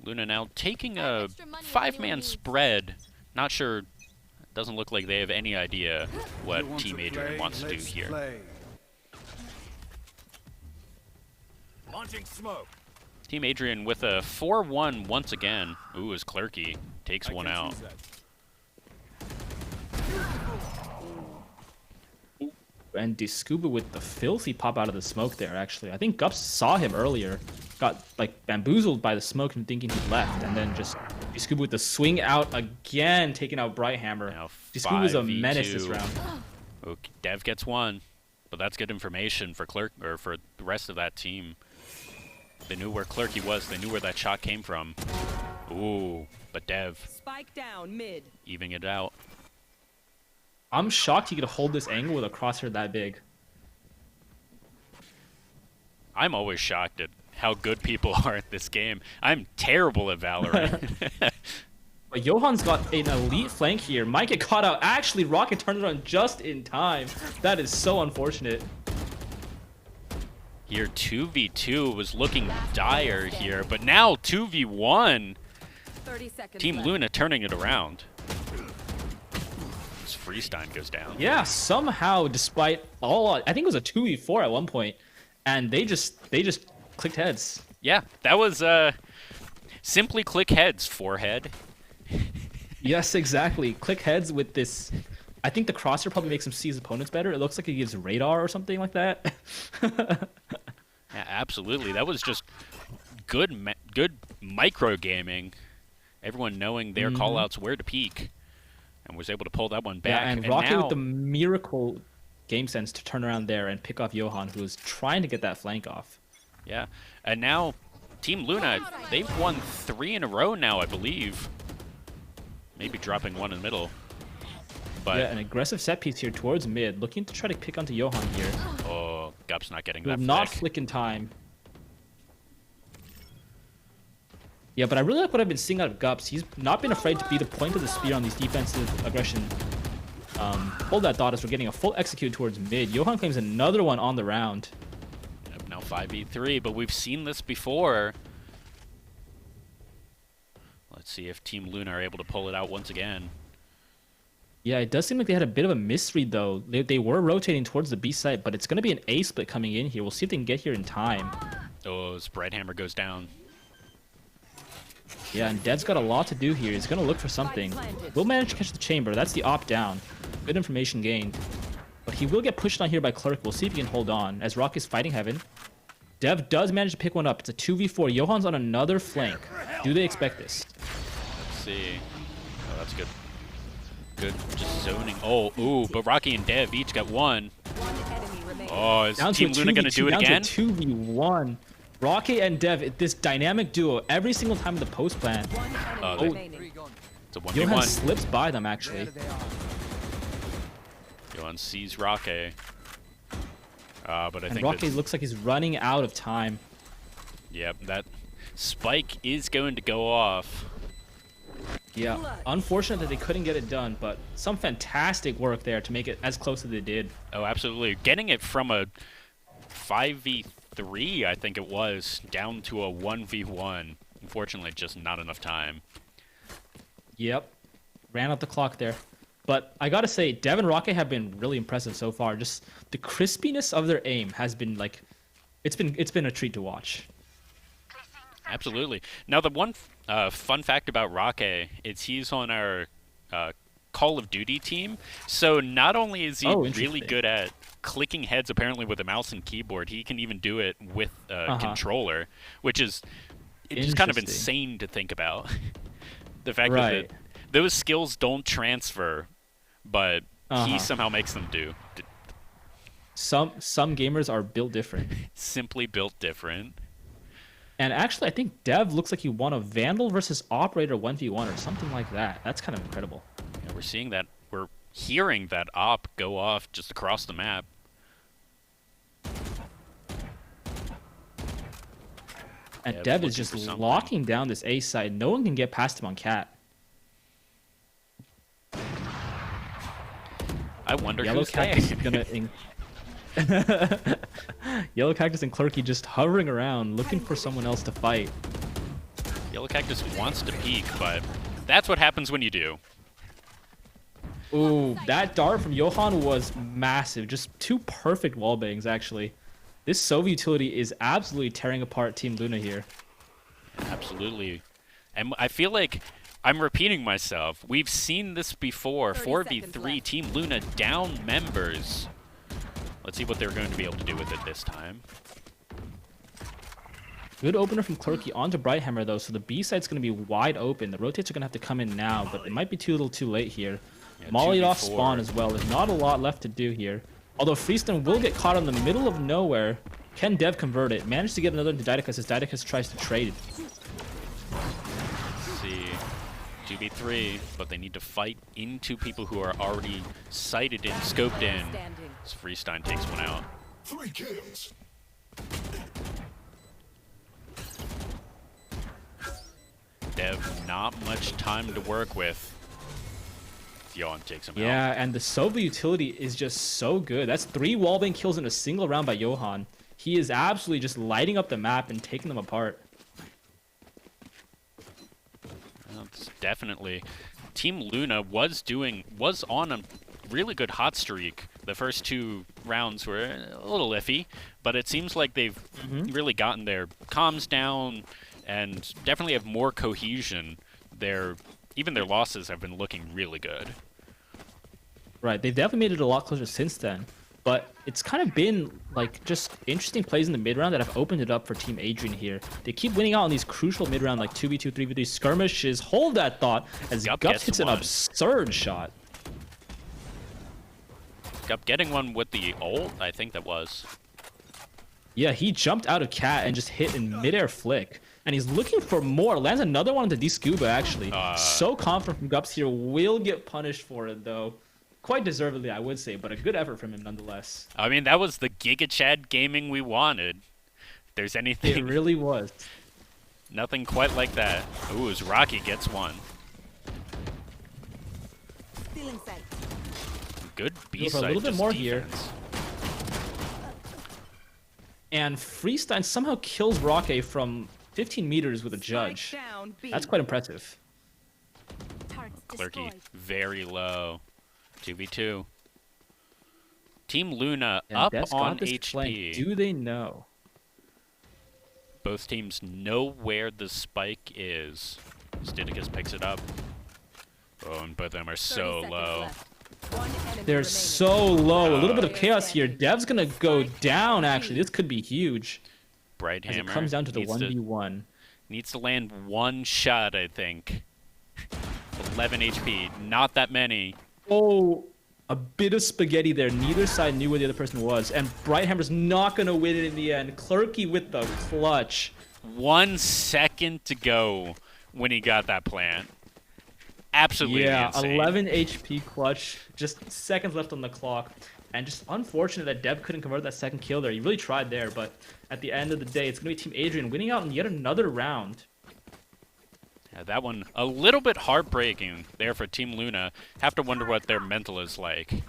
Luna now taking a 5-man spread. Not sure. Doesn't look like they have any idea what Team Adrian wants to do here. Launching smoke. Team Adrian with a 4-1 once again. Ooh, as Clerky takes one out. And D-Scuba with the filthy pop out of the smoke there, actually. I think Gups saw him earlier. Got, like, bamboozled by the smoke and thinking he left. And then just D-Scuba with the swing out again, taking out Brighthammer. D-Scuba is a menace this round. Okay, Dev gets one. But that's good information for for the rest of that team. They knew where Clerky was. They knew where that shot came from. Ooh. But Dev Spike down mid. evening it out. I'm shocked he could hold this angle with a crosshair that big. I'm always shocked at how good people are at this game. I'm terrible at Valorant. But Johan's got an elite flank here. Might get caught out. Actually, Rocket turned it on just in time. That is so unfortunate. Here, 2v2 was looking dire here, but now 2v1. 30 seconds Team left. Luna turning it around. As Freestein goes down. Yeah, somehow, despite all, I think it was a 2v4 at one point, and they just clicked heads. Yeah, that was simply click heads, forehead. Yes, exactly. Click heads with this. I think the crosshair probably makes him see his opponents better. It looks like he gives radar or something like that. Yeah, absolutely. That was just good micro gaming. Everyone knowing their callouts where to peek, and was able to pull that one back. Yeah, and Rocket with the miracle game sense to turn around there and pick off Johan, who was trying to get that flank off. Yeah, and now Team Luna, they've won 3 in a row now, I believe. Maybe dropping one in the middle. But yeah, an aggressive set piece here towards mid, looking to try to pick onto Johan here. Oh, Gup's not getting Will that not flick. flick in time. Yeah, but I really like what I've been seeing out of Gups. He's not been afraid to be the point of the spear on these defensive aggression. Hold that thought as we're getting a full execute towards mid. Johan claims another one on the round. Yep, now 5v3, but we've seen this before. Let's see if Team Luna are able to pull it out once again. Yeah, it does seem like they had a bit of a misread, though. They were rotating towards the B site, but it's going to be an A split coming in here. We'll see if they can get here in time. Oh, Spreadhammer goes down. Yeah, and Dead's got a lot to do here. He's going to look for something. Will manage to catch the chamber. That's the op down. Good information gained. But he will get pushed on here by Clerk. We'll see if he can hold on as Rock is fighting Heaven. Dev does manage to pick one up. It's a 2v4. Johan's on another flank. Do they expect this? Let's see. Oh, that's good. Good, just zoning. Oh, ooh, but Rocky and Dev each got one. Oh, is Team Luna going to do it again? Down to 2v1. Rocky and Dev, this dynamic duo, every single time in the post plan. Oh, it's a 1v1. Johan slips by them, actually. Johan sees Rocky. But I think Rocky looks like he's running out of time. Yep, that spike is going to go off. Yeah, unfortunate that they couldn't get it done, but some fantastic work there to make it as close as they did. Oh, absolutely. Getting it from a 5v3, I think it was, down to a 1v1. Unfortunately, just not enough time. Yep, ran out the clock there. But I gotta say, Dev and Rocket have been really impressive so far. Just the crispiness of their aim has been like, it's been a treat to watch. Absolutely. Now, the one fun fact about Rocket is he's on our Call of Duty team. So not only is he really good at clicking heads, apparently with a mouse and keyboard, he can even do it with a controller, which is just kind of insane to think about. The fact that those skills don't transfer, but he somehow makes them do. Some gamers are built different. Simply built different. And actually, I think Dev looks like he won a Vandal versus Operator 1v1 or something like that. That's kind of incredible. Yeah, we're seeing that. We're hearing that op go off just across the map. And Yeah, Dev is just locking down this A side. No one can get past him on Cat. I wonder Yellow who's Cactus there. is gonna Yellow Cactus and Clerky just hovering around, looking for someone else to fight. Yellow Cactus wants to peek, but that's what happens when you do. Ooh, that dart from Johan was massive. Just two perfect wall bangs, actually. This Sova utility is absolutely tearing apart Team Luna here. Absolutely. And I feel like I'm repeating myself. We've seen this before. 4v3, Team Luna down members. Let's see what they're going to be able to do with it this time. Good opener from Clerky onto Brighthammer, though, so the B side's going to be wide open. The rotates are going to have to come in now, but it might be too little too late here. Yeah, Mollied off 2v4. spawn as well. There's not a lot left to do here. Although Freestone will get caught in the middle of nowhere. Can Dev convert it? Managed to get another into Didacus as Didacus tries to trade. Let's see. 2v3, but they need to fight into people who are already sighted in, scoped in. So Freestein takes one out. 3 kills. Dev, not much time to work with. Johan takes him out. Yeah, and the Sova utility is just so good. That's 3 wallbang kills in a single round by Johan. He is absolutely just lighting up the map and taking them apart. That's definitely. Team Luna was on a really good hot streak. The first 2 rounds were a little iffy, but it seems like they've really gotten their comms down and definitely have more cohesion. Even their losses have been looking really good. Right, they've definitely made it a lot closer since then. But it's kind of been like just interesting plays in the mid round that have opened it up for Team Adrian here. They keep winning out on these crucial mid round like 2v2, 3v3 skirmishes. Hold that thought as Gups hits an absurd shot. Gup getting one with the ult, I think that was. Yeah, he jumped out of Cat and just hit in midair flick. And he's looking for more. Lands another one into D-Scuba, actually. So confident from Gups here. Will get punished for it, though. Quite deservedly, I would say, but a good effort from him nonetheless. I mean, that was the Giga Chad gaming we wanted. If there's anything... It really was. Nothing quite like that. Ooh, as Rocky gets one. Good B-side. A little bit more defense. here. And Freestein somehow kills Rocky from 15 meters with a judge. That's quite impressive. Clerky very low. 2v2. Team Luna up on HP. Flank. Do they know? Both teams know where the spike is. Stidicus picks it up. Oh, and both of them are so low. They're so low. A little bit of chaos here. Dev's gonna go down, actually. This could be huge. Bright As Hammer it comes down to the 1v1. Needs to land one shot, I think. 11 HP. Not that many. Oh, a bit of spaghetti there. Neither side knew where the other person was. And Bright Hammer's not going to win it in the end. Clerky with the clutch. 1 second to go when he got that plant. Absolutely insane. 11 HP clutch. Just seconds left on the clock. And just unfortunate that Dev couldn't convert that second kill there. He really tried there, but at the end of the day, it's going to be Team Adrian winning out in yet another round. Yeah, that one a little bit heartbreaking there for Team Luna. Have to wonder what their mental is like.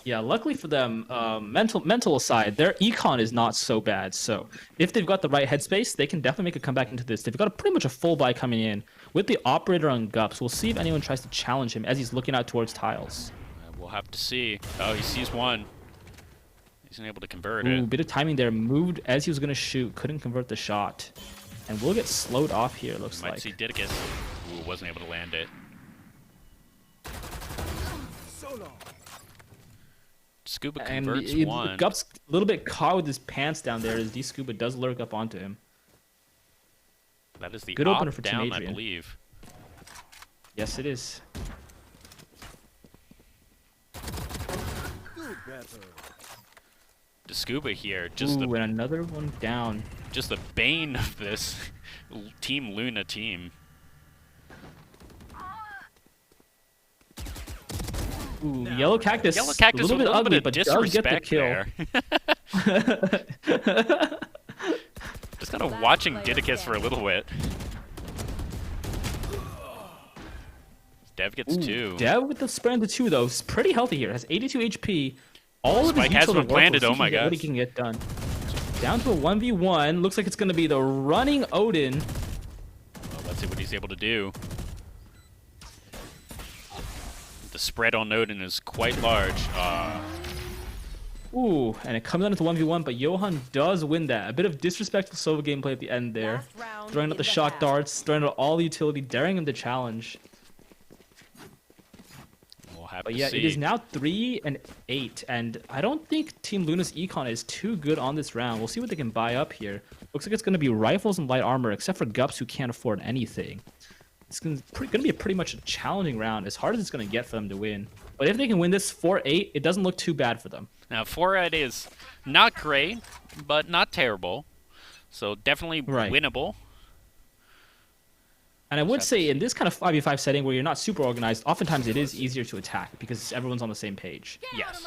Yeah, luckily for them, mental aside, their econ is not so bad. So if they've got the right headspace, they can definitely make a comeback into this. They've got pretty much a full buy coming in with the operator on Gups. We'll see if anyone tries to challenge him as he's looking out towards tiles. We'll have to see. Oh, he sees one. He's unable to convert Ooh, it. Bit of timing there. Moved as he was going to shoot. Couldn't convert the shot. And we'll get slowed off here, looks like. Might see Didicus. Ooh, wasn't able to land it. Scuba converts one. Gup's a little bit caught with his pants down there as D-Scuba does lurk up onto him. That is the good opener for down, Team I Adrian. believe. Yes, it is. Scuba here, just and another one down. Just the bane of this Team Luna team. Ooh, Yellow Cactus. Yellow Cactus a little bit ugly, but does get the kill. Just kind of watching Didicus for a little bit. Dev gets 2. Dev with the spread into 2 though. He's pretty healthy here. Has 82 HP. All of his Spike has utility been planted. work, Oh my god. What he can get done. Down to a 1v1. Looks like it's going to be the running Odin. Well, let's see what he's able to do. The spread on Odin is quite large. Ooh, and it comes down to 1v1, but Johan does win that. A bit of disrespectful Sova gameplay at the end there. Throwing out the shock darts, throwing out all the utility, daring him to challenge. But yeah, it is now 3-8, and I don't think Team Luna's econ is too good on this round. We'll see what they can buy up here. Looks like it's going to be rifles and light armor, except for Gups, who can't afford anything. It's going to be pretty much a challenging round, as hard as it's going to get for them to win. But if they can win this 4-8, it doesn't look too bad for them. Now, 4-8 is not great, but not terrible. So definitely winnable. And I would say in this kind of 5v5 setting where you're not super organized, oftentimes it is easier to attack because everyone's on the same page. Yes.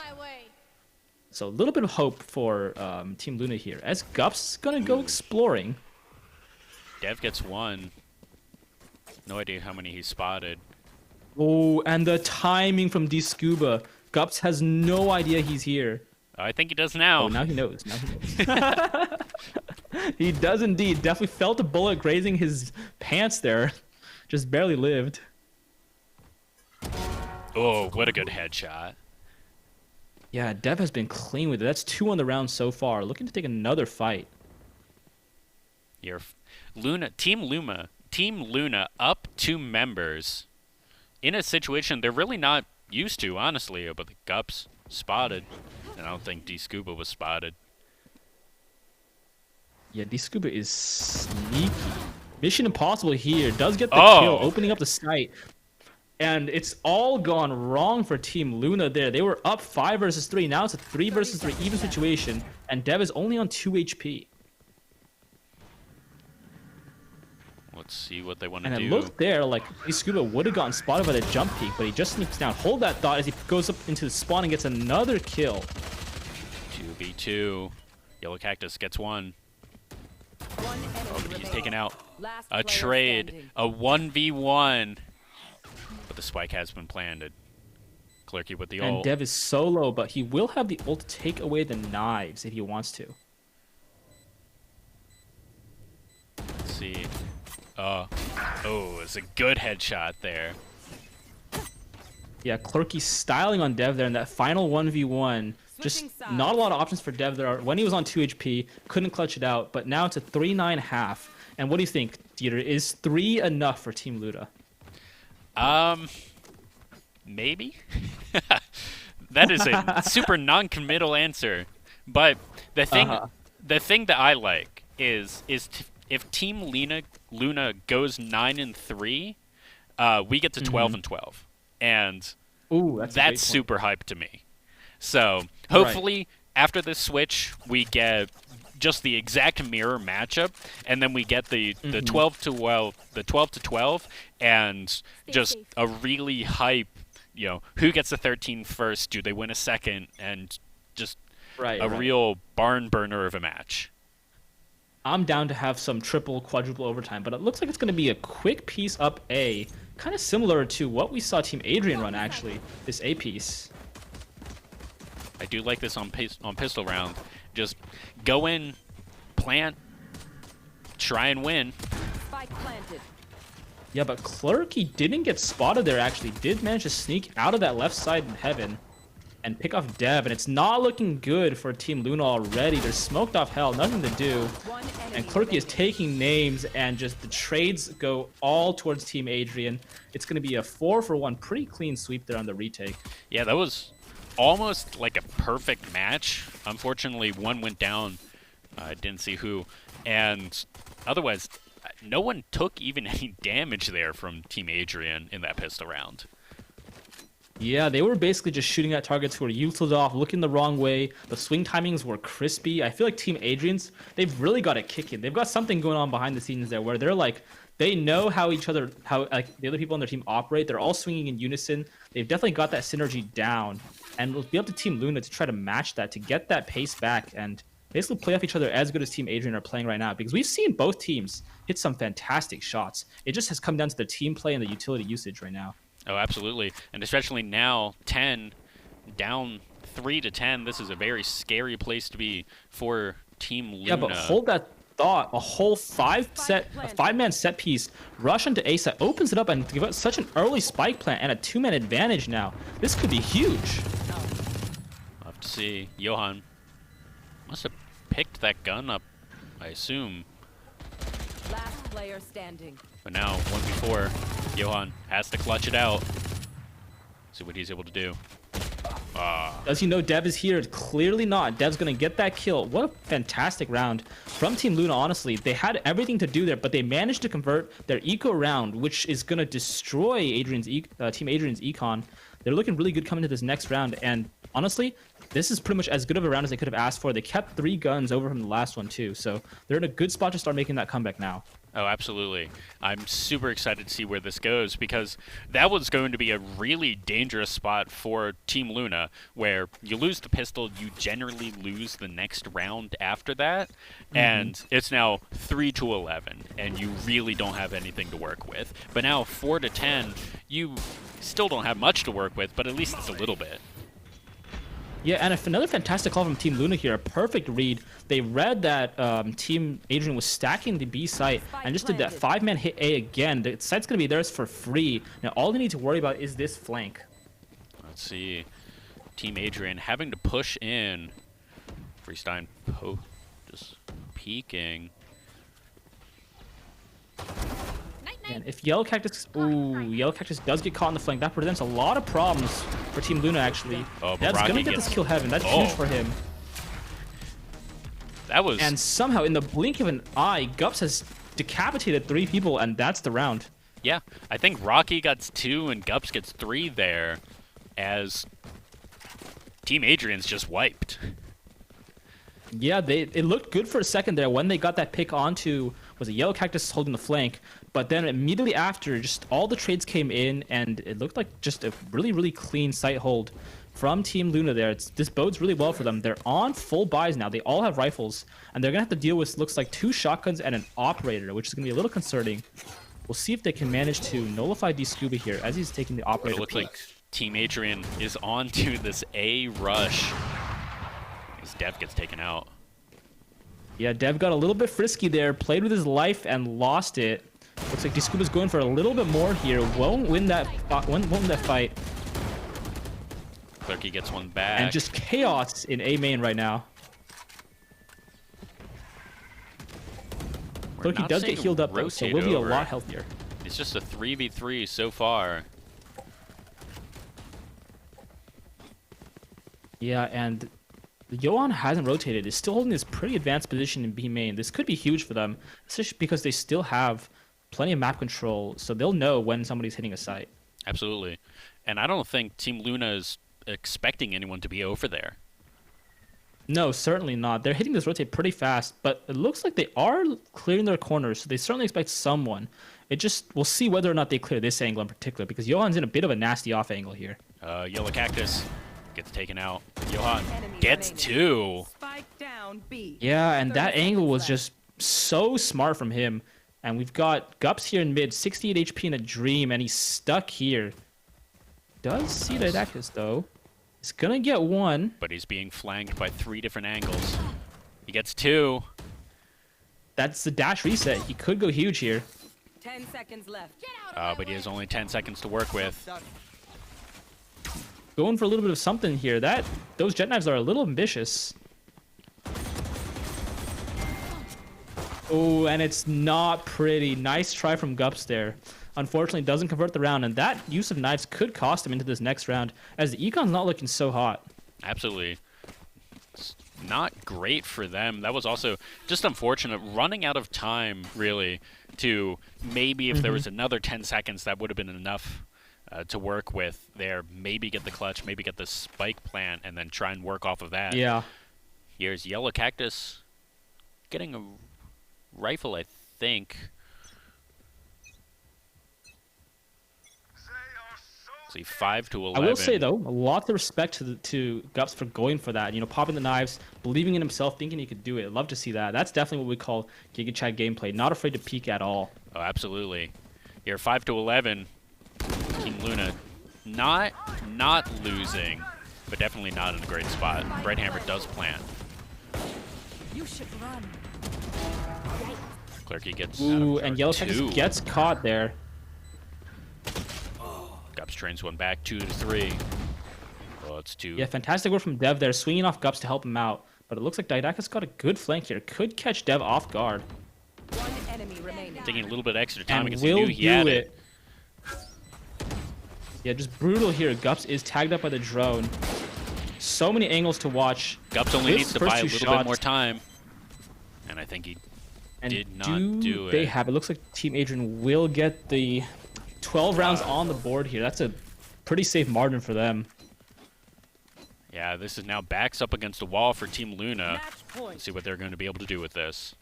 So a little bit of hope for Team Luna here, as Gup's gonna go exploring. Dev gets one. No idea how many he spotted. Oh, and the timing from D-Scuba. Gups has no idea he's here. I think he does now. Oh, now he knows. Now he knows. He does indeed. Definitely felt a bullet grazing his pants there. Just barely lived. Oh, what a good headshot. Yeah, Dev has been clean with it. That's 2 on the round so far. Looking to take another fight. Team Luna up 2 members in a situation they're really not used to, honestly. But the Gups spotted, and I don't think D-Scuba was spotted. Yeah, D-Scuba is sneaky. Mission Impossible here does get the kill, opening up the sight. And it's all gone wrong for Team Luna there. They were up 5 versus 3. Now it's a 3 versus 3 even situation. And Dev is only on 2 HP. Let's see what they want to do. And it looked there like D-Scuba would have gotten spotted by the jump peak, but he just sneaks down. Hold that thought as he goes up into the spawn and gets another kill. 2v2. Yellow Cactus gets one. Oh, but he's taken out. A trade. A 1v1. But the spike has been planted. Clerky with the ult. And Dev is solo, but he will have the ult to take away the knives if he wants to. Let's see. Oh, it's a good headshot there. Yeah, Clerky styling on Dev there in that final 1v1. Just not a lot of options for Dev there. When he was on 2 HP, couldn't clutch it out, but now it's a 3-9.5. And what do you think, Dieter? Is 3 enough for Team Luda? Maybe? That is a super non-committal answer. But the thing that I like is if Team Luna goes 9-3, we get to 12-12. And that's super hype to me. So hopefully after this switch, we get just the exact mirror matchup, and then we get the 12-12, and just a really hype. Who gets the 13 first? Do they win a second? And just a real barn burner of a match. I'm down to have some triple, quadruple overtime, but it looks like it's going to be a quick piece up A, kind of similar to what we saw Team Adrian run actually. This A piece. I do like this on pistol round. Just go in, plant, try and win. Spike planted. Yeah, but Clerky didn't get spotted there, actually. Did manage to sneak out of that left side in heaven and pick off Dev, and it's not looking good for Team Luna already. They're smoked off hell, nothing to do. And Clerky is taking names, and just the trades go all towards Team Adrian. It's going to be a 4-for-1, pretty clean sweep there on the retake. Yeah, that was almost like a perfect match. Unfortunately, one went down. I didn't see who. And otherwise, no one took even any damage there from Team Adrian in that pistol round. Yeah, they were basically just shooting at targets who were useled off, looking the wrong way. The swing timings were crispy. I feel like Team Adrian's, they've really got it kicking. They've got something going on behind the scenes there where they're like, they know how the other people on their team operate. They're all swinging in unison. They've definitely got that synergy down. And it'll be up to Team Luna to try to match that, to get that pace back and basically play off each other as good as Team Adrian are playing right now. Because we've seen both teams hit some fantastic shots. It just has come down to the team play and the utility usage right now. Oh, absolutely. And especially now, 10, down 3-10, this is a very scary place to be for Team Luna. Yeah, but hold that thought. A whole 5-man set piece rush into A side opens it up and give us such an early spike plant and a 2-man advantage now. This could be huge. We'll have to see. Johan must have picked that gun up, I assume. Last player standing. But now, 1v4, Johan has to clutch it out. See what he's able to do. Does he know Dev is here? Clearly not. Dev's going to get that kill. What a fantastic round from Team Luna, honestly. They had everything to do there, but they managed to convert their eco round, which is going to destroy Team Adrian's econ. They're looking really good coming to this next round, and honestly, this is pretty much as good of a round as they could have asked for. They kept 3 guns over from the last one, too, so they're in a good spot to start making that comeback now. Oh, absolutely. I'm super excited to see where this goes because that was going to be a really dangerous spot for Team Luna where you lose the pistol, you generally lose the next round after that, and it's now 3-11, and you really don't have anything to work with. But now 4-10, you still don't have much to work with, but at least it's a little bit. Yeah, and another fantastic call from Team Luna here. A perfect read. They read that Team Adrian was stacking the B site and just did that 5-man hit A again. The site's going to be theirs for free. Now, all they need to worry about is this flank. Let's see. Team Adrian having to push in. Freestein just peeking. And if Yellow Cactus... Ooh, Yellow Cactus does get caught in the flank. That presents a lot of problems for Team Luna, actually. Oh, but That's Rocky going to get this kill heaven. That's huge for him. That was... And somehow, in the blink of an eye, Gups has decapitated 3 people, and that's the round. Yeah, I think Rocky gets 2 and Gups gets 3 there, as Team Adrian's just wiped. Yeah, it looked good for a second there when they got that pick onto, was a Yellow Cactus holding the flank, but then immediately after, just all the trades came in, and it looked like just a really, really clean site hold from Team Luna there. This bodes really well for them. They're on full buys now. They all have rifles, and they're going to have to deal with, looks like, 2 shotguns and an operator, which is going to be a little concerning. We'll see if they can manage to nullify D-Scuba here as he's taking the operator. It looks like Team Adrian is on to this A rush. As Dev gets taken out. Yeah, Dev got a little bit frisky there, played with his life and lost it. Looks like D-Scuba's going for a little bit more here. Won't win that fight. Clerky gets one back. And just chaos in A main right now. Clerky does get healed up though, so will be a lot healthier. It's just a 3v3 so far. Yeah, and Johan hasn't rotated. Is still holding this pretty advanced position in B main. This could be huge for them, especially because they still have plenty of map control, so they'll know when somebody's hitting a site. Absolutely. And I don't think Team Luna is expecting anyone to be over there. No, certainly not. They're hitting this rotate pretty fast, but it looks like they are clearing their corners, so they certainly expect someone. We'll see whether or not they clear this angle in particular, because Johan's in a bit of a nasty off angle here. Yellow Cactus gets taken out. Johan gets 2. Yeah, and that angle was just so smart from him. And we've got Gups here in mid, 68 HP in a dream, and he's stuck here. Does see Didactus, though. He's gonna get 1. But he's being flanked by 3 different angles. He gets 2. That's the dash reset. He could go huge here. 10 seconds left. But he has only 10 seconds to work with. Going for a little bit of something here. Those jet knives are a little ambitious. Oh, and it's not pretty. Nice try from Gups there. Unfortunately, doesn't convert the round, and that use of knives could cost him into this next round, as the Econ's not looking so hot. Absolutely. It's not great for them. That was also just unfortunate. Running out of time, really, to maybe if there was another 10 seconds, that would have been enough to work with there. Maybe get the clutch, maybe get the spike plant, and then try and work off of that. Yeah. Here's Yellow Cactus getting a rifle, I think. See, 5-11. I will say though, a lot of respect to Gups for going for that. You know, popping the knives, believing in himself, thinking he could do it. Love to see that. That's definitely what we call Giga Chad gameplay. Not afraid to peek at all. Oh, absolutely. Here, 5-11. Team Luna, not losing, but definitely not in a great spot. Red Hammer does plant. You should run. Clerky gets Ooh, and Yellow Cactus gets caught there. Gups trains one back, 2-3. Oh, it's 2. Yeah, fantastic work from Dev there, swinging off Gups to help him out. But it looks like Didactus got a good flank here. Could catch Dev off guard. One enemy remaining. Taking a little bit extra time And because he knew he will had do it. Yeah, just brutal here. Gups is tagged up by the drone. So many angles to watch. Gups only needs to buy a little bit more time. And I think he did not do it. They have it. Looks like Team Adrian will get the 12 rounds on the board here. That's a pretty safe margin for them. Yeah, this is now backs up against the wall for Team Luna. Let's see what they're going to be able to do with this.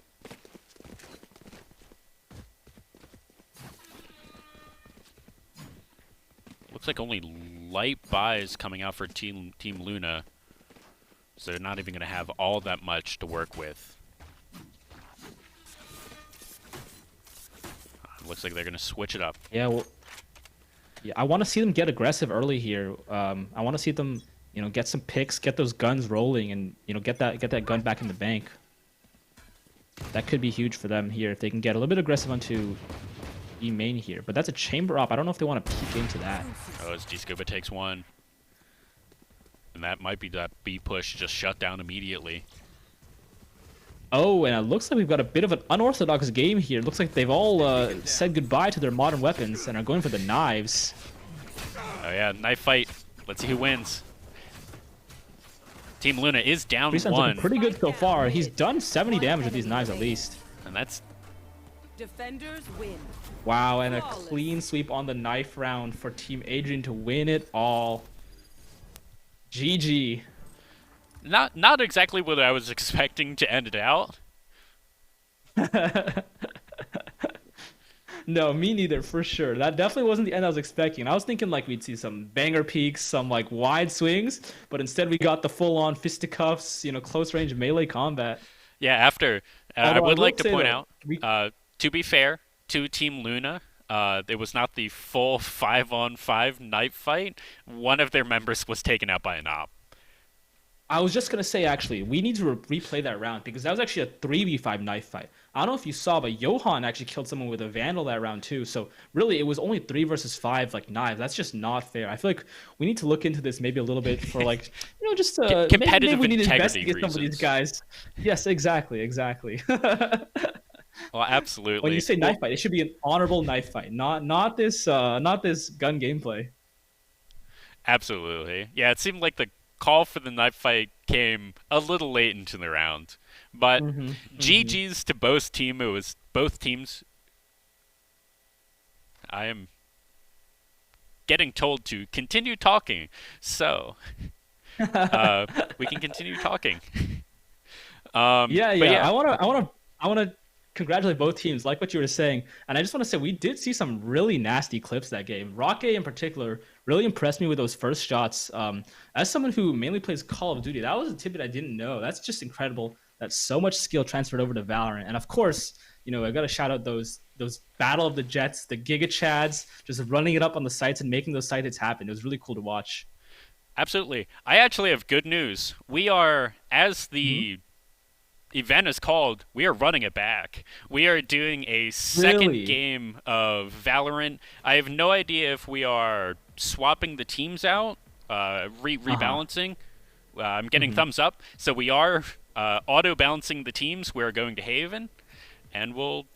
Looks like only light buys coming out for Team Luna. So they're not even going to have all that much to work with. Looks like they're going to switch it up. Yeah, well, yeah, I want to see them get aggressive early here. I want to see them, get some picks, get those guns rolling, and get that gun back in the bank. That could be huge for them here if they can get a little bit aggressive onto E main here. But that's a chamber op. I don't know if they want to peek into that. Oh, as D-Scuba takes one. And that might be that B push just shut down immediately. Oh, and it looks like we've got a bit of an unorthodox game here. It looks like they've all said goodbye to their modern weapons and are going for the knives. Oh yeah, knife fight. Let's see who wins. Team Luna is down Freesun's one. looking pretty good so far. He's done 70 damage with these knives at least. And that's... Defenders win. Wow, and a clean sweep on the knife round for Team Adrian to win it all. GG. Not exactly what I was expecting to end it out. No, me neither, for sure. That definitely wasn't the end I was expecting. I was thinking like we'd see some banger peaks, some like wide swings, but instead we got the full-on fisticuffs, close range melee combat. Yeah, after I would like to point out, we... to be fair to Team Luna, it was not the full 5-on-5 knife fight. One of their members was taken out by an op. I was just going to say, actually, we need to replay that round because that was actually a 3v5 knife fight. I don't know if you saw, but Johan actually killed someone with a Vandal that round too. So really, it was only 3 versus 5 like knives. That's just not fair. I feel like we need to look into this maybe a little bit for like, just competitive maybe we need to integrity investigate some of these guys. Yes, exactly. Well, absolutely. When you say knife fight, it should be an honorable knife fight, not this gun gameplay. Absolutely. Yeah, it seemed like the call for the knife fight came a little late into the round. But GG's to both team. It was both teams. I am getting told to continue talking, so we can continue talking. Yeah. I wanna congratulate both teams, like what you were saying, and I just want to say we did see some really nasty clips that game. Rocket in particular really impressed me with those first shots. As someone who mainly plays Call of Duty, that was a tidbit I didn't know. That's just incredible that so much skill transferred over to Valorant. And of course, I got to shout out those Battle of the Jets, the Giga Chads, just running it up on the sites and making those site hits happen. It was really cool to watch. Absolutely. I actually have good news. We are, as the event is called, we are running it back. We are doing a second game of Valorant. I have no idea if we are swapping the teams out, rebalancing. I'm getting thumbs up. So we are auto-balancing the teams. We're going to Haven, and we'll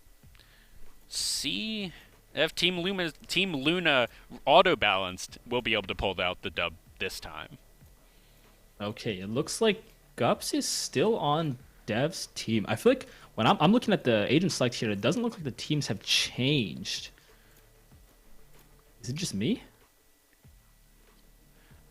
see if Team Luna auto-balanced, we'll be able to pull out the dub this time. Okay, it looks like Gups is still on Dev's team. I feel like when I'm looking at the agent select here, it doesn't look like the teams have changed. Is it just me?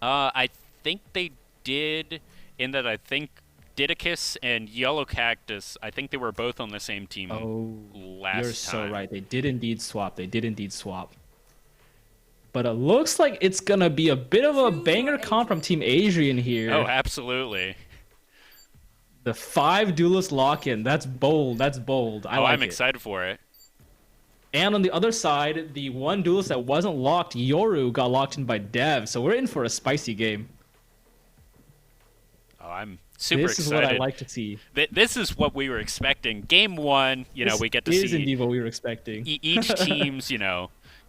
I think they did, in that I think Didicus and Yellow Cactus, I think they were both on the same team last time. You're so right. They did indeed swap. But it looks like it's going to be a bit of a banger comp from Team Adrian here. Oh, absolutely. The 5 duelist lock-in. That's bold. I'm excited for it. And on the other side, the one duelist that wasn't locked, Yoru, got locked in by Dev. So we're in for a spicy game. Oh, I'm super excited. This is what I like to see. This is what we were expecting. Game 1, we get to see... This is indeed what we were expecting. Each team's,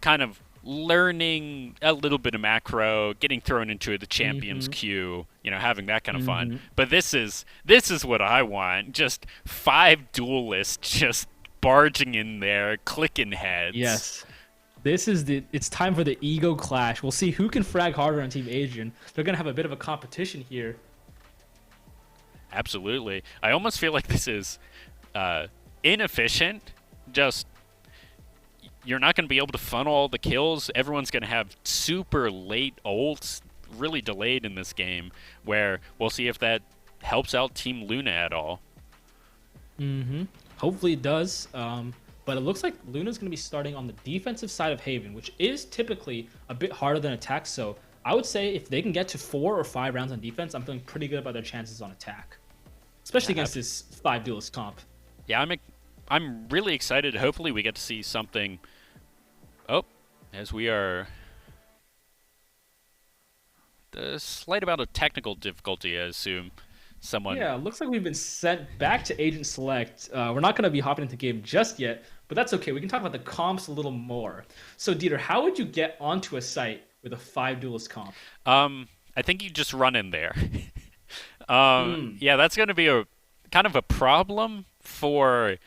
kind of learning a little bit of macro, getting thrown into the champions queue, having that kind of fun. But this is what I want. Just 5 duelists just barging in there, clicking heads. Yes. It's time for the ego clash. We'll see who can frag harder on Team Adrian. They're going to have a bit of a competition here. Absolutely. I almost feel like this is inefficient. Just, you're not going to be able to funnel all the kills. Everyone's going to have super late ults, really delayed in this game, where we'll see if that helps out Team Luna at all. Hopefully it does. But it looks like Luna's going to be starting on the defensive side of Haven, which is typically a bit harder than attack. So I would say if they can get to 4 or 5 rounds on defense, I'm feeling pretty good about their chances on attack, especially against this 5 duelist comp. Yeah, I'm really excited. Hopefully we get to see something. Oh, as we are the slight amount of technical difficulty, I assume. Someone. Yeah, looks like we've been sent back to Agent Select. We're not going to be hopping into the game just yet, but that's okay. We can talk about the comps a little more. So, Dieter, how would you get onto a site with a 5 duelist comp? I think you just run in there. Yeah, that's going to be a kind of a problem for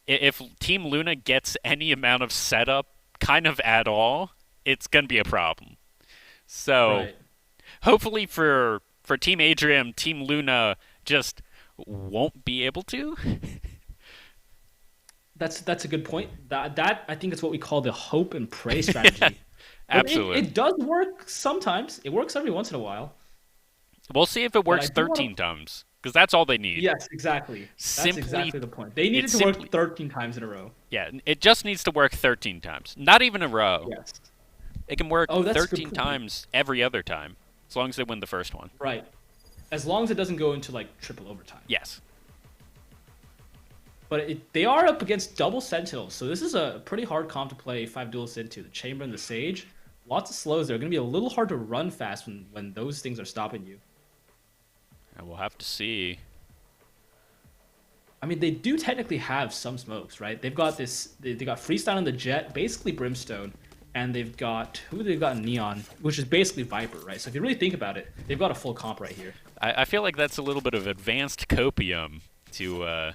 if Team Luna gets any amount of setup kind of at all, it's going to be a problem. So, hopefully for Team Adriam, Team Luna just won't be able to. That's a good point. That I think is what we call the hope and pray strategy. Absolutely. It does work sometimes. It works every once in a while. We'll see if it works 13 times, because that's all they need. Yes, exactly. That's exactly the point. They need it to work 13 times in a row. Yeah, it just needs to work 13 times. Not even a row. Yes. It can work 13 times every other time, as long as they win the first one. Right. As long as it doesn't go into, like, triple overtime. Yes. But they are up against double Sentinels, so this is a pretty hard comp to play 5 duelists into. The Chamber and the Sage. Lots of slows. They're going to be a little hard to run fast when those things are stopping you. And we'll have to see. I mean, they do technically have some smokes, right? They've got this. They got Freestyle on the Jet, basically Brimstone, and they've got they've got Neon, which is basically Viper, right? So if you really think about it, they've got a full comp right here. I feel like that's a little bit of advanced copium to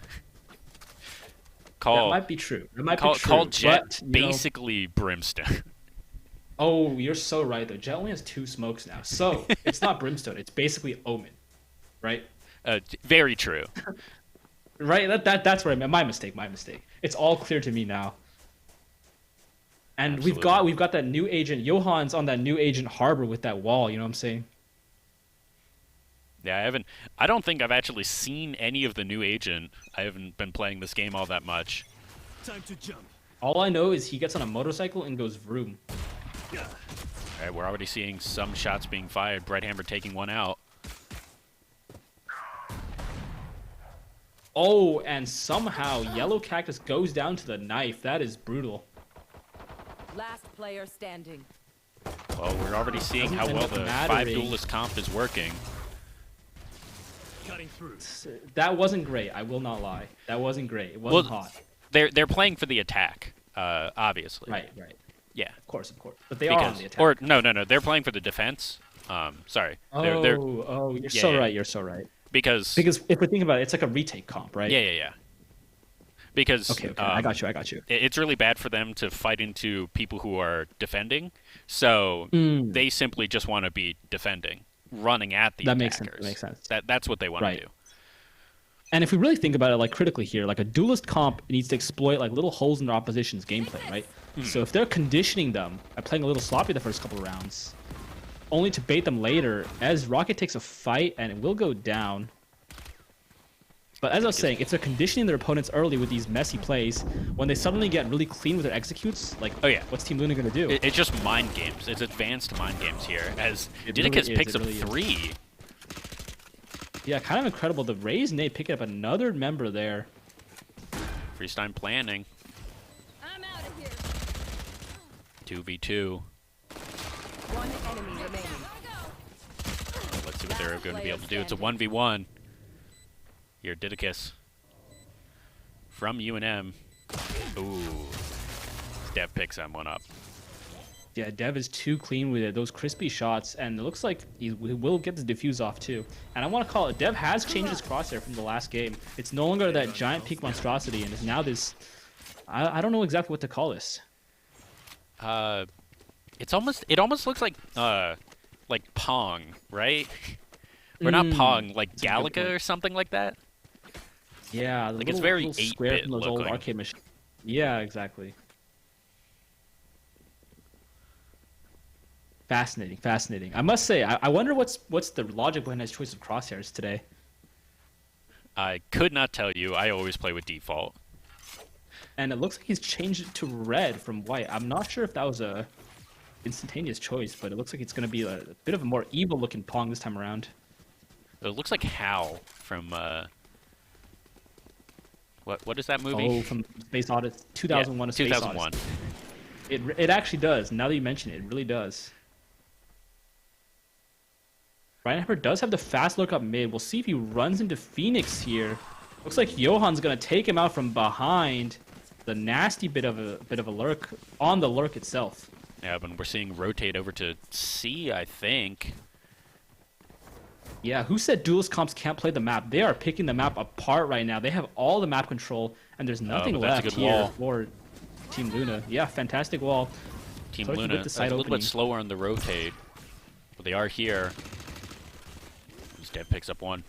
call. That might be true. It might be true. Call Jet but, basically Brimstone. Oh, you're so right though. Jet only has 2 smokes now, so it's not Brimstone. It's basically Omen, right? Very true. Right. That's what I meant. My mistake. It's all clear to me now. And Absolutely. we've got that new agent. Johan's on that new agent Harbor with that wall. You know what I'm saying? Yeah, I don't think I've actually seen any of the new agent. I haven't been playing this game all that much. Time to jump. All I know is he gets on a motorcycle and goes vroom. All right, we're already seeing some shots being fired. Brighthammer taking one out. Oh, and somehow Yellow Cactus goes down to the knife. That is brutal. Last player standing. Well, we're already seeing how well the 5 duelist comp is working. Cutting through. That wasn't great. I will not lie. That wasn't great. It wasn't hot. They're playing for the attack, obviously. Right. Yeah. Of course. But they are on the attack. Or no. They're playing for the defense. Sorry. You're so right. You're so right. Because if we think about it, it's like a retake comp, right? Yeah. Because okay, I got you. It's really bad for them to fight into people who are defending. So they simply just want to be defending, running at the attackers. That makes sense. That's what they want to do. And if we really think about it, like critically here, like a duelist comp needs to exploit like little holes in their opposition's gameplay, right? So if they're conditioning them by playing a little sloppy the first couple of rounds, only to bait them later, as Rocket takes a fight and it will go down. But as I was saying, if they're conditioning their opponents early with these messy plays, when they suddenly get really clean with their executes, like, what's Team Luna going to do? It's just mind games. It's advanced mind games here, as Didicus picks up 3. Yeah, kind of incredible. The Raze Nate picking up another member there. Freestyle planning. I'm out of here. 2v2. One enemy remaining. Let's see what they're going to be able to do. It's a 1v1. Here, Didicus. From UNM. Ooh. Dev picks that one up. Yeah, Dev is too clean with it. Those crispy shots, and it looks like he will get the defuse off too. And I want to call it, Dev has changed his crosshair from the last game. It's no longer that giant peak monstrosity, and it's now this. I don't know exactly what to call this. It almost looks like Pong, right? Or not Pong, like Galaga or something like that. Yeah, like it's very 8-bit from those old arcade machines. Yeah, exactly. Fascinating. I must say, I wonder what's the logic behind his choice of crosshairs today. I could not tell you. I always play with default. and it looks like he's changed it to red from white. I'm not sure if that was a instantaneous choice, but it looks like it's going to be a bit of a more evil-looking Pong this time around. It looks like Hal from what is that movie? Oh, from Space Odyssey, 2001: Yeah, A Space 2001. Odyssey. It actually does. Now that you mention it, it really does. Brian Hammer does have the fast look up mid. We'll see if he runs into Phoenix here. Looks like Johan's gonna take him out from behind. The nasty bit of a lurk on the lurk itself. Yeah, but we're seeing rotate over to C, I think. Yeah, who said duelist comps can't play the map? They are picking the map apart right now. They have all the map control, and there's nothing left here for Team Luna. Yeah, fantastic wall. Team Luna is a little bit slower on the rotate, but they are here. Dev picks up one.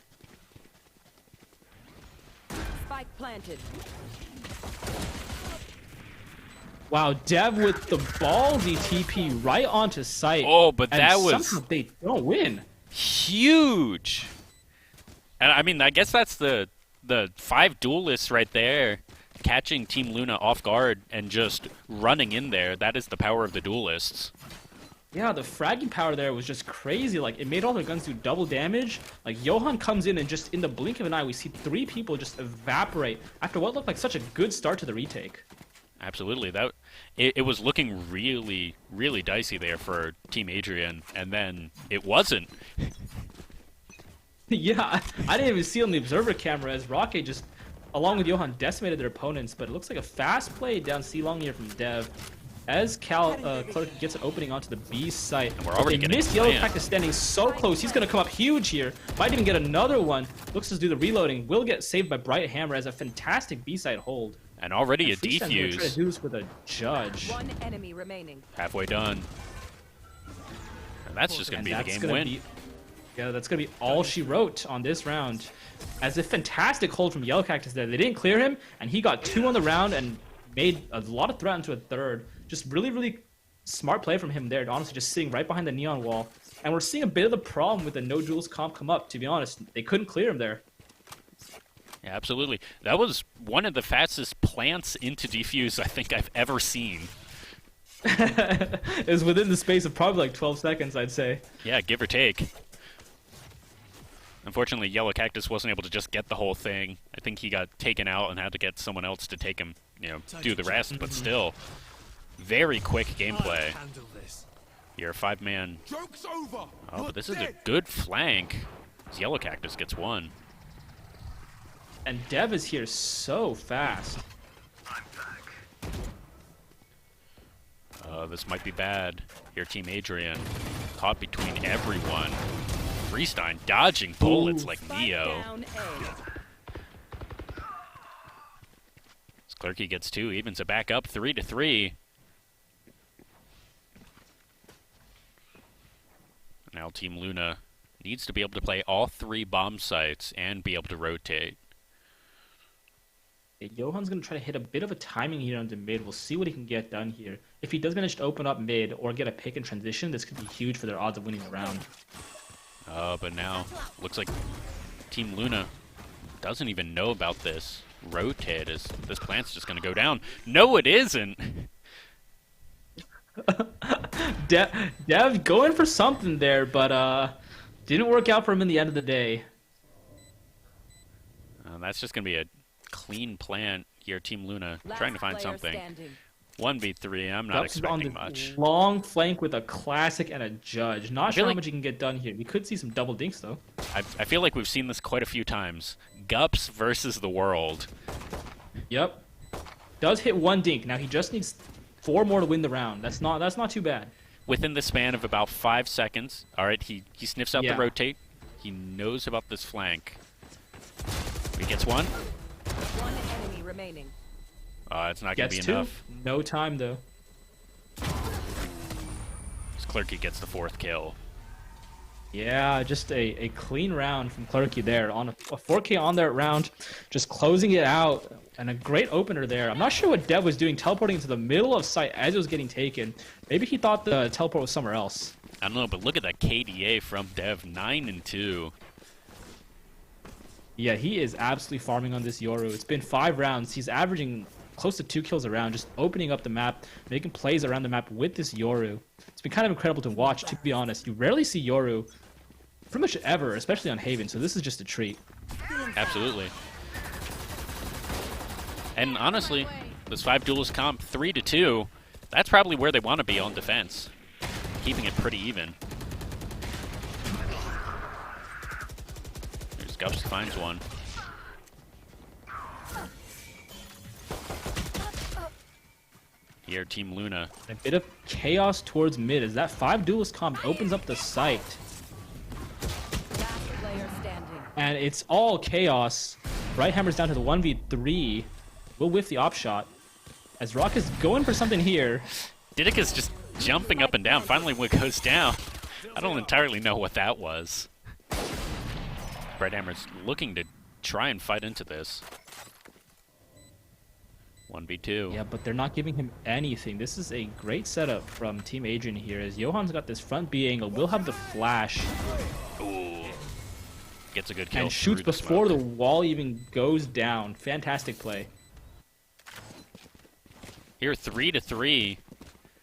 Spike planted. Wow, Dev with the ballsy TP right onto site. Oh, but that was somehow they don't win. Huge. And I mean, I guess that's the 5 duelists right there, catching Team Luna off guard and just running in there. That is the power of the duelists. Yeah, the fragging power there was just crazy. Like, it made all their guns do double damage. Like, Johan comes in and just in the blink of an eye, we see 3 people just evaporate after what looked like such a good start to the retake. Absolutely. It was looking really, really dicey there for Team Adrian, and then it wasn't. Yeah, I didn't even see on the observer camera as Rocket just, along with Johan, decimated their opponents, but it looks like a fast play down C long here from Dev. As Clark gets an opening onto the B site. And we're already getting missed Yellow Cactus standing so close. He's going to come up huge here. Might even get another one. Looks to do the reloading. Will get saved by Bright Hammer as a fantastic B site hold. And already a defuse. defuse. Try to do this with a judge. One enemy remaining. Halfway done. And that's just going to be the game win. Yeah, that's going to be all she wrote on this round. As a fantastic hold from Yellow Cactus there. They didn't clear him, and he got 2 on the round and made a lot of threat into a third. Just really, really smart play from him there. Honestly, just sitting right behind the neon wall. And we're seeing a bit of the problem with the no duels comp come up, to be honest. They couldn't clear him there. Yeah, absolutely. That was one of the fastest plants into defuse I think I've ever seen. It was within the space of probably like 12 seconds, I'd say. Yeah, give or take. Unfortunately, Yellow Cactus wasn't able to just get the whole thing. I think he got taken out and had to get someone else to take him, do the rest, but still. Very quick gameplay. You're a 5-man. Oh, but this is a good flank. Yellow Cactus gets one. And Dev is here so fast. This might be bad. Here, Team Adrian. Caught between everyone. Freestein dodging bullets like Neo. Clerky gets 2, evens it back up 3-3. Now Team Luna needs to be able to play all 3 bomb sites and be able to rotate. Johan's going to try to hit a bit of a timing here onto mid. We'll see what he can get done here. If he does manage to open up mid or get a pick in transition, this could be huge for their odds of winning the round. But now, looks like Team Luna doesn't even know about this rotate. This plant's just going to go down. No, it isn't! Dev going for something there, but didn't work out for him in the end of the day. That's just going to be a clean plant here, Team Luna, trying to find something. 1v3, I'm not expecting much. Long flank with a classic and a judge. Not sure how much he can get done here. We could see some double dinks, though. I feel like we've seen this quite a few times. Gups versus the world. Yep. Does hit 1 dink. Now he just needs 4 more to win the round. That's not too bad. Within the span of about 5 seconds. All right, he sniffs out the rotate. He knows about this flank. He gets 1. 1 enemy remaining. It's not going to be enough. No time, though. Clerky gets the 4th kill. Yeah, just a clean round from Clerky there. On a 4K on that round, just closing it out. And a great opener there. I'm not sure what Dev was doing, teleporting into the middle of site as it was getting taken. Maybe he thought the teleport was somewhere else. I don't know, but look at that KDA from Dev, 9-2. Yeah, he is absolutely farming on this Yoru. It's been 5 rounds. He's averaging close to 2 kills around, just opening up the map, making plays around the map with this Yoru. It's been kind of incredible to watch, to be honest. You rarely see Yoru pretty much ever, especially on Haven, so this is just a treat. Absolutely. And honestly, this 5 duelist comp 3-2, that's probably where they want to be on defense. Keeping it pretty even. There's Gups finds one. Here, Team Luna. A bit of chaos towards mid as that 5 duelist comp opens up the site. And it's all chaos. Brighthammer's down to the 1v3. Will whiff the op shot. As Rock is going for something here. Didac is just jumping up and down. Finally, what goes down. I don't entirely know what that was. Brighthammer's looking to try and fight into this. 1v2. Yeah, but they're not giving him anything. This is a great setup from Team Adrian here as Johan's got this front B angle. Will have the flash. Ooh. Gets a good kill. And shoots before the wall even goes down. Fantastic play. Here, 3-3.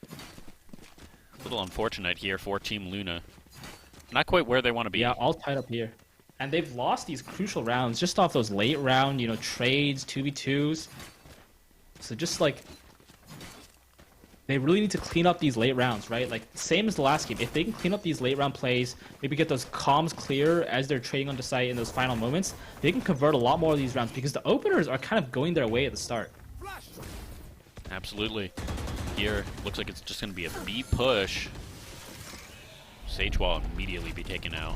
A little unfortunate here for Team Luna. Not quite where they want to be. Yeah, all tied up here. And they've lost these crucial rounds just off those late round, you know, trades, 2v2s. So just like, they really need to clean up these late rounds, right? Like, same as the last game. If they can clean up these late round plays, maybe get those comms clear as they're trading onto site in those final moments, they can convert a lot more of these rounds because the openers are kind of going their way at the start. Absolutely. Here, looks like it's just going to be a B push. Sage will immediately be taken out.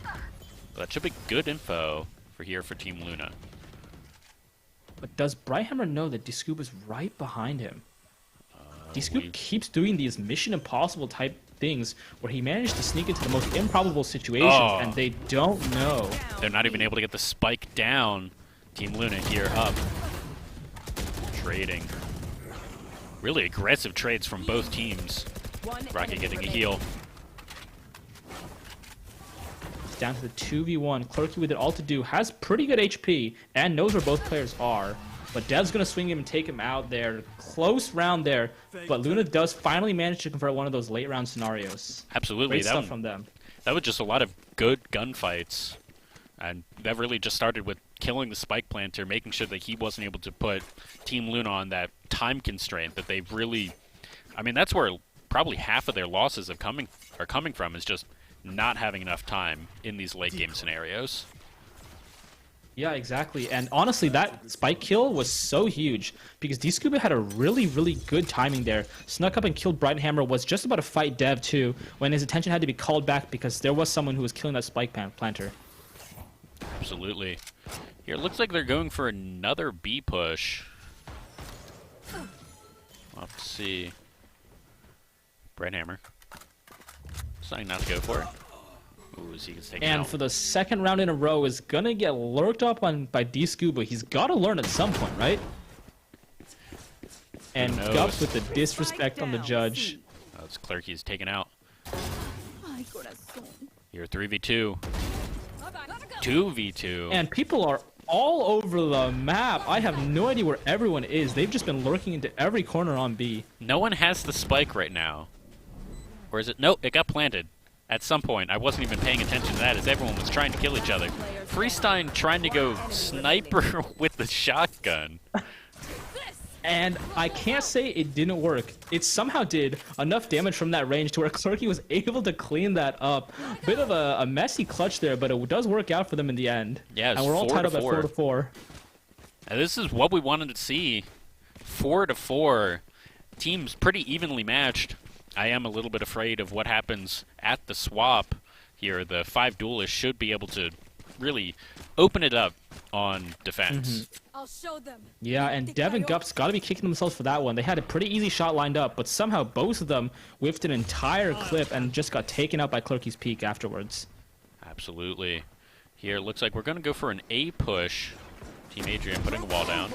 But that should be good info for here for Team Luna. But does Brighthammer know that Dscoop is right behind him? Dscoop keeps doing these Mission Impossible type things where he managed to sneak into the most improbable situations and they don't know. They're not even able to get the spike down. Team Luna here up. Trading. Really aggressive trades from both teams. Rocky getting a heal. Down to the 2v1. Clerky with it all to do. Has pretty good HP and knows where both players are. But Dev's going to swing him and take him out there. Close round there. But Luna does finally manage to convert one of those late round scenarios. Absolutely. Great stuff from them. That was just a lot of good gunfights. And that really just started with killing the spike planter, making sure that he wasn't able to put Team Luna on that time constraint that they really... I mean, that's where probably half of their losses are coming from, is just not having enough time in these late game scenarios. Yeah, exactly. And honestly, that spike kill was so huge because Dscuba had a really, really good timing there. Snuck up and killed Brighthammer, was just about to fight Dev too, when his attention had to be called back because there was someone who was killing that spike planter. Absolutely. Here, it looks like they're going for another B push. We'll have to see. Brighthammer. Deciding not to go for it. Ooh, so he gets taken And out. for the second round in a row is gonna get lurked up on by Dscuba. He's gotta learn at some point, right? And Gups with the disrespect on the judge. Oh, it's Clerky's taken out. Here, 3v2. 2v2. And people are all over the map. I have no idea where everyone is. They've just been lurking into every corner on B. No one has the spike right now. Or is it? No, it got planted. At some point, I wasn't even paying attention to that as everyone was trying to kill each other. Freestein trying to go sniper with the shotgun. And I can't say it didn't work. It somehow did enough damage from that range to where Clerky was able to clean that up. Bit of a messy clutch there, but it does work out for them in the end. Yeah, and we're all tied up at 4-4. And this is what we wanted to see. 4-4. Teams pretty evenly matched. I am a little bit afraid of what happens at the swap here. The 5 duelists should be able to really open it up on defense. I'll show them. Yeah, and Dev and Gups got to be kicking themselves for that one. They had a pretty easy shot lined up, but somehow both of them whiffed an entire clip and just got taken out by Clerky's peak afterwards. Absolutely. Here, it looks like we're going to go for an A push. Team Adrian putting a wall down.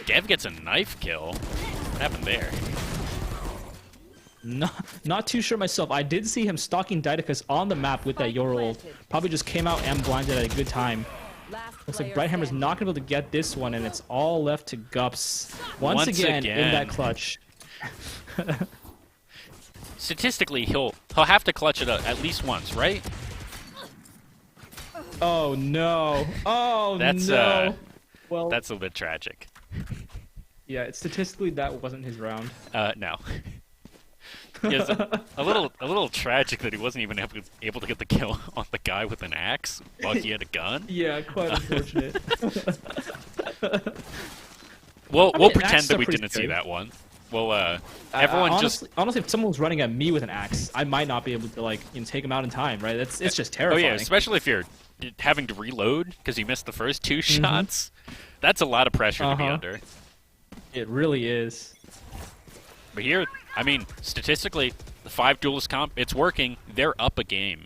Dev gets a knife kill. What happened there? Not too sure myself. I did see him stalking Didacus on the map with that Yoru ult. Probably just came out and blinded at a good time. Looks like Brighthammer's not going to be able to get this one, and it's all left to Gups. Once again in that clutch. Statistically, he'll have to clutch it at least once, right? Oh no! Oh that's, no! Well, that's a bit tragic. Yeah, statistically that wasn't his round. No. It's a little tragic that he wasn't even able to get the kill on the guy with an axe while he had a gun. Yeah, quite unfortunate. We'll pretend that we didn't see that one. Well, everyone honestly, if someone was running at me with an axe, I might not be able to take him out in time, right? It's just terrifying. Oh yeah, especially if you're having to reload because you missed the first two shots. That's a lot of pressure to be under. It really is. But here, I mean, statistically, the 5 duelist comp, it's working. They're up a game.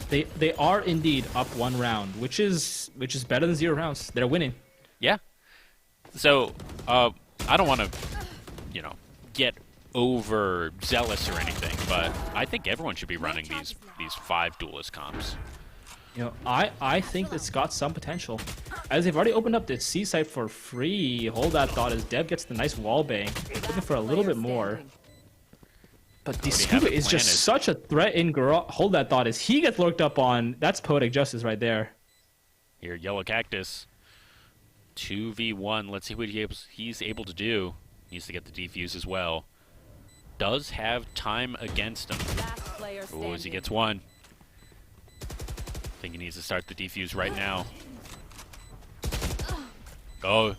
They are indeed up 1 round, which is better than 0 rounds. They're winning. Yeah. So, I don't want to, get over zealous or anything, but I think everyone should be running these 5 duelist comps. I think it's got some potential. As they've already opened up the C site for free. Hold that thought as Dev gets the nice wall bang. Looking for a little bit more. But Discuba is just such a threat in garage. Hold that thought as he gets lurked up on. That's poetic justice right there. Here, Yellow Cactus. 2v1. Let's see what he's able to do. Needs to get the defuse as well. Does have time against him. Oh, as he gets one. I think he needs to start the defuse right now. Oh.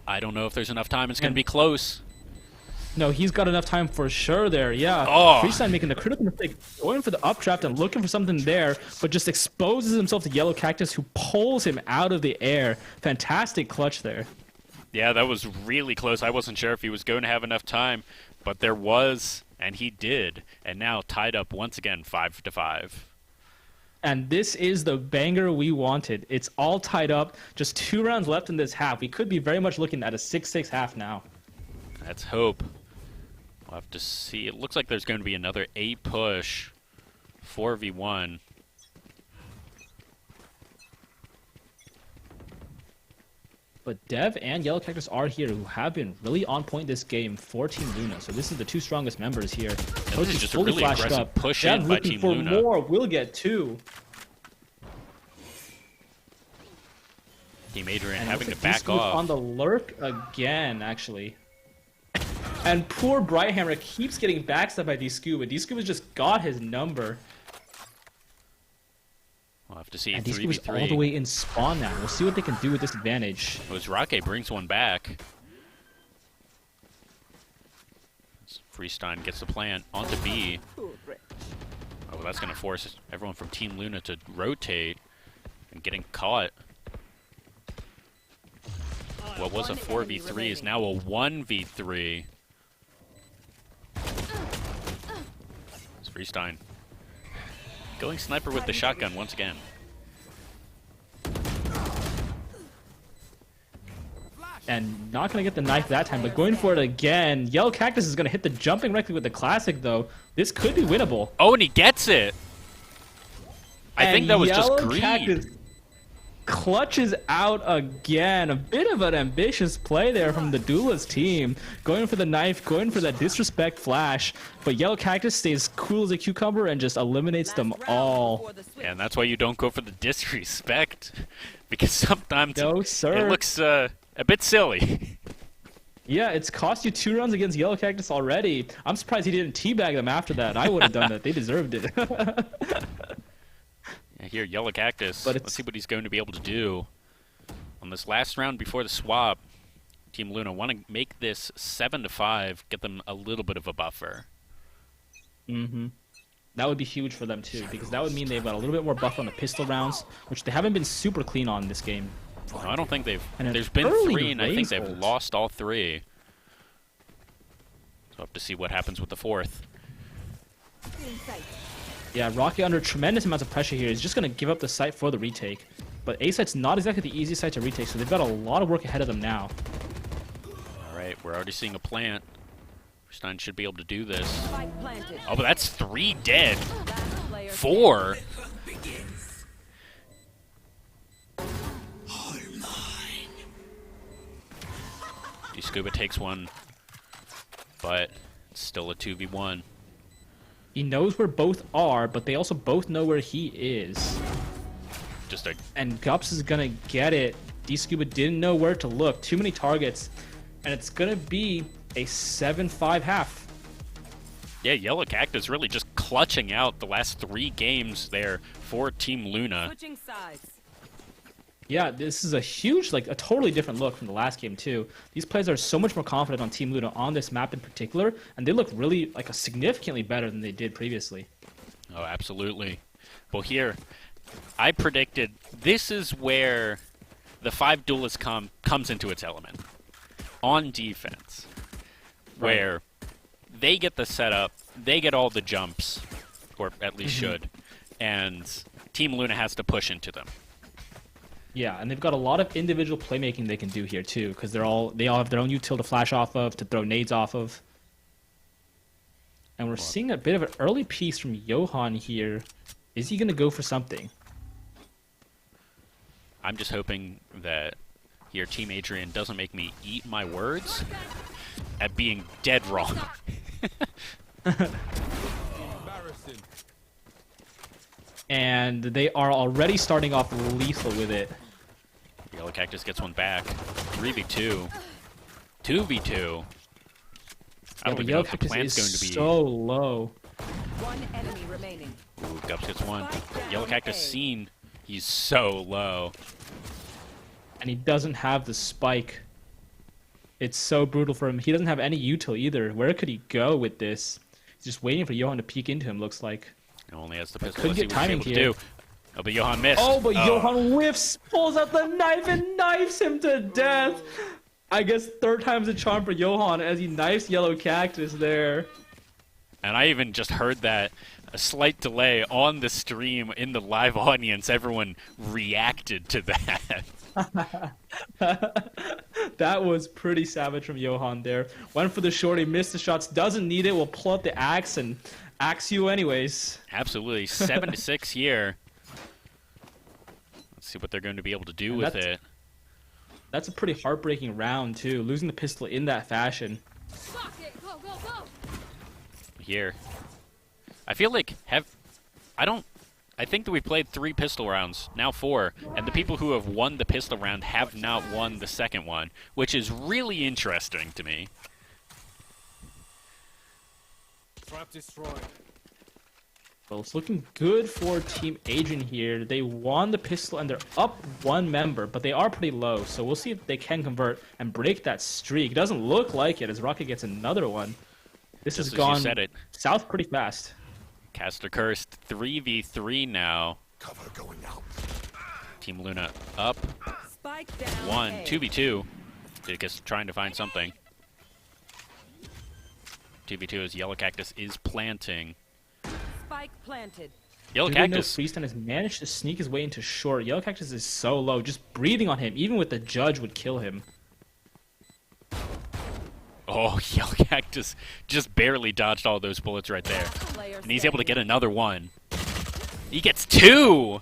I don't know if there's enough time. It's going to be close. No, he's got enough time for sure there, yeah. Oh. Freestyle making the critical mistake, going for the updraft and looking for something there, but just exposes himself to Yellow Cactus, who pulls him out of the air. Fantastic clutch there. Yeah, that was really close. I wasn't sure if he was going to have enough time, but there was, and he did. And now tied up once again, 5-5. And this is the banger we wanted. It's all tied up. Just 2 rounds left in this half. We could be very much looking at a 6-6 half now. Let's hope. We'll have to see. It looks like there's going to be another A push. 4v1. But Dev and Yellow Cactus are here, who have been really on point this game for Team Luna. So this is the 2 strongest members here. This is just a really aggressive push in by Team Luna. For more, will get 2. Team Adrian having to back off. On the lurk again, actually. And poor Brighthammer keeps getting backstabbed by Discuba. Discuba's just got his number. We'll have to see. And Discuba's all the way in spawn now. We'll see what they can do with this advantage. Rake brings one back. Freestein gets the plant onto B. Oh, that's going to force everyone from Team Luna to rotate and getting caught. What was a 4v3 is now a 1v3. It's Freestein going sniper with the shotgun once again. And not going to get the knife that time, but going for it again. Yellow Cactus is going to hit the jumping rectly with the classic, though. This could be winnable. Oh, and he gets it. I think that was just greed. Cactus clutches out again. A bit of an ambitious play there from the Duelist team. Going for the knife, going for that disrespect flash. But Yellow Cactus stays cool as a cucumber and just eliminates them all. Yeah, and that's why you don't go for the disrespect. Because sometimes it looks a bit silly. Yeah, it's cost you 2 rounds against Yellow Cactus already. I'm surprised he didn't teabag them after that. I would have done that. They deserved it. Here, Yellow Cactus. Let's see what he's going to be able to do. On this last round before the swap, Team Luna want to make this 7-5, get them a little bit of a buffer. That would be huge for them, too, because that would mean they've got a little bit more buffer on the pistol rounds, which they haven't been super clean on this game. No, I don't think they've... There's been 3, and I think they've lost all 3. So we'll have to see what happens with the 4th. Yeah, Rocky under tremendous amounts of pressure here is just going to give up the site for the retake. But A site's not exactly the easiest site to retake, so they've got a lot of work ahead of them now. Alright, we're already seeing a plant. Stein should be able to do this. Oh, but that's 3 dead. 4? Scuba takes one, but it's still a 2v1. He knows where both are, but they also both know where he is. And Gups is gonna get it. D-Scuba didn't know where to look. Too many targets. And it's gonna be a 7-5 half. Yeah, Yellow Cactus really just clutching out the last 3 games there for Team Luna. Switching sides. Yeah, this is a huge, like, a totally different look from the last game, too. These players are so much more confident on Team Luna on this map in particular, and they look really, like, significantly better than they did previously. Oh, absolutely. Well, here, I predicted this is where the 5 duelist comes into its element. On defense. Right. Where they get the setup, they get all the jumps, or at least should, and Team Luna has to push into them. Yeah, and they've got a lot of individual playmaking they can do here too, because they all have their own util to flash off of, to throw nades off of. And we're seeing a bit of an early piece from Johan here. Is he going to go for something? I'm just hoping that here Team Adrian doesn't make me eat my words at being dead wrong. And they are already starting off lethal with it. Yellow Cactus gets one back. 3v2. 2v2. I don't even know if the plan's going to be... so low. One enemy remaining. Ooh, Gups gets one. Yellow Cactus seen. He's so low. And he doesn't have the spike. It's so brutal for him. He doesn't have any util either. Where could he go with this? He's just waiting for Johan to peek into him, looks like. He only has the pistol. Could Let's see get what he's timing able to here. do. Oh, but Johan missed. Oh, but Johan whiffs, pulls out the knife, and knifes him to death. I guess 3rd time's a charm for Johan as he knifes Yellow Cactus there. And I even just heard that a slight delay on the stream in the live audience. Everyone reacted to that. That was pretty savage from Johan there. Went for the shorty, missed the shots, doesn't need it, will pull out the axe and axe you anyways. Absolutely. 7-6 here. Let's see what they're going to be able to do with it. That's a pretty heartbreaking round, too. Losing the pistol in that fashion. Here. I feel like I think that we played 3 pistol rounds, now 4, and the people who have won the pistol round have not won the second one, which is really interesting to me. Trap destroyed. Well, it's looking good for Team Adrian here. They won the pistol and they're up 1 member, but they are pretty low, so we'll see if they can convert and break that streak. It doesn't look like it as Rocket gets another one. This has gone south pretty fast. Caster Cursed 3v3 now. Cover going out. Team Luna up. Spike down. 1, 2v2. Just trying to find something. 2v2 as Yellow Cactus is planting. Spike planted. Yellow Cactus. Freestone has managed to sneak his way into short. Yellow Cactus is so low. Just breathing on him, even with the judge, would kill him. Oh, Yellow Cactus just barely dodged all those bullets right there. And he's able to get another one. He gets 2!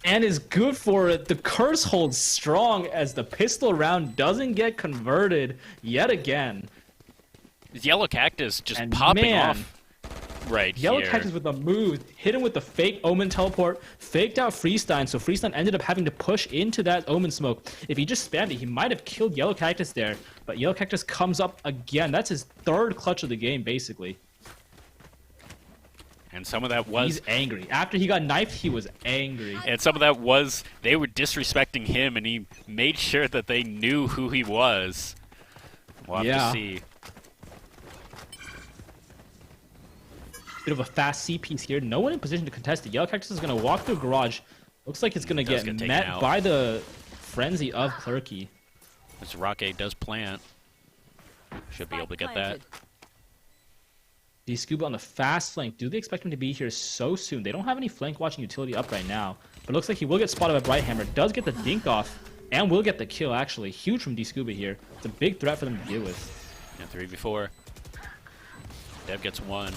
And is good for it. The curse holds strong as the pistol round doesn't get converted yet again. Yellow Cactus just popping off right Yellow here. Cactus with a move, hit him with the fake Omen teleport, faked out Freestone, so Freestone ended up having to push into that Omen smoke. If he just spammed it, he might have killed Yellow Cactus there, but Yellow Cactus comes up again. That's his 3rd clutch of the game, basically. And some of that was... He's angry. After he got knifed, he was angry. And some of that was they were disrespecting him, and he made sure that they knew who he was. We'll have to see. Bit of a fast C piece here. No one in position to contest it. Yellow Cactus is going to walk through garage. Looks like it's going to get met by the frenzy of Clerky. This Rocket does plant. Should be able to get that. D-Scuba on the fast flank. Do they expect him to be here so soon? They don't have any flank watching utility up right now. But it looks like he will get spotted by Brighthammer. Does get the dink off. And will get the kill, actually. Huge from D-Scuba here. It's a big threat for them to deal with. Yeah, 3v4. Dev gets 1.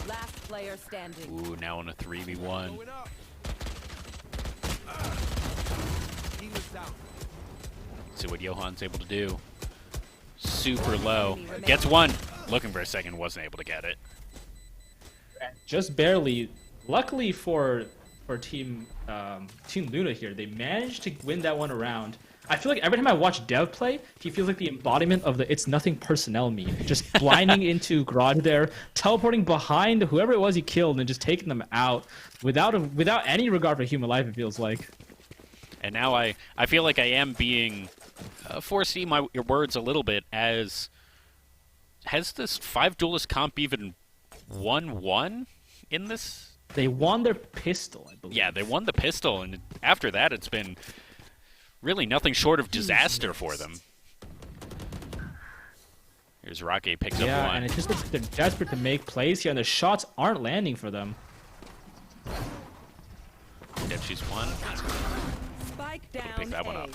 Last player standing. Ooh, now on a 3v1. See what Johan's able to do. Super low. Gets one. Looking for a second, wasn't able to get it. Just barely. Luckily for Team Luna here, they managed to win that one around. I feel like every time I watch Dev play, he feels like the embodiment of the "it's nothing personnel" meme. Just blinding into Garage there, teleporting behind whoever it was he killed, and just taking them out without any regard for human life. It feels like. And now I feel like I am being forced to eat your words a little bit. As has this 5 duelist comp even won in this? They won their pistol, I believe. Yeah, they won the pistol, and after that, it's been really nothing short of disaster for them. Here's Rocky, picks up one. Yeah, and it just looks like they're desperate to make plays here, and the shots aren't landing for them. Yep, she's one. Spike down. Pick that one up.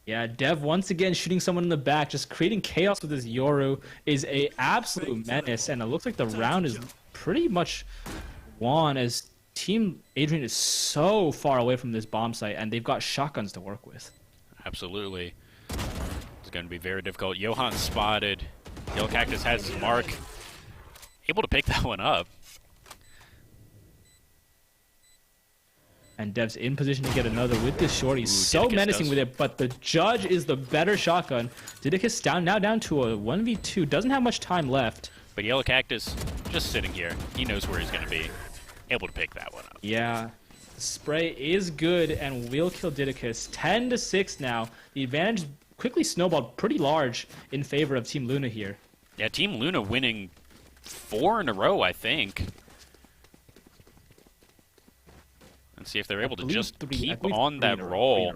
Yeah, Dev once again shooting someone in the back, just creating chaos with his Yoru is a absolute menace, and it looks like the round is pretty much won as Team Adrian is so far away from this bomb site, and they've got shotguns to work with. Absolutely. It's going to be very difficult. Johan spotted. Yellow Cactus has his mark. Able to pick that one up. And Dev's in position to get another with this short. He's so Didicus menacing with it, but the judge is the better shotgun. Didicus now down to a 1v2. Doesn't have much time left. But Yellow Cactus just sitting here. He knows where he's going to be. Able to pick that one up. Yeah. Spray is good and will kill Didicus. 10-6 now. The advantage quickly snowballed pretty large in favor of Team Luna here. Yeah, Team Luna winning 4 in a row, I think. And see if they're able to just keep on that roll.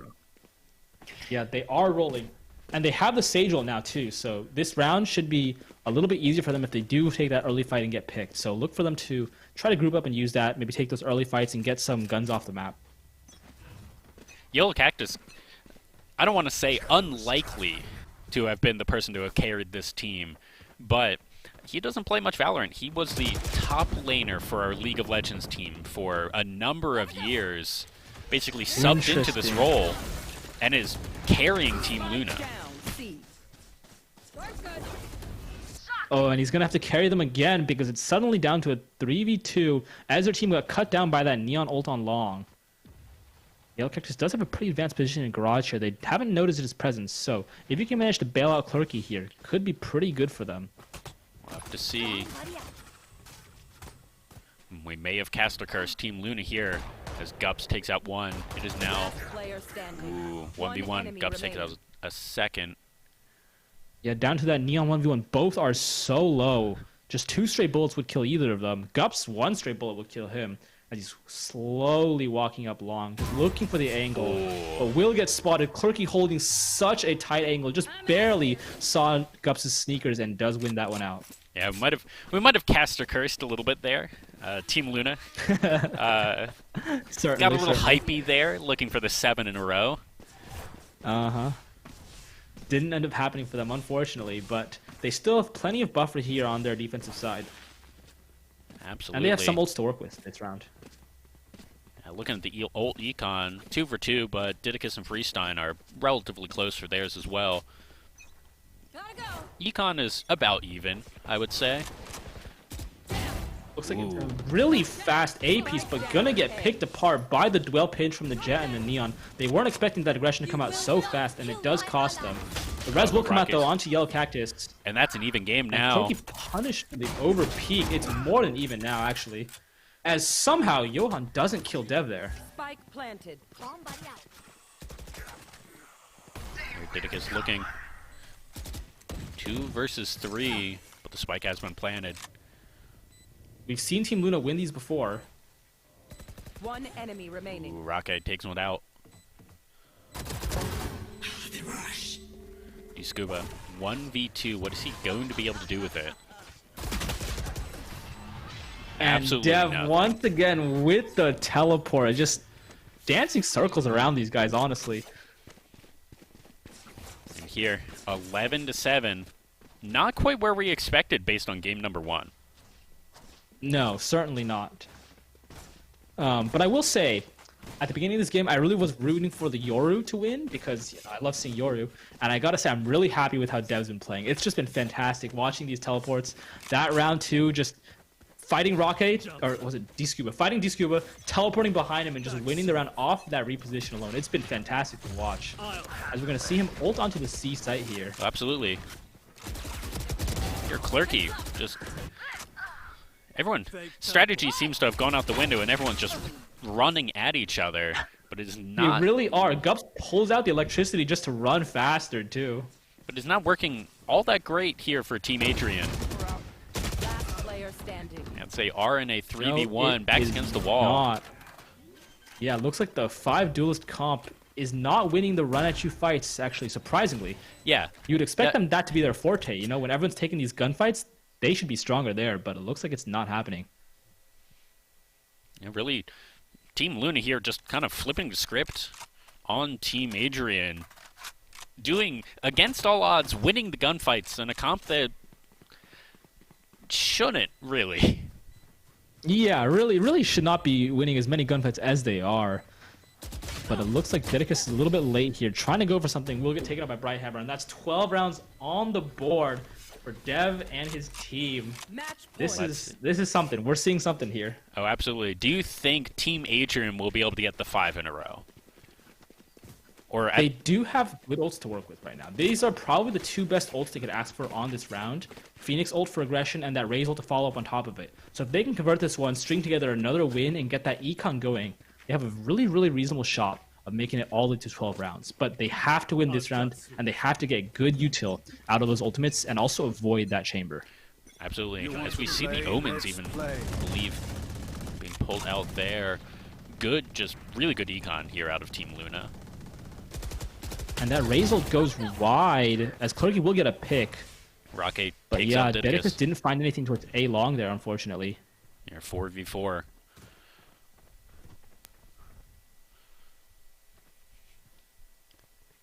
Yeah, they are rolling. And they have the Sage ult now, too. So this round should be a little bit easier for them if they do take that early fight and get picked. So look for them to try to group up and use that. Maybe take those early fights and get some guns off the map. Yellow Cactus, I don't want to say unlikely to have been the person to have carried this team, but he doesn't play much Valorant. He was the top laner for our League of Legends team for a number of years, basically subbed into this role, and is carrying Team Luna. Oh, and he's going to have to carry them again because it's suddenly down to a 3v2 as their team got cut down by that Neon ult on long. Yellow Cactus does have a pretty advanced position in Garage here. They haven't noticed his presence, so if you can manage to bail out Clerky here, could be pretty good for them. We'll have to see. We may have cast a curse. Team Luna here as Gups takes out one. It is now 1v1. Gups takes out a second. Yeah, down to that Neon 1v1. Both are so low. Just 2 straight bullets would kill either of them. Gups, 1 straight bullet would kill him. As he's slowly walking up long, just looking for the angle. But will get spotted. Clerky holding such a tight angle. Just barely saw Gups' sneakers and does win that one out. Yeah, we might have cast or cursed a little bit there. Team Luna got a little hypey there, looking for the 7 in a row. Uh-huh. Didn't end up happening for them, unfortunately, but they still have plenty of buffer here on their defensive side. Absolutely. And they have some ults to work with this round. Looking at the ult econ, 2 for 2, but Didicus and Freestein are relatively close for theirs as well. Econ is about even, I would say. Looks like it's a really fast A piece, but gonna get picked apart by the dwell page from the Jet and the Neon. They weren't expecting that aggression to come out so fast, and it does cost them. The res will come out though onto Yellow Cactus. And that's an even game now. And punished for the over peak. It's more than even now, actually. As somehow Johan doesn't kill Dev there. Spike planted. Didicus looking 2 versus 3, but the spike has been planted. We've seen Team Luna win these before. 1 enemy remaining. Rocket takes one out. Scuba, 1v2. What is he going to be able to do with it? And Absolutely Dev nothing. once again with the teleport, just dancing circles around these guys, honestly. And here, 11-7. Not quite where we expected based on game number 1. No, certainly not. But I will say, at the beginning of this game, I really was rooting for the Yoru to win because I love seeing Yoru. And I gotta say, I'm really happy with how Dev's been playing. It's just been fantastic watching these teleports. That round 2, just fighting Rocket, or was it D-Scuba? Fighting D-Scuba, teleporting behind him and just winning the round off that reposition alone. It's been fantastic to watch. As we're gonna see him ult onto the C site here. Absolutely. Your Clerky just... Everyone, strategy seems to have gone out the window and everyone's just running at each other, but it is not... They really are. Gups pulls out the electricity just to run faster, too. But it's not working all that great here for Team Adrian. I'd say R in a 3v1, backs against the wall. Not. Yeah, it looks like the 5 duelist comp is not winning the run at you fights, actually, surprisingly. Yeah. You'd expect them that to be their forte, you know, when everyone's taking these gunfights, they should be stronger there, but it looks like it's not happening. Yeah, really, Team Luna here just kind of flipping the script on Team Adrian. Doing, against all odds, winning the gunfights in a comp that shouldn't, really. Yeah, really should not be winning as many gunfights as they are. But it looks like Dedicus is a little bit late here, trying to go for something. Will get taken out by Brighthammer, and that's 12 rounds on the board for Dev and his team. This is something. We're seeing something here. Oh, absolutely. Do you think Team Adrian will be able to get the 5 in a row? Or they do have good ults to work with right now. These are probably the 2 best ults they could ask for on this round. Phoenix ult for aggression and that Raze ult to follow up on top of it. So if they can convert this one, string together another win, and get that econ going, they have a really reasonable shot of making it all into 12 rounds. But they have to win this round, and they have to get good util out of those ultimates and also avoid that chamber. Absolutely. As we see the Omens even, I believe, being pulled out there. Good, just really good econ here out of Team Luna. And that Raze ult goes wide, as Clerky will get a pick. Rocket but takes yeah, out Dedicus. Dedicus didn't find anything towards A long there, unfortunately. You're 4v4.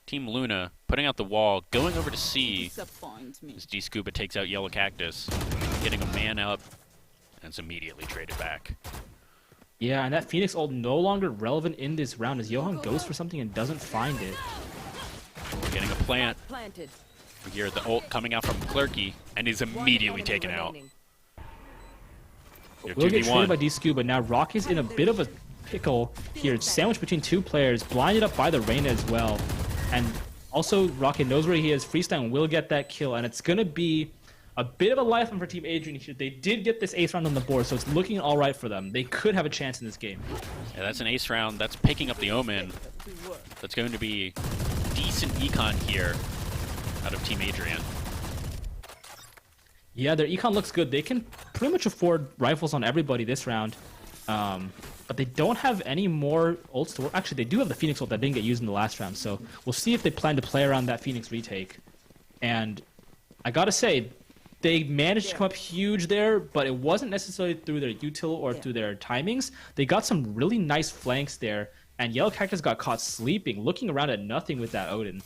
Team Luna putting out the wall, going over to C. As D-Scuba takes out Yellow Cactus, getting a man up, and it's immediately traded back. Yeah, and that Phoenix ult no longer relevant in this round as Johan goes for something and doesn't find it. We're getting a plant. We hear the ult coming out from Clerky, and he's immediately taken out. You're Will get 2v1. traded by D-Scuba. Now Rocky's in a bit of a pickle here. It's sandwiched between 2 players, blinded up by the Reyna as well. And also, Rocket knows where he is. Freestyle will get that kill, and it's going to be a bit of a lifeline for Team Adrian here. They did get this ace round on the board, so it's looking all right for them. They could have a chance in this game. Yeah, that's an ace round. That's picking up the Omen. That's going to be decent econ here out of Team Adrian. Yeah, their econ looks good. They can pretty much afford rifles on everybody this round. But they don't have any more ults to work. Actually, they do have the Phoenix ult that didn't get used in the last round, so we'll see if they plan to play around that Phoenix retake. And I gotta say, they managed to come up huge there, but it wasn't necessarily through their util or through their timings. They got some really nice flanks there, and Yellow Cactus got caught sleeping, looking around at nothing with that Odin.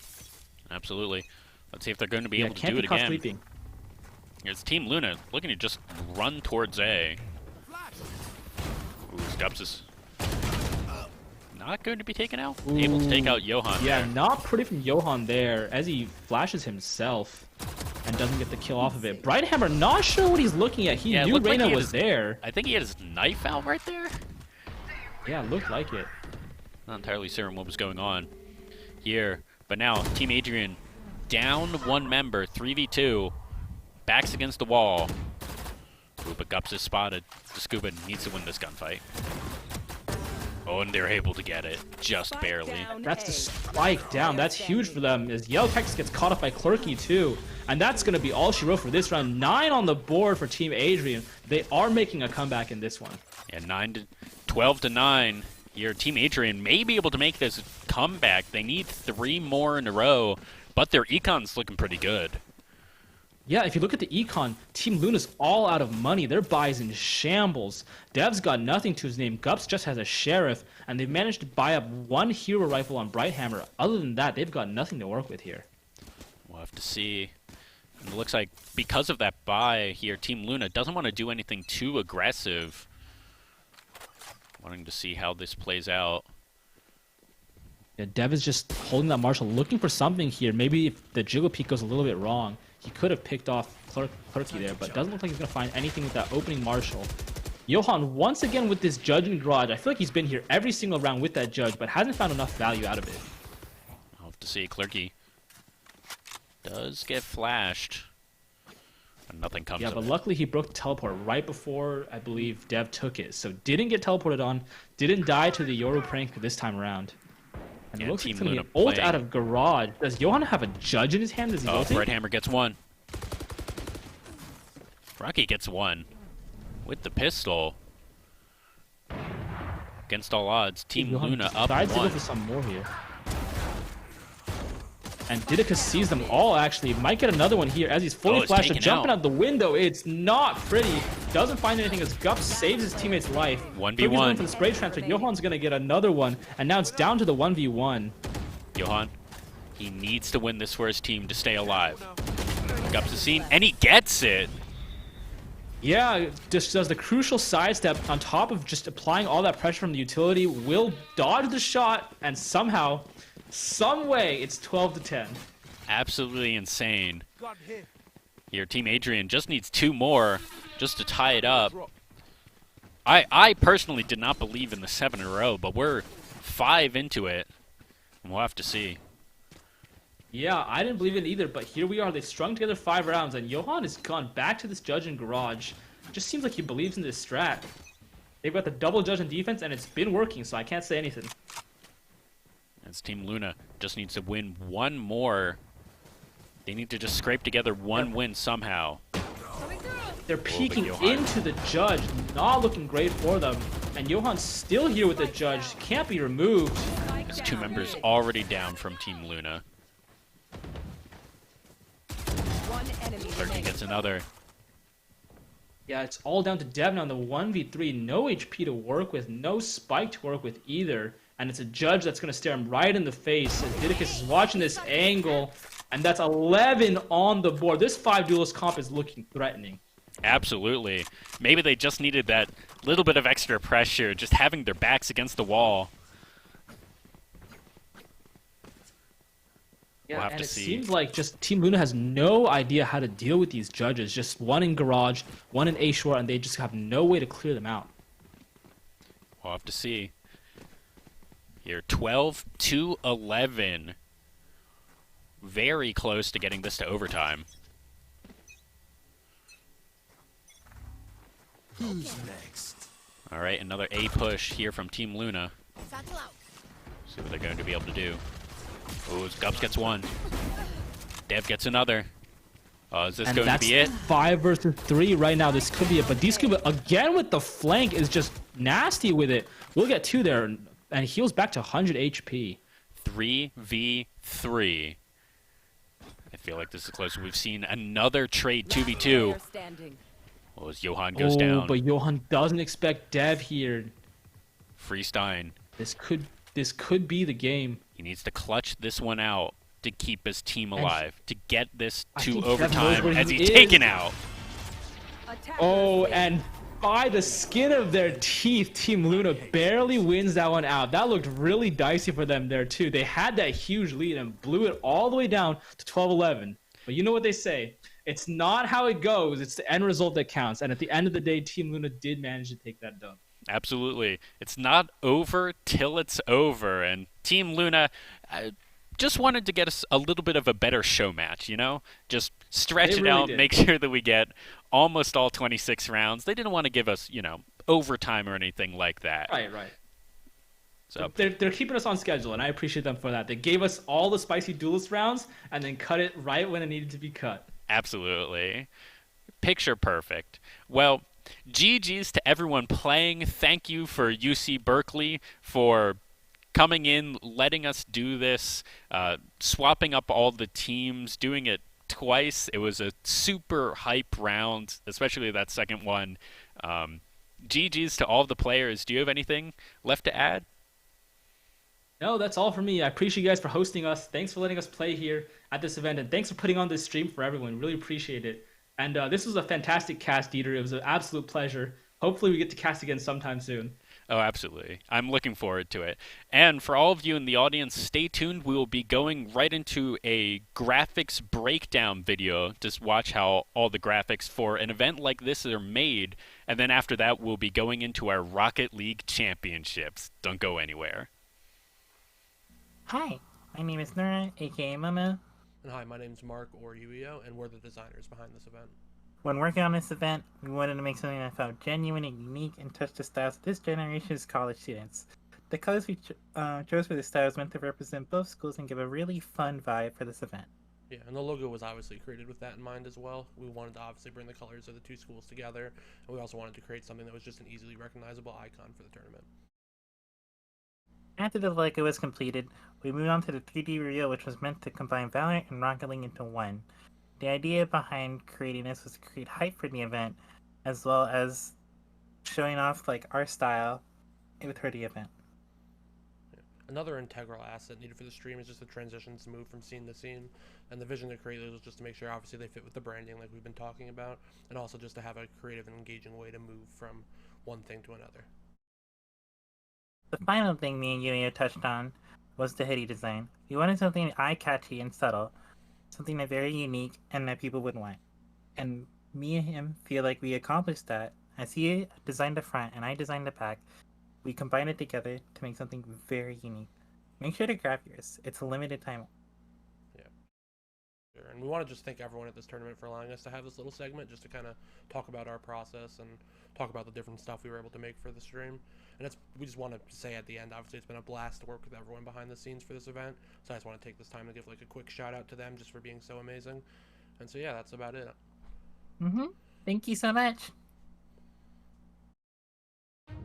Absolutely. Let's see if they're going to be able to can't do be it caught again. sleeping. Here's Team Luna looking to just run towards A. Ooh, Stubbs is not going to be taken out. Ooh. Able to take out Johan. Yeah, there. not pretty from Johan there, as he flashes himself and doesn't get the kill off of it. Brighthammer, not sure what he's looking at. He Yeah, it knew looked like Reyna he had was there. I think he had his knife out right there. Yeah, it looked like it. Not entirely certain what was going on here. But now, Team Adrian down 1 member, 3v2. Backs against the wall. Ooh, but Gups is spotted. The Scuba needs to win this gunfight. Oh, and they're able to get it. Just barely. That's the spike down. That's huge for them as Yellow Cactus gets caught up by Clerky too. And that's going to be all she wrote for this round. 9 on the board for Team Adrian. They are making a comeback in this one. Yeah, 12 to 9. Your Team Adrian may be able to make this comeback. They need 3 more in a row, but their econ's looking pretty good. Yeah, if you look at the econ, Team Luna's all out of money. Their buy's in shambles. Dev's got nothing to his name. Gups just has a sheriff, and they've managed to buy up 1 hero rifle on Brighthammer. Other than that, they've got nothing to work with here. We'll have to see. And it looks like because of that buy here, Team Luna doesn't want to do anything too aggressive. Wanting to see how this plays out. Yeah, Dev is just holding that Marshall, looking for something here. Maybe if the jiggle peek goes a little bit wrong, he could have picked off Clerky there, but doesn't look like he's going to find anything with that opening Marshall. Johan, once again with this judge in garage, I feel like he's been here every single round with that judge, but hasn't found enough value out of it. I'll have to see. Clerky does get flashed. And nothing comes Yeah, of but it. luckily he broke the teleport right before, I believe, Dev took it. So didn't get teleported on, didn't die to the Yoru prank this time around. And it looks like it's going to be an ult out of garage. Does Johan have a judge in his hand? Does he ult it? Red Hammer gets one. Rocky gets one. With the pistol. Against all odds, Team Johan Luna up decides to go one. for some more here. And Didicus sees them all, actually. Might get another one here as he's fully it's flashed. taken Jumping out. out the window. It's not pretty. Doesn't find anything as Gup saves his teammate's life. 1v1. He's going for the spray transfer. Johan's going to get another one. And now it's down to the 1v1. Johan, he needs to win this for his team to stay alive. Gups is seen, and he gets it. Yeah, just does the crucial sidestep on top of just applying all that pressure from the utility. Will dodge the shot, and somehow, some way, it's 12-10. Absolutely insane. Here, Team Adrian just needs 2 more just to tie it up. I personally did not believe in the 7 in a row, but we're 5 into it, and we'll have to see. Yeah, I didn't believe it either, but here we are. They've strung together 5 rounds, and Johan has gone back to this judge in garage. Just seems like he believes in this strat. They've got the double judge in defense, and it's been working, so I can't say anything. As Team Luna just needs to win 1 more. They need to just scrape together 1 win somehow. They're peeking into the judge, not looking great for them. And Johan's still here with the judge, can't be removed. There's 2 members already down from Team Luna. Clerky gets another. Yeah, it's all down to Dev now in the 1v3. No HP to work with, no spike to work with either. And it's a judge that's going to stare him right in the face as Didicus is watching this angle. And that's 11 on the board. This 5 duelist comp is looking threatening. Absolutely. Maybe they just needed that little bit of extra pressure, just having their backs against the wall. Yeah, We'll have and to it see. seems like just Team Luna has no idea how to deal with these judges. Just one in garage, one in A short, and they just have no way to clear them out. We'll have to see. Here, 12-11. Very close to getting this to overtime. Who's next? All right, another A push here from Team Luna. See what they're going to be able to do. Oh, Gups gets one. Dev gets another. Is this And going to that's be it? 5 versus 3 right now. This could be it. But D-Scuba, again with the flank, is just nasty with it. We'll get 2 there, and heals back to 100 HP. 3v3. I feel like this is close. We've seen another trade 2v2. Oh, as Johan goes down. But Johan doesn't expect Dev here. Freestein. This could be the game. He needs to clutch this one out to keep his team And alive, to get this I to think Dev knows overtime where as he he's is. taken out. Oh, and by the skin of their teeth, Team Luna barely wins that one out. That looked really dicey for them there, too. They had that huge lead and blew it all the way down to 12-11. But you know what they say? It's not how it goes. It's the end result that counts. And at the end of the day, Team Luna did manage to take that dub. Absolutely. It's not over till it's over. And Team Luna just wanted to get us a little bit of a better show match, you know? Just stretch They it really out, did. make sure that we get almost all 26 rounds. They didn't want to give us, overtime or anything like that. Right. So They're keeping us on schedule, and I appreciate them for that. They gave us all the spicy duelist rounds and then cut it right when it needed to be cut. absolutely. Picture perfect. Well, GG's to everyone playing. Thank you for UC Berkeley for coming in, letting us do this, swapping up all the teams, doing it twice. It was a super hype round, especially that second one. GG's to all the players. Do you have anything left to add? No, that's all for me. I appreciate you guys for hosting us. Thanks for letting us play here at this event, and thanks for putting on this stream for everyone. Really appreciate it. And this was a fantastic cast, Dieter. It was an absolute pleasure. Hopefully we get to cast again sometime soon. Oh, absolutely. I'm looking forward to it. And for all of you in the audience, stay tuned. We will be going right into a graphics breakdown video. Just watch how all the graphics for an event like this are made. And then after that, we'll be going into our Rocket League championships. Don't go anywhere. Hi, my name is Nora, aka Momo. And hi, my name is Mark or Yuio, and we're the designers behind this event. When working on this event, we wanted to make something that felt genuine and unique and touched the styles of this generation's college students. The colors we chose for the styles meant to represent both schools and give a really fun vibe for this event. Yeah, and the logo was obviously created with that in mind as well. We wanted to obviously bring the colors of the two schools together, and we also wanted to create something that was just an easily recognizable icon for the tournament. After the logo was completed, we moved on to the 3D reveal, which was meant to combine Valorant and Rocket League into one. The idea behind creating this was to create hype for the event, as well as showing off like our style for the event. Another integral asset needed for the stream is just the transitions to move from scene to scene, and the vision to create those was just to make sure obviously they fit with the branding like we've been talking about, and also just to have a creative and engaging way to move from one thing to another. The final thing me and Yuya touched on was the hoodie design. We wanted something eye-catchy and subtle, something that very unique and that people would want. And me and him feel like we accomplished that. As he designed the front and I designed the back, we combined it together to make something very unique. Make sure to grab yours. It's a limited time. Yeah. Sure. And we want to just thank everyone at this tournament for allowing us to have this little segment just to kind of talk about our process and talk about the different stuff we were able to make for the stream. And we just want to say at the end, obviously it's been a blast to work with everyone behind the scenes for this event. So I just want to take this time to give like a quick shout out to them just for being so amazing. And so yeah, that's about it. Thank you so much.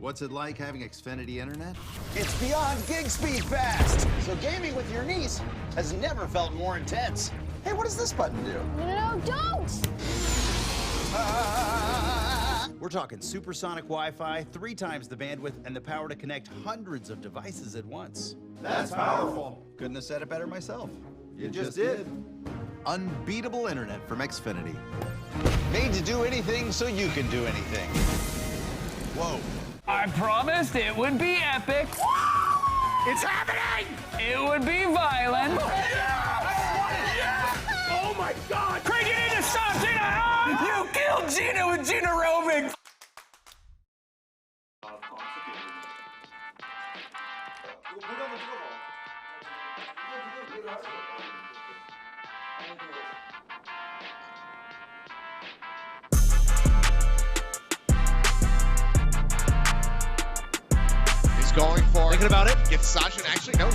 What's it like having Xfinity internet? It's beyond gig speed fast. So gaming with your niece has never felt more intense. Hey, what does this button do? No, don't! We're talking supersonic Wi-Fi, 3 times the bandwidth, and the power to connect hundreds of devices at once. That's powerful. Couldn't have said it better myself. You just did. Unbeatable internet from Xfinity. Made to do anything so you can do anything. Whoa. I promised it would be epic. It's happening! It would be violent. Oh my God! Craig, you need to stop Gina! You killed Gina with Gina roaming! He's going for thinking about it. Gets Sasha, and actually knows.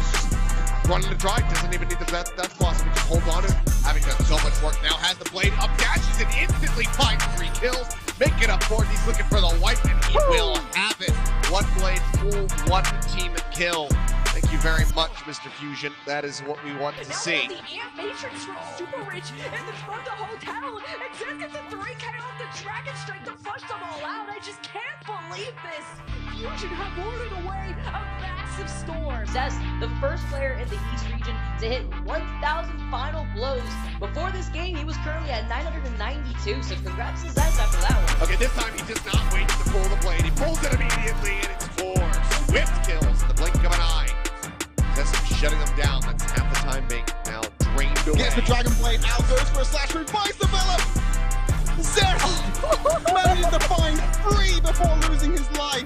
Running the drive, doesn't even need the death blossom. Just hold on to it. Having done so much work now, has the blade up, dashes, and instantly finds 3 kills. Make it up for it. He's looking for the wipe, and he will have it. 1 blade, full 1 team kill. Thank you very much, Mr. Fusion. That is what we want to see. The Ant Matrix from Super Rich in the front of the hotel. And Zed gets a 3K off the Dragon Strike to flush them all out. I just can't believe this. Fusion have ordered away a massive storm. As the first player in the East region to hit 1,000 final blows. Before this game, he was currently at 992, so congrats to Zed after that one. Okay, this time he does not wait to pull the blade. He pulls it immediately, and it's 4 swift kills in the blink of an eye. Just shutting them down. That's half the time being now drained away. Gets the Dragon Blade, now goes for a slash through, buys the Phillip! Zed manages to find 3 before losing his life.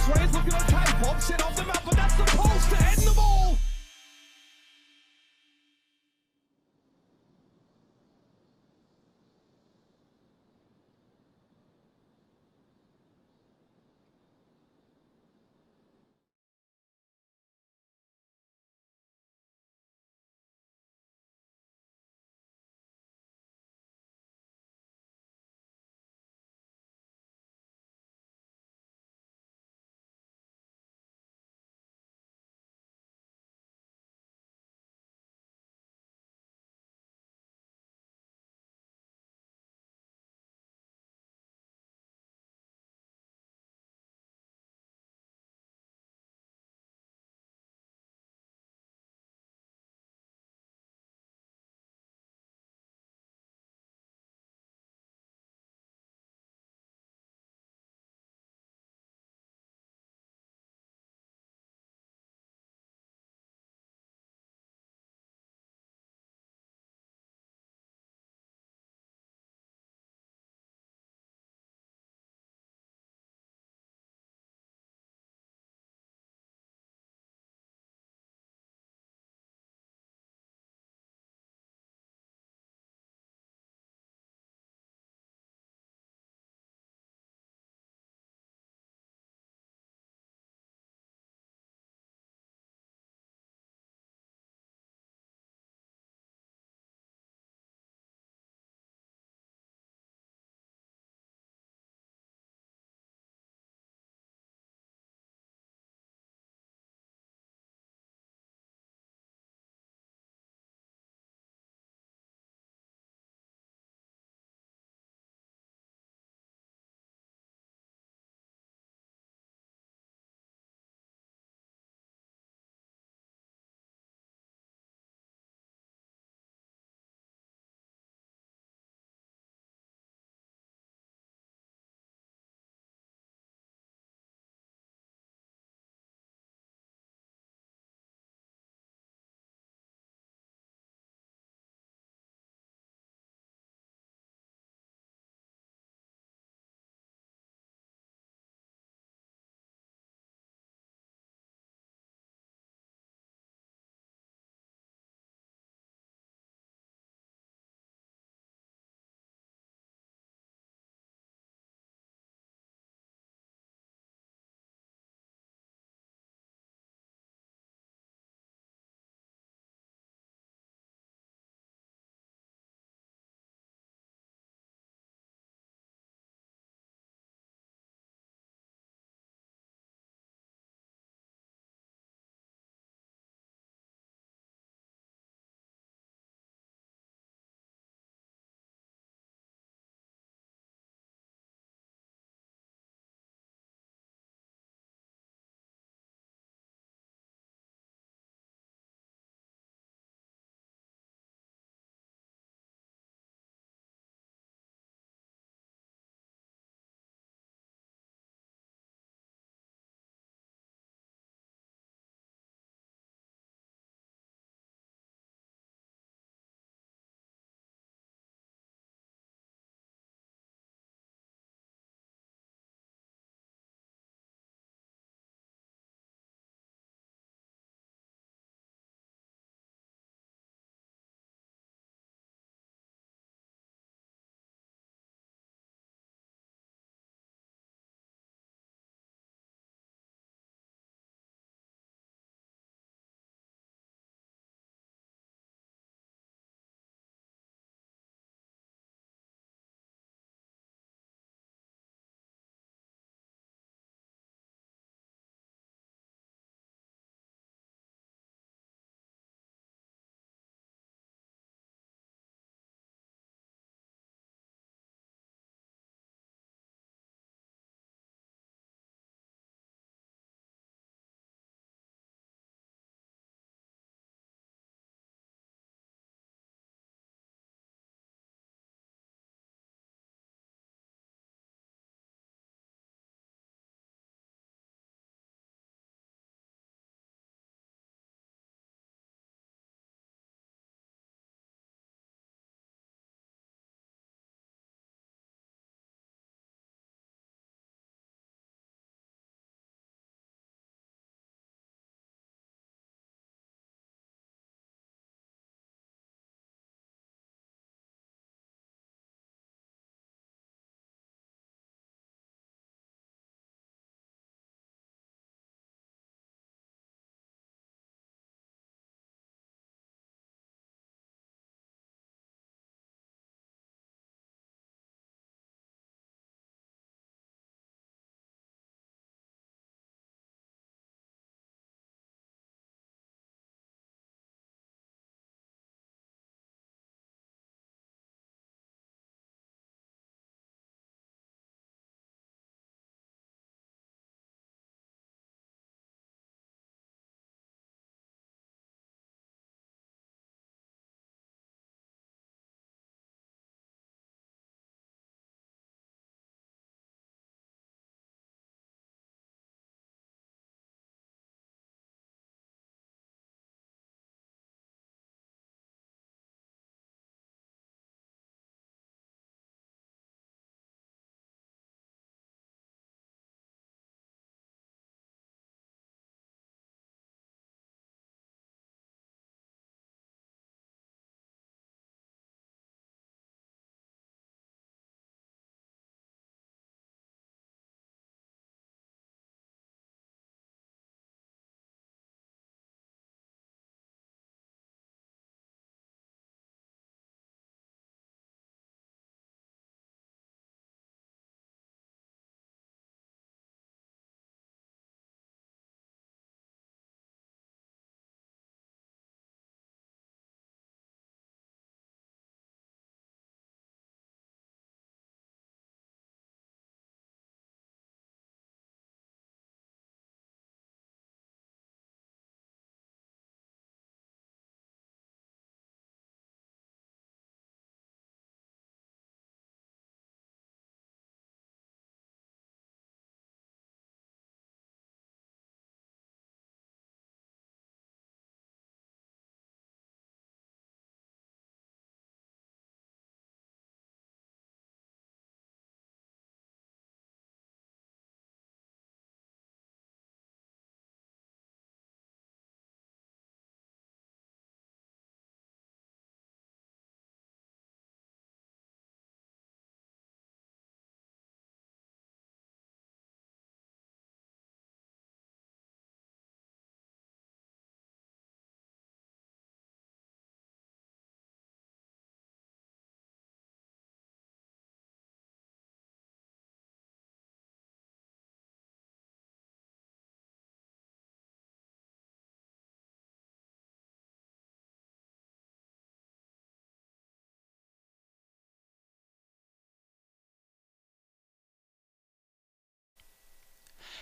Looking okay, pops it off the map, but that's the pulse to end them all!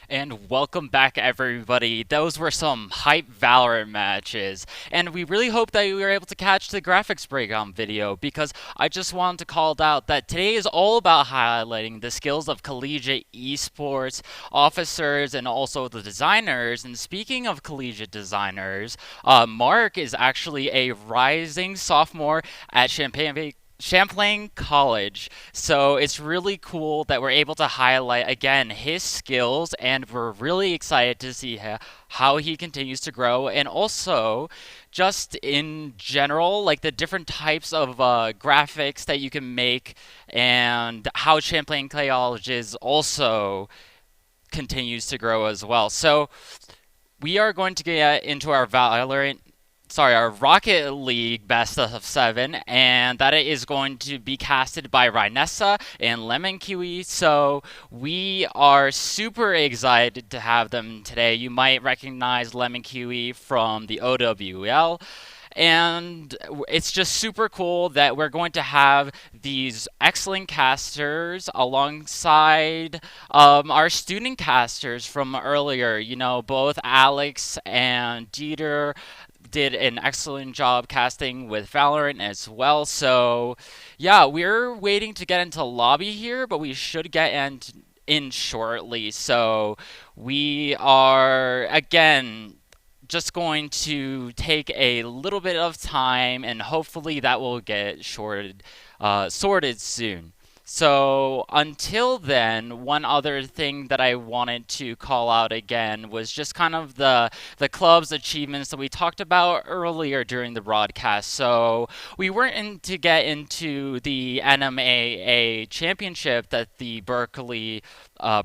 And welcome back, everybody. Those were some hype Valorant matches. And we really hope that you were able to catch the graphics breakdown video because I just wanted to call out that today is all about highlighting the skills of collegiate esports officers and also the designers. And speaking of collegiate designers, Mark is actually a rising sophomore at Champlain College. So it's really cool that we're able to highlight again his skills, and we're really excited to see how he continues to grow, and also just in general, like the different types of graphics that you can make, and how Champlain College is also continues to grow as well. So we are going to get into our Rocket League best of 7, and that is going to be casted by Rhinessa and Lemon Kiwi. So we are super excited to have them today. You might recognize Lemon Kiwi from the OWL. And it's just super cool that we're going to have these excellent casters alongside our student casters from earlier. You know, both Alex and Dieter did an excellent job casting with Valorant as well. So, yeah, we're waiting to get into lobby here, but we should get in shortly. So, we are, again, just going to take a little bit of time, and hopefully that will get sorted soon. So until then, one other thing that I wanted to call out again was just kind of the club's achievements that we talked about earlier during the broadcast. So we weren't to get into the NMAA championship that the Berkeley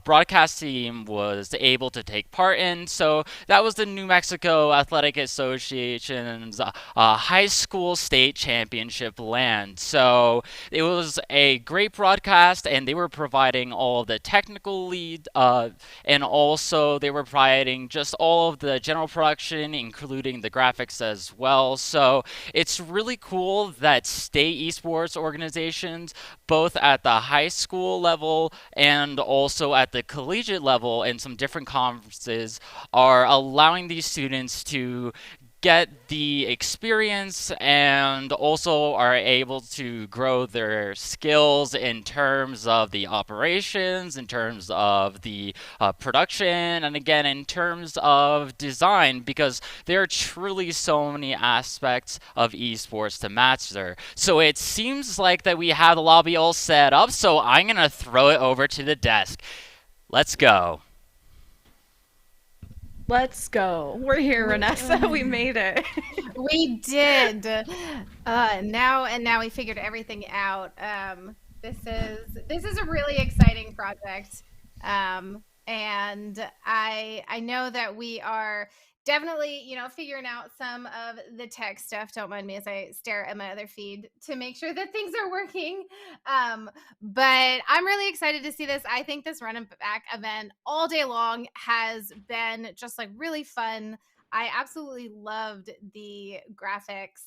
broadcast team was able to take part in. So that was the New Mexico Athletic Association's high school state championship land. So it was a great broadcast, and they were providing all of the technical lead, and also they were providing just all of the general production, including the graphics as well. So it's really cool that state esports organizations, both at the high school level and also at the collegiate level in some different conferences, are allowing these students to get the experience and also are able to grow their skills in terms of the operations, in terms of the production, and again in terms of design, because there are truly so many aspects of esports to master. So it seems like that we have the lobby all set up, so I'm gonna throw it over to the desk. Let's go. Let's go. We're here, Rhinessa. We made it. We did. Now we figured everything out. This is a really exciting project. And I know that we are definitely, figuring out some of the tech stuff. Don't mind me as I stare at my other feed to make sure that things are working. But I'm really excited to see this. I think this run and back event all day long has been just like really fun. I absolutely loved the graphics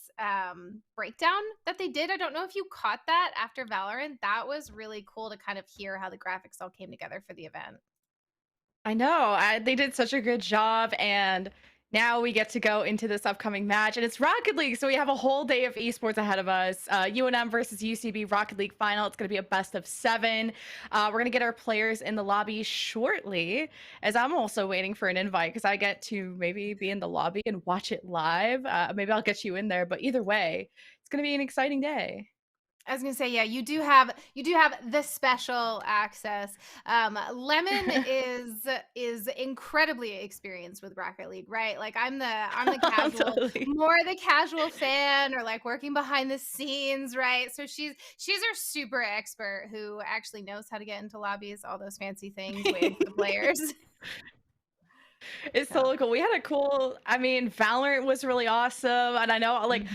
breakdown that they did. I don't know if you caught that after Valorant. That was really cool to kind of hear how the graphics all came together for the event. I know. They did such a good job, and now we get to go into this upcoming match, and it's Rocket League, so we have a whole day of esports ahead of us. UNM versus UCB Rocket League final. It's going to be a best of 7. We're going to get our players in the lobby shortly, as I'm also waiting for an invite because I get to maybe be in the lobby and watch it live. Maybe I'll get you in there, but either way, it's going to be an exciting day. I was gonna say, yeah, you do have the special access. Lemon is incredibly experienced with Rocket League, right? Like I'm the casual, Totally. more the casual fan, or like working behind the scenes, right? So she's our super expert who actually knows how to get into lobbies, all those fancy things, waiting for the players. It's totally cool. We had a cool, Valorant was really awesome. And I know like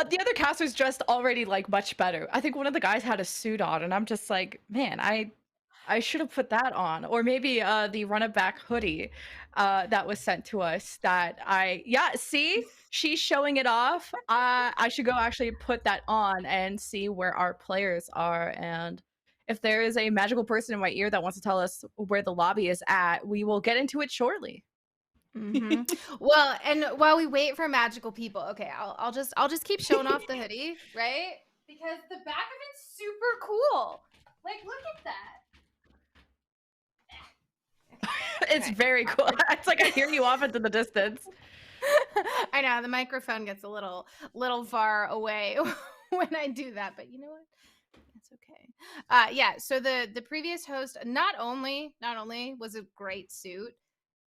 the other casters dressed already like much better. I think one of the guys had a suit on and I'm just like, man, I should have put that on. Or maybe the run it back hoodie that was sent to us see, she's showing it off. I should go actually put that on and see where our players are and if there is a magical person in my ear that wants to tell us where the lobby is at, we will get into it shortly. Well, and while we wait for magical people, okay, I'll just keep showing off the hoodie, right? Because the back of it's super cool. Like, look at that. It's very cool. It's like I hear you off into the distance. I know the microphone gets a little far away when I do that, but you know what? It's okay. Yeah. So the previous host not only was a great suit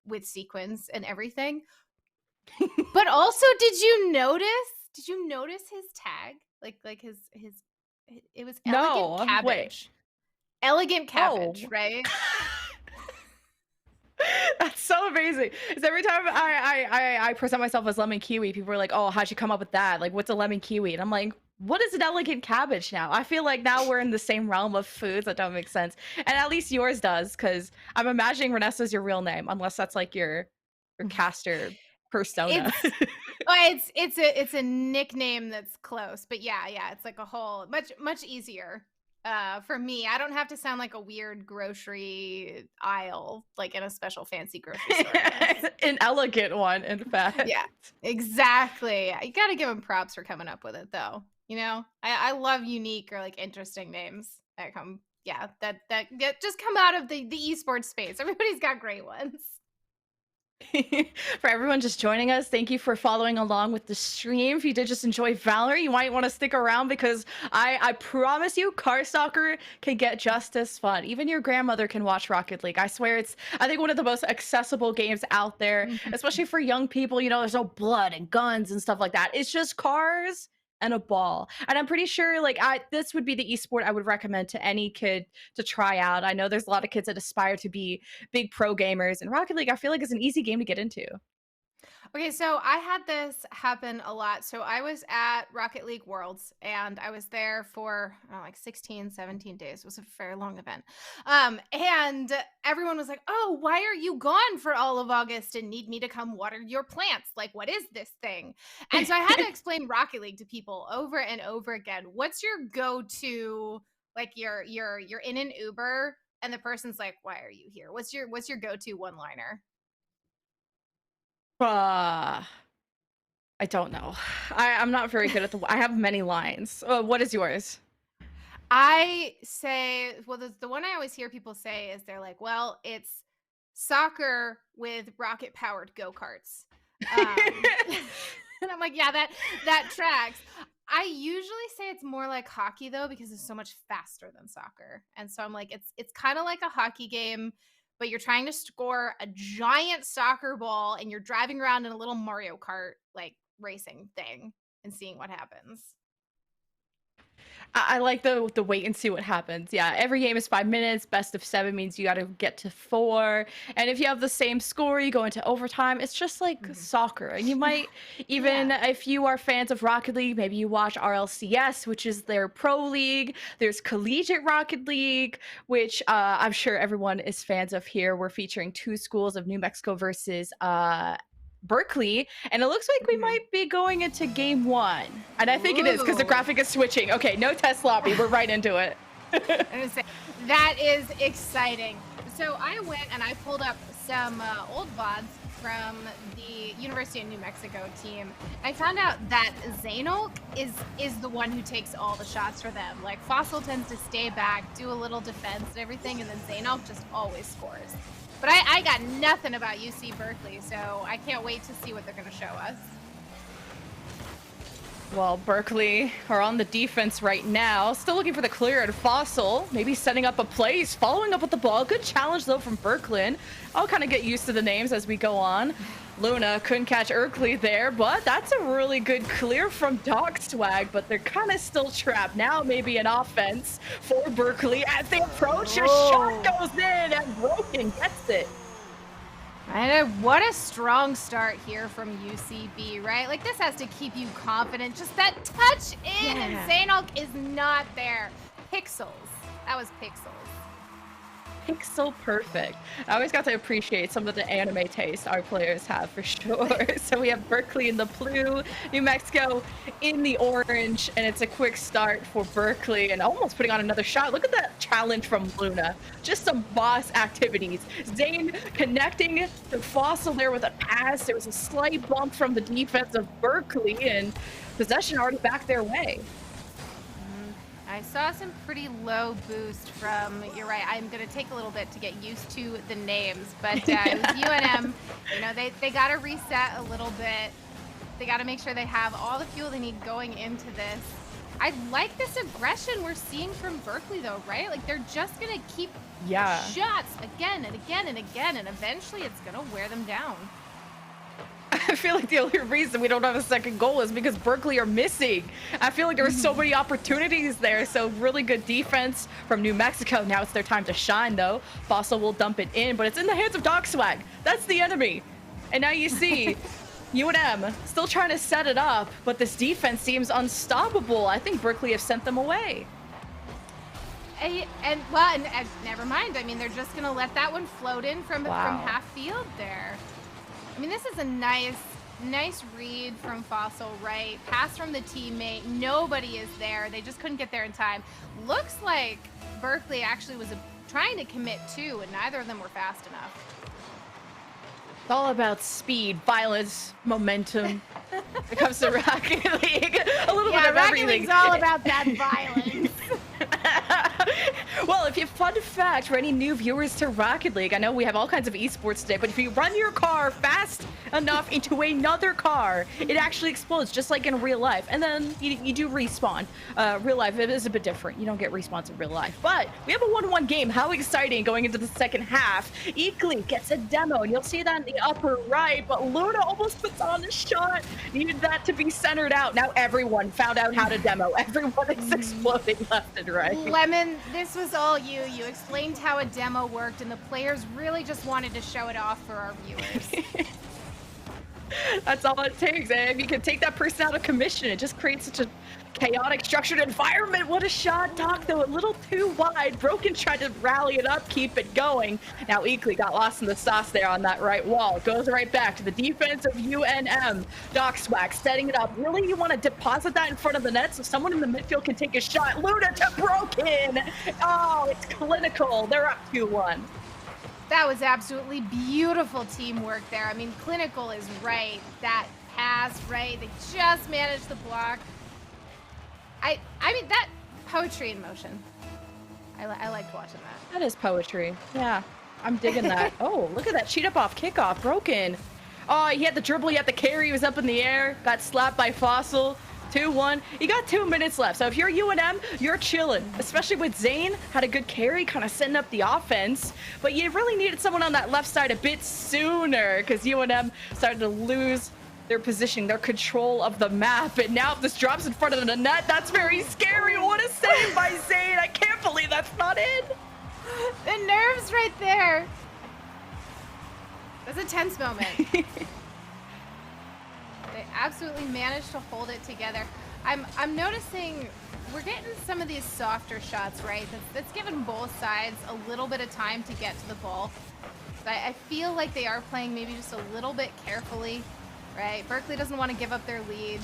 with sequins and everything, but also did you notice his tag? Like his it was elegant cabbage. Wait. Elegant cabbage, right? That's so amazing. Because every time I present myself as lemon kiwi, people are like, "Oh, how'd you come up with that? Like, what's a lemon kiwi?" And I'm like, "What is an elegant cabbage now?" I feel like now we're in the same realm of foods that don't make sense, and at least yours does, because I'm imagining Renessa's your real name, unless that's like your caster persona. It's a nickname that's close, but yeah, it's like a whole much easier. For me, I don't have to sound like a weird grocery aisle, like in a special fancy grocery store. An elegant one, in fact. Yeah, exactly. You got to give them props for coming up with it, though. You know, I love unique or like interesting names that come, that just come out of the esports space. Everybody's got great ones. For everyone just joining us, thank you for following along with the stream. If you did just enjoy Valorant, you might want to stick around, because I promise you, car soccer can get just as fun. Even your grandmother can watch Rocket League. I swear, it's, I think, one of the most accessible games out there, especially for young people. You know, there's no blood and guns and stuff like that. It's just cars and a ball. And I'm pretty sure, like, this would be the esport I would recommend to any kid to try out. I know there's a lot of kids that aspire to be big pro gamers, and Rocket League, I feel like, is an easy game to get into. Okay, so I had this happen a lot. So I was at Rocket League Worlds, and I was there for like 16, 17 days. It was a very long event. And everyone was like, "Oh, why are you gone for all of August and need me to come water your plants? Like, what is this thing?" And so I had to explain Rocket League to people over and over again. What's your go-to, like you're in an Uber and the person's like, "Why are you here?" What's your go-to one-liner? I don't know. I'm not very good at I have many lines. What is yours? I say, well, the one I always hear people say is they're like, "Well, it's soccer with rocket-powered go-karts." And I'm like, yeah, that tracks. I usually say it's more like hockey, though, because it's so much faster than soccer. And so I'm like, it's kind of like a hockey game, but you're trying to score a giant soccer ball and you're driving around in a little Mario Kart like racing thing and seeing what happens. I like the wait and see what happens. Yeah, every game is 5 minutes. Best of 7 means you got to get to 4. And if you have the same score, you go into overtime. It's just like soccer. And you might even, if you are fans of Rocket League, maybe you watch RLCS, which is their pro league. There's Collegiate Rocket League, which I'm sure everyone is fans of here. We're featuring 2 schools of New Mexico versus Berkeley, and it looks like we might be going into game 1, and I think it is, because the graphic is switching. Okay, no test lobby, we're right into it. I'm gonna say that is exciting. So I went and I pulled up some old VODs from the University of New Mexico team. I found out that Zaynolk is the one who takes all the shots for them. Like, Fossil tends to stay back, do a little defense and everything, and then Zaynolk just always scores. But I got nothing about UC Berkeley, so I can't wait to see what they're going to show us. Well, Berkeley are on the defense right now. Still looking for the clear at Fossil. Maybe setting up a place, following up with the ball. Good challenge, though, from Berkeley. I'll kind of get used to the names as we go on. Luna couldn't catch Berkeley there, but that's a really good clear from Dog Swag, but they're kind of still trapped. Now maybe an offense for Berkeley as they approach. A shot goes in and Broken gets it. I know, what a strong start here from UCB, right? Like, this has to keep you confident. Just that touch in, and Zaynolk is not there. Pixels. That was Pixels. pixel perfect. I always got to appreciate some of the anime taste our players have for sure. So we have Berkeley in the blue, New Mexico in the orange, and it's a quick start for Berkeley and almost putting on another shot. Look at that challenge from Luna. Just some boss activities. Zane connecting to Fossil there with a pass. There was a slight bump from the defense of Berkeley, and possession already back their way. I saw some pretty low boost from, you're right, I'm going to take a little bit to get used to the names, but it was UNM. You know, they got to reset a little bit. They got to make sure they have all the fuel they need going into this. I like this aggression we're seeing from Berkeley, though, right? Like, they're just going to keep shots again and again and again, and eventually it's going to wear them down. I feel like the only reason we don't have a second goal is because Berkeley are missing. I feel like there were so many opportunities there. So really good defense from New Mexico. Now it's their time to shine, though. Fossil will dump it in, but it's in the hands of Dogswag. That's the enemy. And now you see UNM still trying to set it up, but this defense seems unstoppable. I think Berkeley have sent them away. And never mind. I mean, they're just going to let that one float in from half field there. I mean, this is a nice read from Fossil, right? Pass from the teammate. Nobody is there. They just couldn't get there in time. Looks like Berkeley actually was trying to commit too, and neither of them were fast enough. It's all about speed, violence, momentum. It comes to Rocket League. A little bit of Rocket everything. League's all about that violence. Well, if you fun fact for any new viewers to Rocket League, I know we have all kinds of esports today, but if you run your car fast enough into another car, it actually explodes just like in real life. And then you do respawn. Real life, it is a bit different. You don't get respawns in real life. But we have a 1-1 game. How exciting going into the second half. Eakley gets a demo, and you'll see that in the upper right, but Luna almost puts on the shot. Needed that to be centered out. Now everyone found out how to demo. Everyone is exploding left and right. Lemon, this was all you. You explained how a demo worked, and the players really just wanted to show it off for our viewers. That's all it takes. And if you can take that person out of commission, it just creates such a chaotic, structured environment. What a shot. Doc, though, a little too wide. Broken tried to rally it up, keep it going. Now Eakley got lost in the sauce there on that right wall. Goes right back to the defense of UNM. Doc Swag setting it up. Really, you want to deposit that in front of the net so someone in the midfield can take a shot. Luna to Broken. Oh, it's clinical. They're up 2-1. That was absolutely beautiful teamwork there. I mean, clinical is right. That pass, right? They just managed the block. I mean, that poetry in motion. I liked watching that. That is poetry. Yeah, I'm digging that. Oh, look at that cheat up off kickoff. Broken. Oh, he had the dribble, he had the carry, he was up in the air. Got slapped by Fossil. 2-1. You got 2 minutes left. So if you're UNM, you're chilling. Especially with Zane. Had a good carry, kind of setting up the offense. But you really needed someone on that left side a bit sooner because UNM started to lose their position, their control of the map. And now if this drops in front of the net, that's very scary. What a save by Zane. I can't believe that's not in. The nerves right there. That's a tense moment. They absolutely managed to hold it together. I'm noticing we're getting some of these softer shots, right? That's given both sides a little bit of time to get to the ball. But I feel like they are playing maybe just a little bit carefully, right? Berkeley doesn't want to give up their lead.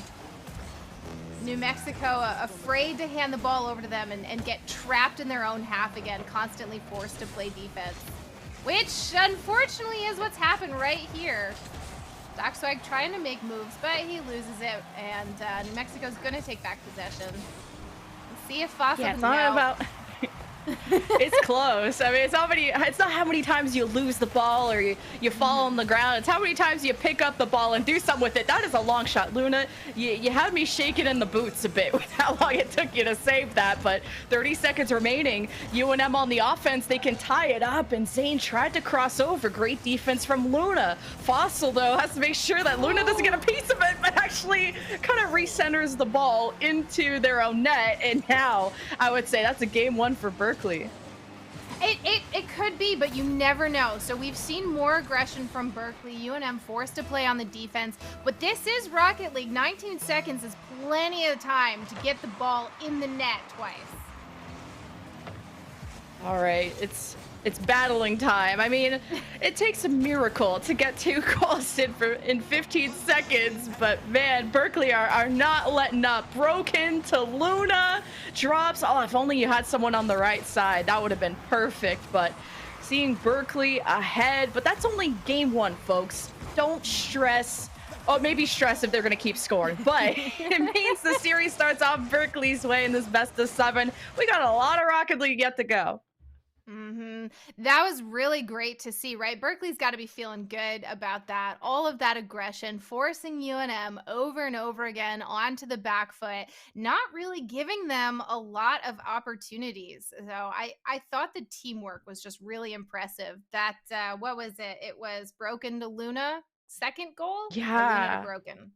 New Mexico afraid to hand the ball over to them and get trapped in their own half again, constantly forced to play defense. Which, unfortunately, is what's happened right here. Doc Swag trying to make moves, but he loses it, and New Mexico's going to take back possession. Let's see if Fossil can It's close. I mean, it's not how many times you lose the ball or you fall on the ground. It's how many times you pick up the ball and do something with it. That is a long shot, Luna. You had me shaking in the boots a bit with how long it took you to save that, but 30 seconds remaining. UNM on the offense, they can tie it up, and Zane tried to cross over. Great defense from Luna. Fossil, though, has to make sure that Luna doesn't get a piece of it, but actually kind of recenters the ball into their own net, and now I would say that's a game one for Berkeley. It could be, but you never know. So we've seen more aggression from Berkeley. UNM forced to play on the defense, but this is Rocket League. 19 seconds is plenty of time to get the ball in the net twice. All right, it's It's battling time. I mean, it takes a miracle to get 2 goals in 15 seconds, but man, Berkeley are not letting up. Broken to Luna, drops. Oh, if only you had someone on the right side, that would have been perfect, but seeing Berkeley ahead, but that's only game 1, folks. Don't stress. Oh, maybe stress if they're going to keep scoring, but it means the series starts off Berkeley's way in this best of 7. We got a lot of Rocket League yet to go. That was really great to see, right? Berkeley's got to be feeling good about that. All of that aggression, forcing UNM over and over again onto the back foot, not really giving them a lot of opportunities. So I thought the teamwork was just really impressive. That, what was it? It was Broken to Luna, second goal? Or Luna to Broken.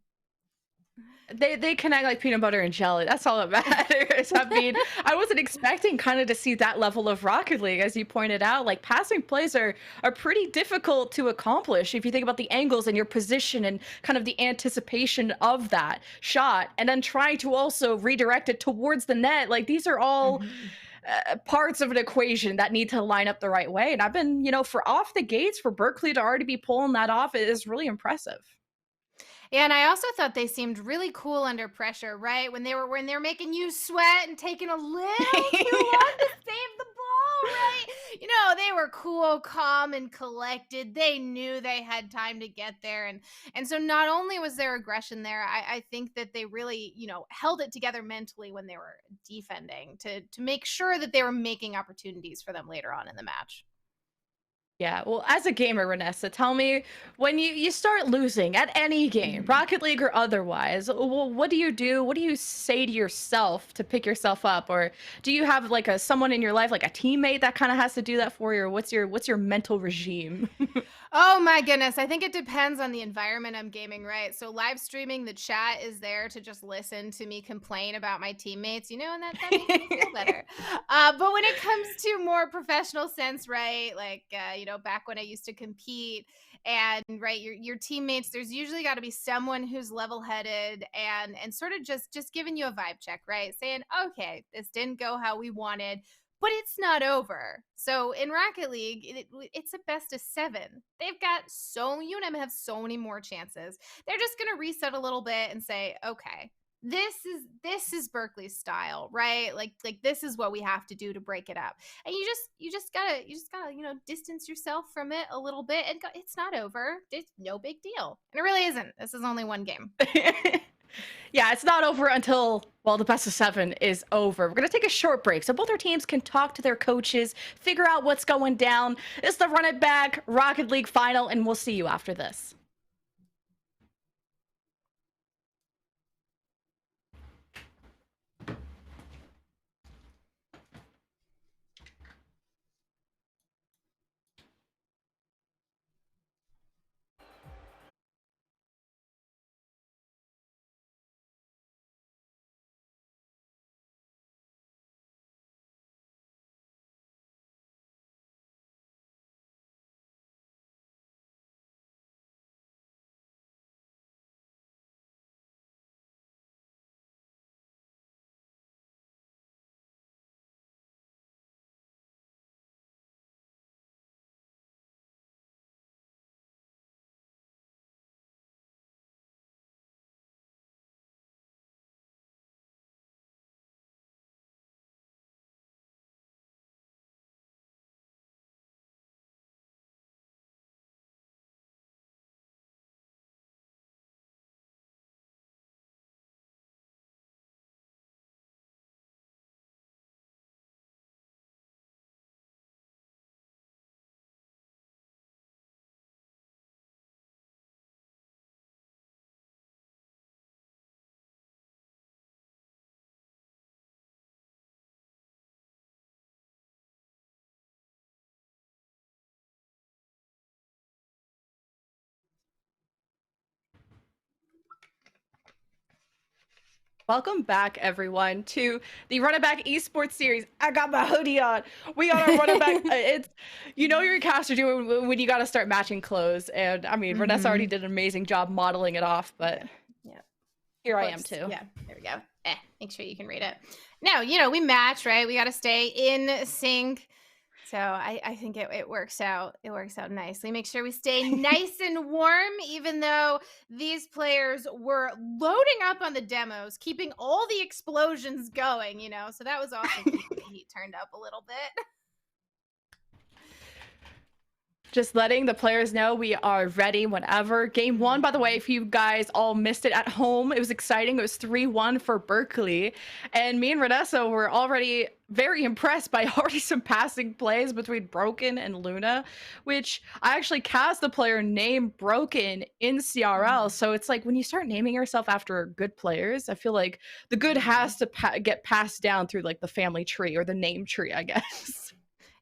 They connect like peanut butter and jelly. That's all that matters. I mean, I wasn't expecting kind of to see that level of Rocket League, as you pointed out. Like, passing plays are pretty difficult to accomplish if you think about the angles and your position and kind of the anticipation of that shot, and then trying to also redirect it towards the net. Like, these are all parts of an equation that need to line up the right way. And I've been, for off the gates, for Berkeley to already be pulling that off is really impressive. Yeah, and I also thought they seemed really cool under pressure, right? When they were making you sweat and taking a little too long to save the ball, right? They were cool, calm, and collected. They knew they had time to get there, and so not only was there aggression there, I think that they really, held it together mentally when they were defending to make sure that they were making opportunities for them later on in the match. Yeah, well, as a gamer, Renessa, tell me, when you start losing at any game, Rocket League or otherwise, what do you do? What do you say to yourself to pick yourself up? Or do you have like someone in your life, like a teammate that kind of has to do that for you? Or what's your mental regime? Oh my goodness. I think it depends on the environment I'm gaming, right? So live streaming, the chat is there to just listen to me complain about my teammates, and that makes me feel better. But when it comes to more professional sense, right? Like, back when I used to compete and right, your teammates, there's usually got to be someone who's level-headed and sort of just giving you a vibe check, right? Saying, okay, this didn't go how we wanted, but it's not over. So in Rocket League, it's a best of 7. They've got UNM have so many more chances. They're just gonna reset a little bit and say, okay, this is Berkeley's style, right? Like this is what we have to do to break it up. And you just gotta distance yourself from it a little bit and go, it's not over. It's no big deal. And it really isn't. This is only one game. Yeah, it's not over until, well, the best of 7 is over. We're going to take a short break so both our teams can talk to their coaches, figure out what's going down. It's the Run It Back Rocket League final, and we'll see you after this. Welcome back, everyone, to the Run It Back Esports series. I got my hoodie on. We got our Run It Back. It's, your cast are doing when you got to start matching clothes. And I mean, Vanessa already did an amazing job modeling it off, but here I am too. Yeah, there we go. Make sure you can read it. Now, we match, right? We got to stay in sync. So I think it works out. It works out nicely. Make sure we stay nice and warm, even though these players were loading up on the demos, keeping all the explosions going, you know. So that was also keeping the heat turned up a little bit. Just letting the players know we are ready whenever. Game 1, by the way, if you guys all missed it at home, it was exciting. It was 3-1 for Berkeley. And me and Renessa were already very impressed by already some passing plays between Broken and Luna, which I actually cast the player named Broken in CRL. So it's like when you start naming yourself after good players, I feel like the good has to get passed down through like the family tree or the name tree, I guess.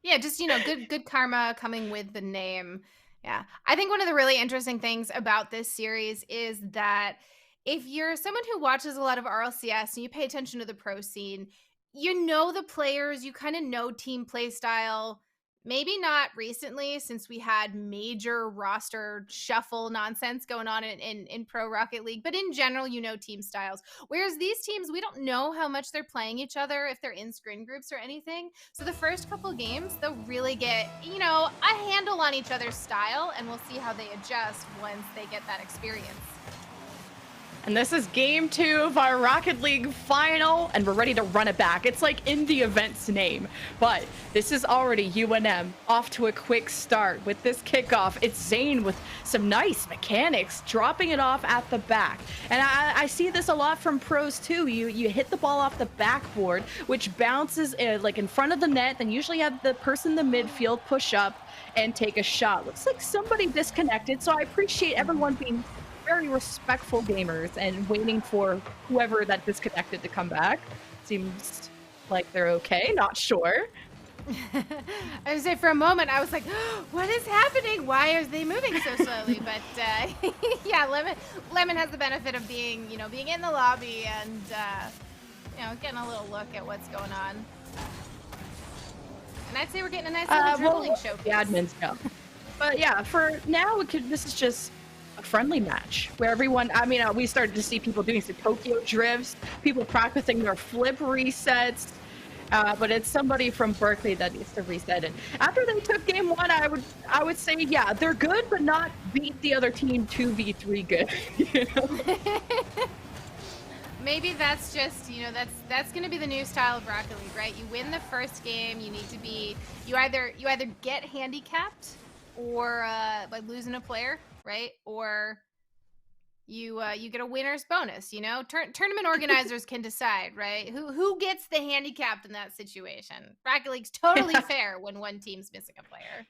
Yeah, just, you know, good karma coming with the name. Yeah. I think one of the really interesting things about this series is that if you're someone who watches a lot of RLCS and you pay attention to the pro scene, you know the players, you kind of know team play style. Maybe not recently, since we had major roster shuffle nonsense going on in Pro Rocket League, but in general, you know team styles. Whereas these teams, we don't know how much they're playing each other, if they're in screen groups or anything. So the first couple games, they'll really get, you know, a handle on each other's style, and we'll see how they adjust once they get that experience. And this is game 2 of our Rocket League final, and we're ready to run it back. It's like in the event's name, but this is already UNM off to a quick start with this kickoff. It's Zane with some nice mechanics, dropping it off at the back. And I see this a lot from pros too. You hit the ball off the backboard, which bounces like in front of the net, then usually have the person in the midfield push up and take a shot. Looks like somebody disconnected, so I appreciate everyone being very respectful gamers and waiting for whoever that disconnected to come back. Seems like they're okay, not sure. I was say for a moment I was like, what is happening? Why are they moving so slowly? But yeah, Lemon has the benefit of being, you know, being in the lobby and you know, getting a little look at what's going on. And I'd say we're getting a nice little dribbling show. The admins go. But yeah, for now this is just a friendly match where everyone, I mean, we started to see people doing some Tokyo drifts, people practicing their flip resets, but it's somebody from Berkeley that needs to reset it. After they took game 1, I would say, yeah, they're good, but not beat the other team 2v3 good. You know? Maybe that's just, you know, that's going to be the new style of Rocket League, right? You win the first game, you need to be, you either get handicapped or by losing a player, right? Or you get a winner's bonus, you know? Tournament organizers can decide, right? Who gets the handicapped in that situation. Rocket League's totally fair when one team's missing a player.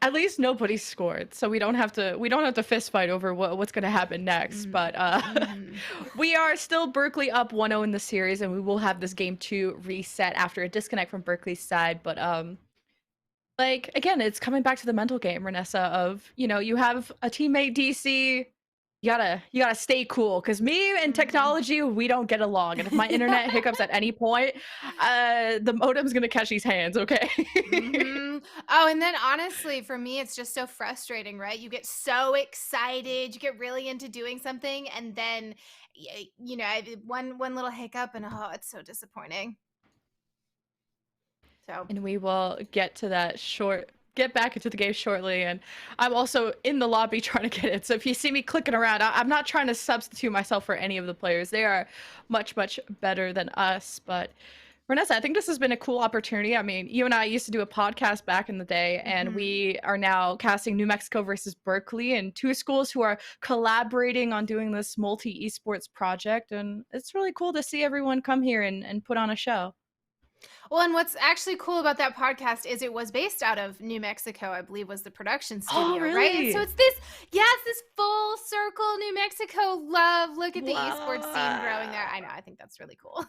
At least nobody scored, so we don't have to fist fight over what's going to happen next. But we are still Berkeley up 1-0 in the series, and we will have this game 2 reset after a disconnect from Berkeley's side. But like, again, it's coming back to the mental game, Renessa, of, you know, you have a teammate DC, you gotta stay cool, because me and technology, we don't get along, and if my internet hiccups at any point, the modem's gonna catch these hands, okay? Oh, and then honestly, for me, it's just so frustrating, right? You get so excited, you get really into doing something, and then, you know, one little hiccup, and oh, it's so disappointing. So. And we will get back into the game shortly, and I'm also in the lobby trying to get it. So if you see me clicking around, I'm not trying to substitute myself for any of the players. They are much, much better than us. But Renessa, I think this has been a cool opportunity. I mean, you and I used to do a podcast back in the day, and we are now casting New Mexico versus Berkeley, and 2 schools who are collaborating on doing this multi-esports project. And it's really cool to see everyone come here and put on a show. Well, and what's actually cool about that podcast is it was based out of New Mexico, I believe was the production studio, really? right? And so it's this full circle New Mexico love. Look at the esports scene growing there. I know, I think that's really cool.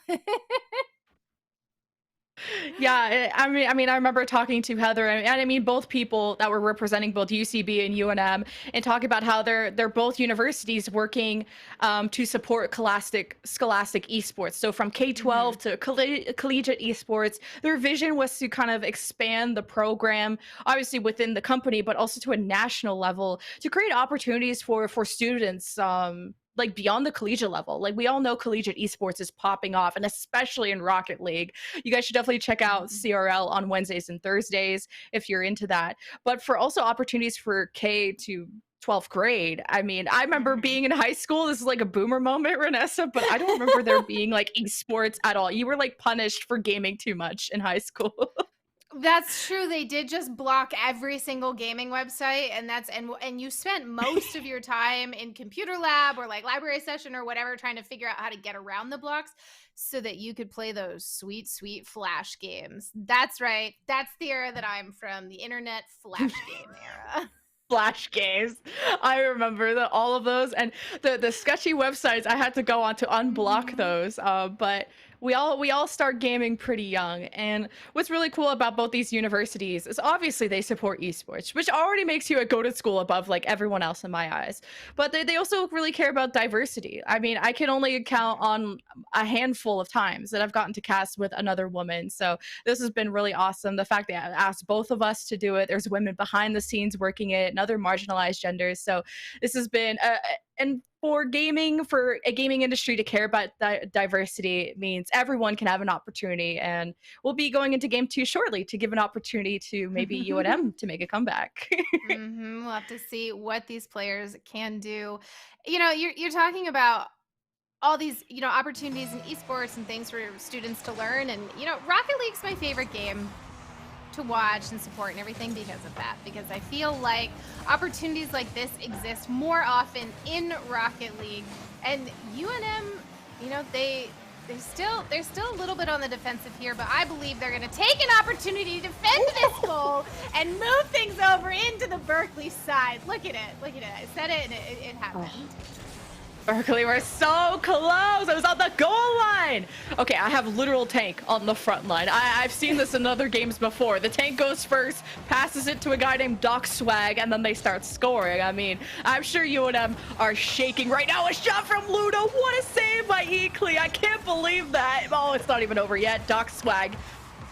Yeah, I mean, I remember talking to Heather, and I mean, both people that were representing both UCB and UNM, and talking about how they're both universities working to support scholastic esports. So from K-12 to collegiate esports, their vision was to kind of expand the program, obviously within the company, but also to a national level, to create opportunities for students like beyond the collegiate level. Like we all know collegiate esports is popping off, and especially in Rocket League. You guys should definitely check out CRL on Wednesdays and Thursdays if you're into that. But for also opportunities for K to 12th grade. I mean, I remember being in high school. This is like a boomer moment, Renessa, but I don't remember there being like esports at all. You were like punished for gaming too much in high school. That's true. They did just block every single gaming website, and you spent most of your time in computer lab or like library session or whatever trying to figure out how to get around the blocks so that you could play those sweet, sweet Flash games. That's right. That's the era that I'm from, the internet Flash game era. Flash games. I remember all of those, and the sketchy websites I had to go on to unblock those. But we all start gaming pretty young, and what's really cool about both these universities is obviously they support esports, which already makes you a go to school above like everyone else in my eyes. But they also really care about diversity. I mean, I can only count on a handful of times that I've gotten to cast with another woman. So this has been really awesome. The fact that I asked both of us to do it. There's women behind the scenes working it, and other marginalized genders. So this has been and for a gaming industry to care about diversity means everyone can have an opportunity, and we'll be going into game 2 shortly to give an opportunity to maybe UNM to make a comeback. We'll have to see what these players can do. You know, you're talking about all these, you know, opportunities in esports and things for students to learn, and you know, Rocket League's my favorite game to watch and support and everything because of that, because I feel like opportunities like this exist more often in Rocket League. And UNM, you know, they're still a little bit on the defensive here, but I believe they're going to take an opportunity to defend this goal and move things over into the Berkeley side. Look at it. I said it and it happened. Berkeley, we're so close. I was on the goal line. Okay, I have literal tank on the front line. I've seen this in other games before. The tank goes first, passes it to a guy named Doc Swag, and then they start scoring. I mean, I'm sure UNM are shaking right now. A shot from Luna. What a save by Ekley. I can't believe that. Oh, it's not even over yet. Doc Swag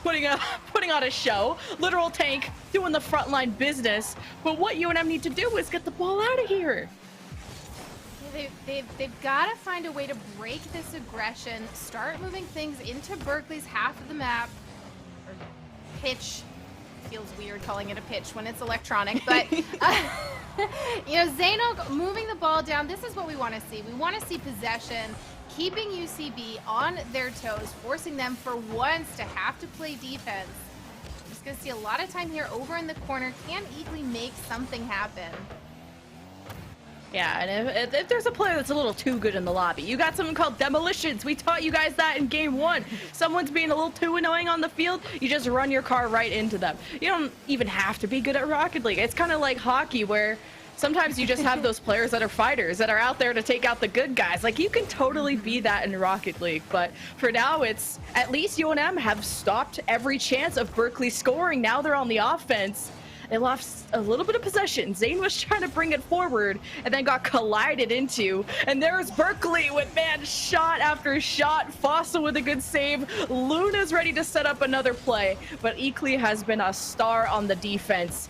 putting on a show. Literal tank doing the frontline business. But what UNM need to do is get the ball out of here. They've got to find a way to break this aggression, start moving things into Berkeley's half of the map, or pitch. Feels weird calling it a pitch when it's electronic, but you know, Zaino moving the ball down. This is what we want to see. We want to see possession, keeping UCB on their toes, forcing them for once to have to play defense. I'm just going to see a lot of time here over in the corner. Can Ekley make something happen? Yeah, and if there's a player that's a little too good in the lobby, you got something called demolitions. We taught you guys that in game 1. Someone's being a little too annoying on the field, you just run your car right into them. You don't even have to be good at Rocket League. It's kind of like hockey, where sometimes you just have those players that are fighters that are out there to take out the good guys. Like, you can totally be that in Rocket League, but for now, it's at least UNM have stopped every chance of Berkeley scoring. Now they're on the offense. They lost a little bit of possession. Zane was trying to bring it forward and then got collided into. And there's Berkeley with, man, shot after shot. Fossa with a good save. Luna's ready to set up another play. But Ekley has been a star on the defense.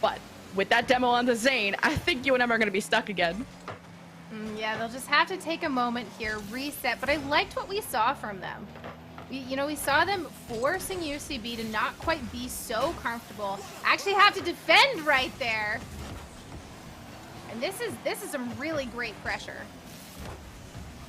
But with that demo on the Zane, I think UNM are going to be stuck again. Yeah, they'll just have to take a moment here, reset. But I liked what we saw from them. We saw them forcing UCB to not quite be so comfortable. Actually have to defend right there. And this is some really great pressure.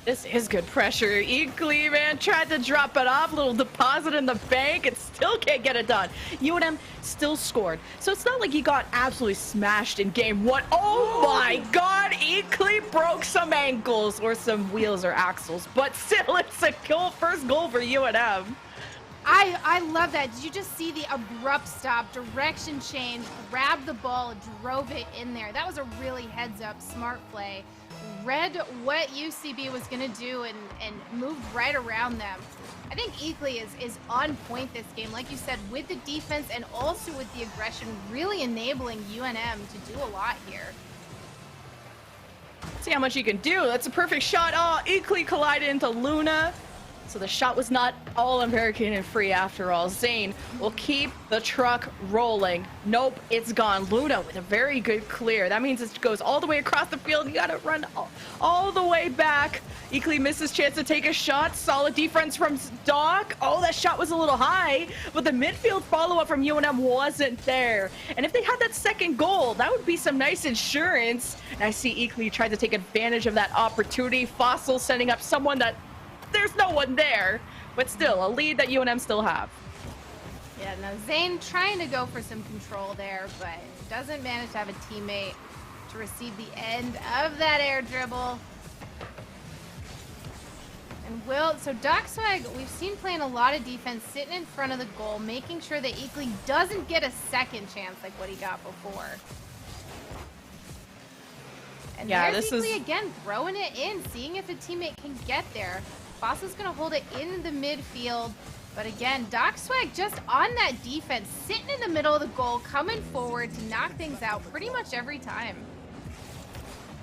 This is good pressure. Ekley, man, tried to drop it off. Little deposit in the bank. It still can't get it done. UNM still scored. So it's not like he got absolutely smashed in game 1. Oh my god! Ekley broke some ankles or some wheels or axles. But still, it's a first goal for UNM. I love that. Did you just see the abrupt stop, direction change, grabbed the ball, drove it in there? That was a really heads-up, smart play. Read what UCB was going to do and moved right around them. I think Ekley is on point this game, like you said, with the defense and also with the aggression, really enabling UNM to do a lot here. See how much you can do. That's a perfect shot. Oh, Ekley collided into Luna. So the shot was not all American and free after all. Zane will keep the truck rolling. Nope, it's gone. Luna with a very good clear. That means it goes all the way across the field. You gotta run all the way back. Eakley misses chance to take a shot. Solid defense from Doc. Oh, that shot was a little high, but the midfield follow-up from UNM wasn't there. And if they had that second goal, that would be some nice insurance. And I see Eakley tried to take advantage of that opportunity. Fossil setting up someone that there's no one there, but still a lead that UNM still have. Yeah, now Zane trying to go for some control there, but doesn't manage to have a teammate to receive the end of that air dribble. And so Doc Swag, we've seen playing a lot of defense, sitting in front of the goal, making sure that Eakley doesn't get a second chance like what he got before. And yeah, there's this Eakley is again throwing it in, seeing if a teammate can get there. Fossil's gonna hold it in the midfield, but again, Doc Swag just on that defense, sitting in the middle of the goal, coming forward to knock things out pretty much every time.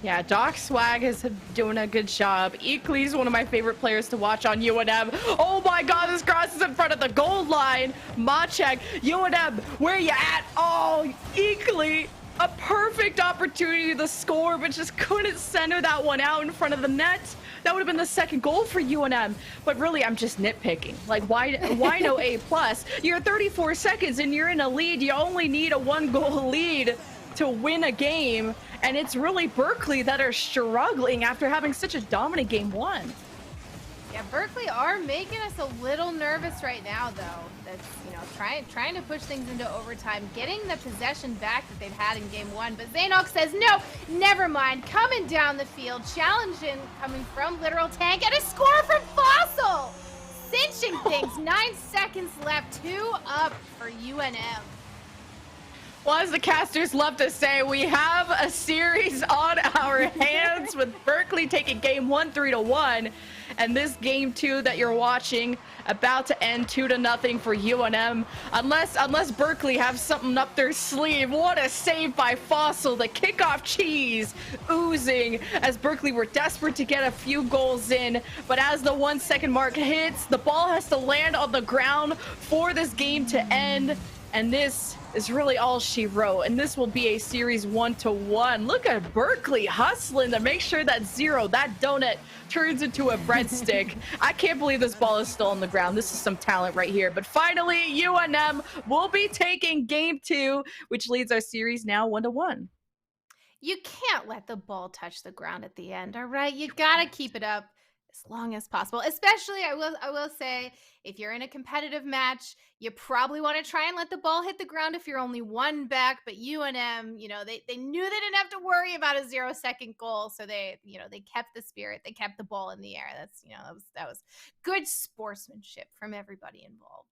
Yeah, Doc Swag is doing a good job. Eakley's one of my favorite players to watch on UNM. Oh my god, this cross is in front of the goal line. Machek, UNM, where you at? Oh, Eakley, a perfect opportunity to score, but just couldn't center that one out in front of the net. That would have been the second goal for UNM. But really, I'm just nitpicking. Like, why no A+? You're 34 seconds and you're in a lead. You only need a 1-goal lead to win a game. And it's really Berkeley that are struggling after having such a dominant game one. Yeah, Berkeley are making us a little nervous right now, though. That's, you know, trying to push things into overtime, getting the possession back that they've had in game one. But Zaynok says, no, never mind. Coming down the field, challenging, coming from Literal Tank, and a score from Fossil! Cinching things, 9 seconds left, 2 up for UNM. Well, as the casters love to say, we have a series on our hands with Berkeley taking game 1 3-1, and this game 2 that you're watching about to end 2-0 for UNM. Unless Berkeley have something up their sleeve. What a save by Fossil. The kickoff cheese oozing as Berkeley were desperate to get a few goals in, but as the 1 second mark hits, the ball has to land on the ground for this game to end, and this is really all she wrote, and this will be a series 1-1. Look at Berkeley hustling to make sure that that donut turns into a breadstick. I can't believe this ball is still on the ground. This is some talent right here. But finally, UNM will be taking game 2, which leads our series now 1-1. You can't let the ball touch the ground at the end, all right? You gotta keep it up as long as possible. Especially, I will say, if you're in a competitive match, you probably want to try and let the ball hit the ground if you're only 1 back. But UNM, you know, they knew they didn't have to worry about a 0-second goal, so they kept the spirit, they kept the ball in the air. That's, you know, that was good sportsmanship from everybody involved.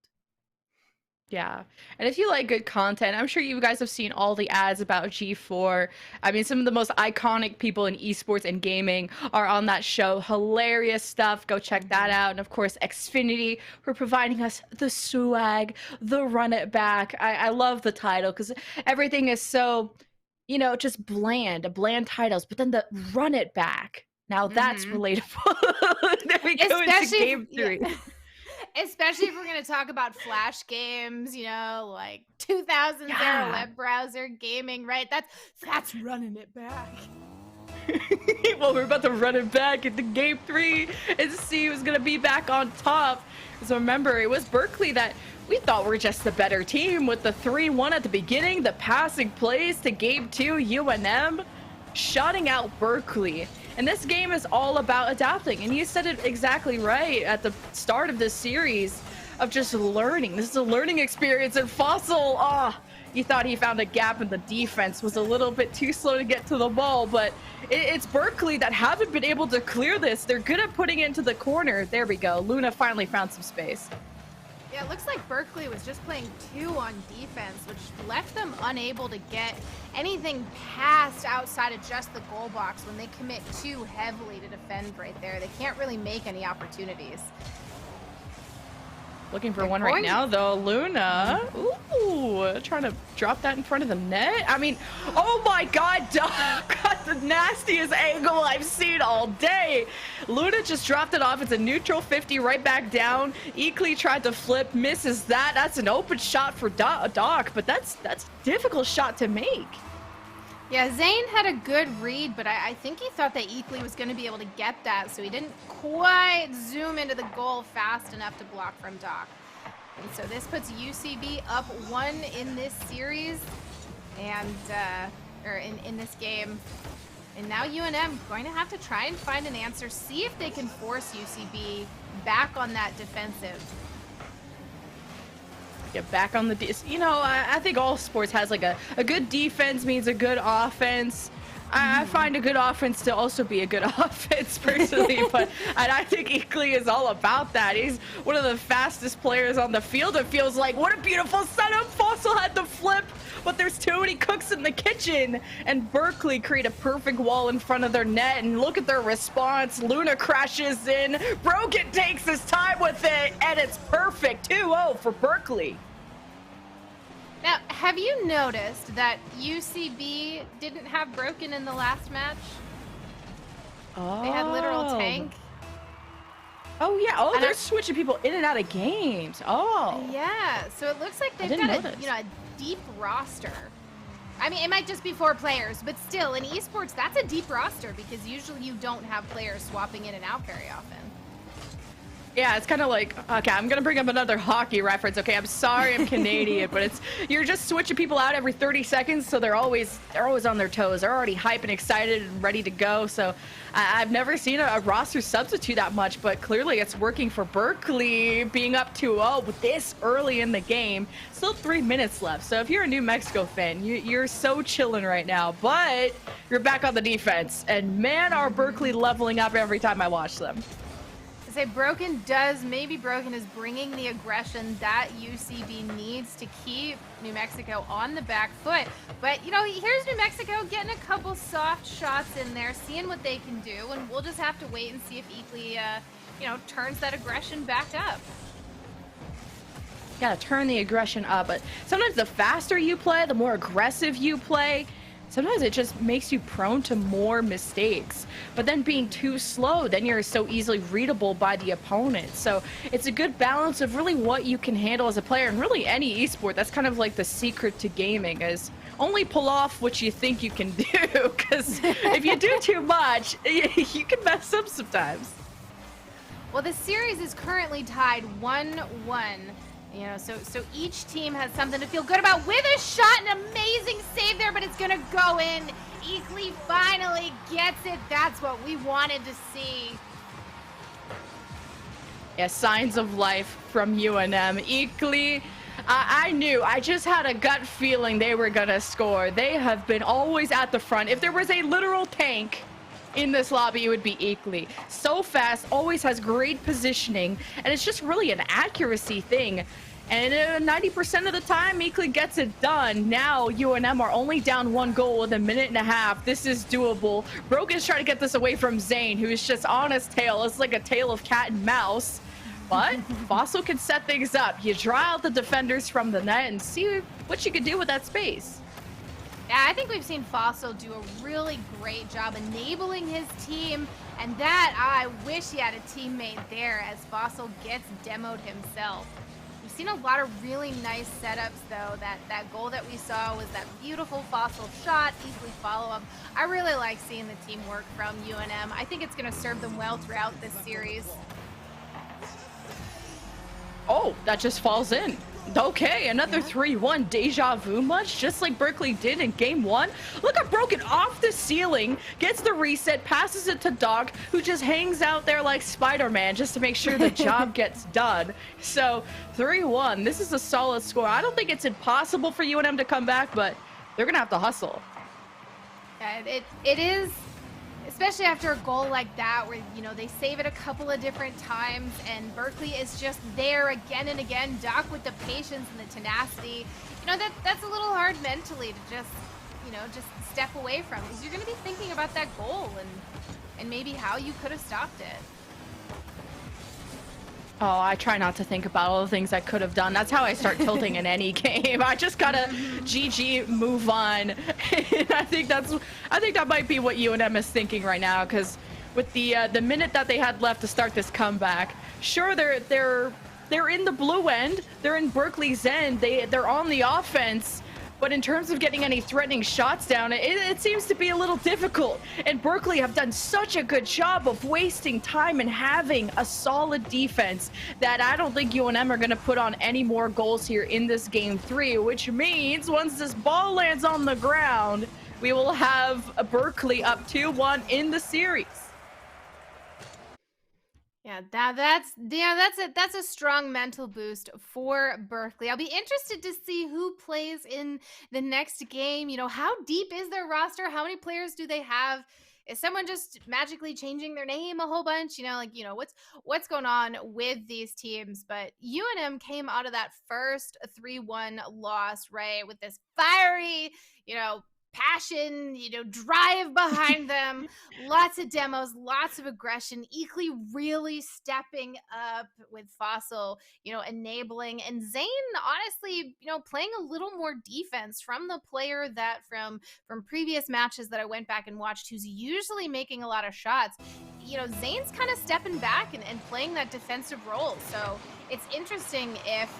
Yeah, and if you like good content, I'm sure you guys have seen all the ads about G4. I mean, some of the most iconic people in esports and gaming are on that show. Hilarious stuff. Go check that out. And of course, Xfinity for providing us the swag, the run it back. I love the title because everything is so, you know, just bland titles, but then the run it back. Now that's relatable. Then we go into game 3. Yeah. Especially if we're going to talk about flash games, you know, like 2000s era web browser gaming, right? That's running it back. Well, we're about to run it back into game 3 and see who's going to be back on top. So remember, it was Berkeley that we thought were just the better team with the 3-1 at the beginning, the passing plays to game 2, UNM shutting out Berkeley. And this game is all about adapting. And you said it exactly right at the start of this series of just learning. This is a learning experience. And Fossil, you thought he found a gap in the defense, was a little bit too slow to get to the ball. But it's Berkeley that haven't been able to clear this. They're good at putting it into the corner. There we go. Luna finally found some space. Yeah, it looks like Berkeley was just playing 2 on defense, which left them unable to get anything past outside of just the goal box when they commit too heavily to defend right there. They can't really make any opportunities. Looking for one right now, though. Luna. Ooh. trying to drop that in front of the net. I mean, oh my God, Doc got the nastiest angle I've seen all day. Luna just dropped it off. It's a neutral 50 right back down. Eakley tried to flip, misses that. That's an open shot for Doc, but that's a difficult shot to make. Yeah, Zane had a good read, but I think he thought that Eakley was going to be able to get that, so he didn't quite zoom into the goal fast enough to block from Doc. And so this puts UCB up 1 in this series, and or in this game. And now UNM going to have to try and find an answer, see if they can force UCB back on that defensive. Get back on the you know, I think all sports has like a good defense means a good offense. I find a good offense to also be a good offense personally, but I think Eakley is all about that. He's one of the fastest players on the field. It feels like, what a beautiful setup. Fossil had the flip, but there's too many cooks in the kitchen, and Berkeley create a perfect wall in front of their net, and look at their response. Luna crashes in, Broken takes his time with it, and it's perfect. 2-0 for Berkeley. Now, have you noticed that UCB didn't have Broken in the last match? Oh. They had literal tank. Oh yeah. Oh, they're switching people in and out of games. Oh. Yeah. So it looks like they've got a deep roster. I mean, it might just be 4 players, but still, in esports, that's a deep roster because usually you don't have players swapping in and out very often. Yeah, it's kind of like, okay, I'm going to bring up another hockey reference. Okay, I'm sorry I'm Canadian, but you're just switching people out every 30 seconds, so they're always on their toes. They're already hype and excited and ready to go. So I've never seen a roster substitute that much, but clearly it's working for Berkeley, being up 2-0 with this early in the game. Still 3 minutes left. So if you're a New Mexico fan, you're so chilling right now, but you're back on the defense. And man, are Berkeley leveling up every time I watch them. Say Broken is bringing the aggression that UCB needs to keep New Mexico on the back foot. But, you know, here's New Mexico getting a couple soft shots in there, seeing what they can do, and we'll just have to wait and see if Eakley, turns that aggression back up. Gotta turn the aggression up, but sometimes the faster you play, the more aggressive you play, sometimes it just makes you prone to more mistakes. But then being too slow, then you're so easily readable by the opponent. So it's a good balance of really what you can handle as a player, and really any esport. That's kind of like the secret to gaming, is only pull off what you think you can do, because if you do too much, you can mess up sometimes. Well, the series is currently tied 1-1. You know, so each team has something to feel good about, with a shot, an amazing save there, but it's gonna go in. Eakley finally gets it. That's what we wanted to see. Yeah, signs of life from UNM. Eakley, I just had a gut feeling they were gonna score. They have been always at the front. If there was a literal tank in this lobby, it would be Eakley. So fast, always has great positioning, and it's just really an accuracy thing. And 90% of the time, Eakley gets it done. Now, UNM are only down 1 goal with a minute and a half. This is doable. Broken's trying to get this away from Zane, who is just on his tail. It's like a tale of cat and mouse. But Fossil can set things up. You draw out the defenders from the net and see what you can do with that space. Yeah, I think we've seen Fossil do a really great job enabling his team, and that I wish he had a teammate there as Fossil gets demoed himself. We've seen a lot of really nice setups, though. That goal that we saw was that beautiful Fossil shot, easily follow-up. I really like seeing the teamwork from UNM. I think it's going to serve them well throughout this series. Oh, that just falls in. Okay, another 3-1 deja vu much, just like Berkeley did in game 1. Look at Broken off the ceiling, gets the reset, passes it to Doc, who just hangs out there like Spider-Man just to make sure the job gets done. So 3-1, this is a solid score. I don't think it's impossible for UNM to come back, but they're gonna have to hustle. Yeah, it is, especially after a goal like that, where, you know, they save it a couple of different times, and Berkeley is just there again and again. Doc with the patience and the tenacity. You know, that's a little hard mentally to just, you know, just step away from, because you're going to be thinking about that goal and maybe how you could have stopped it. Oh, I try not to think about all the things I could have done. That's how I start tilting in any game. I just gotta GG, move on. And I think that might be what UNM is thinking right now, because with the minute that they had left to start this comeback, sure they're in the blue end, they're in Berkeley's end, they're on the offense. But in terms of getting any threatening shots down, it seems to be a little difficult. And Berkeley have done such a good job of wasting time and having a solid defense that I don't think UNM are going to put on any more goals here in this game 3, which means once this ball lands on the ground, we will have Berkeley up 2-1 in the series. Yeah, that's a strong mental boost for Berkeley. I'll be interested to see who plays in the next game. You know, how deep is their roster? How many players do they have? Is someone just magically changing their name a whole bunch? You know, like, you know, what's going on with these teams? But UNM came out of that first 3-1 loss, right, with this fiery, you know, passion, you know, drive behind them, lots of demos, lots of aggression. Eakley really stepping up with Fossil, you know, enabling, and Zane honestly, you know, playing a little more defense from the player that from previous matches that I went back and watched, who's usually making a lot of shots. You know, Zane's kind of stepping back and playing that defensive role. So it's interesting if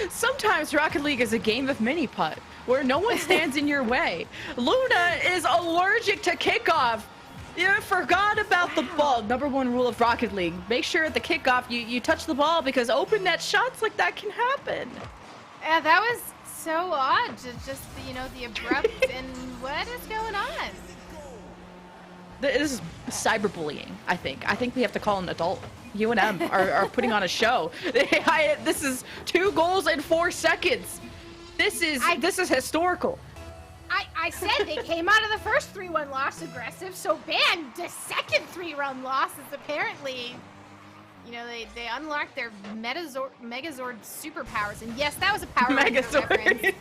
Sometimes Rocket League is a game of mini putt where no one stands in your way. Luna is allergic to kickoff. You forgot about the ball. Number 1 rule of Rocket League: make sure at the kickoff you touch the ball, because open net shots like that can happen. Yeah, that was so odd. Just you know, the abrupt and what is going on? This is cyberbullying, I think. I think we have to call an adult. UNM are putting on a show. This is 2 goals in 4 seconds. This is historical. I said they came out of the first 3-1 loss aggressive, so man, the second 3-run loss is apparently, you know, they unlocked their Megazord superpowers, and yes, that was a Power Ranger reference.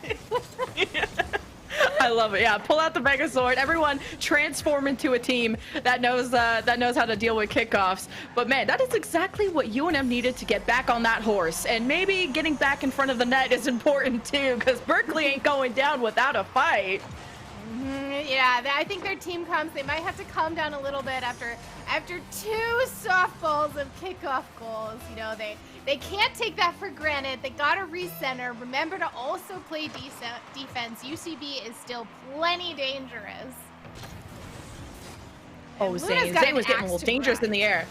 I love it. Yeah, pull out the Megazord. Everyone transform into a team that knows how to deal with kickoffs. But man, that is exactly what UNM needed to get back on that horse. And maybe getting back in front of the net is important too, because Berkeley ain't going down without a fight. Yeah, I think their team comes. They might have to calm down a little bit after 2 softballs of kickoff goals. You know, they can't take that for granted. They gotta recenter. Remember to also play defense. UCB is still plenty dangerous. Oh, Zane was getting a little dangerous in the air.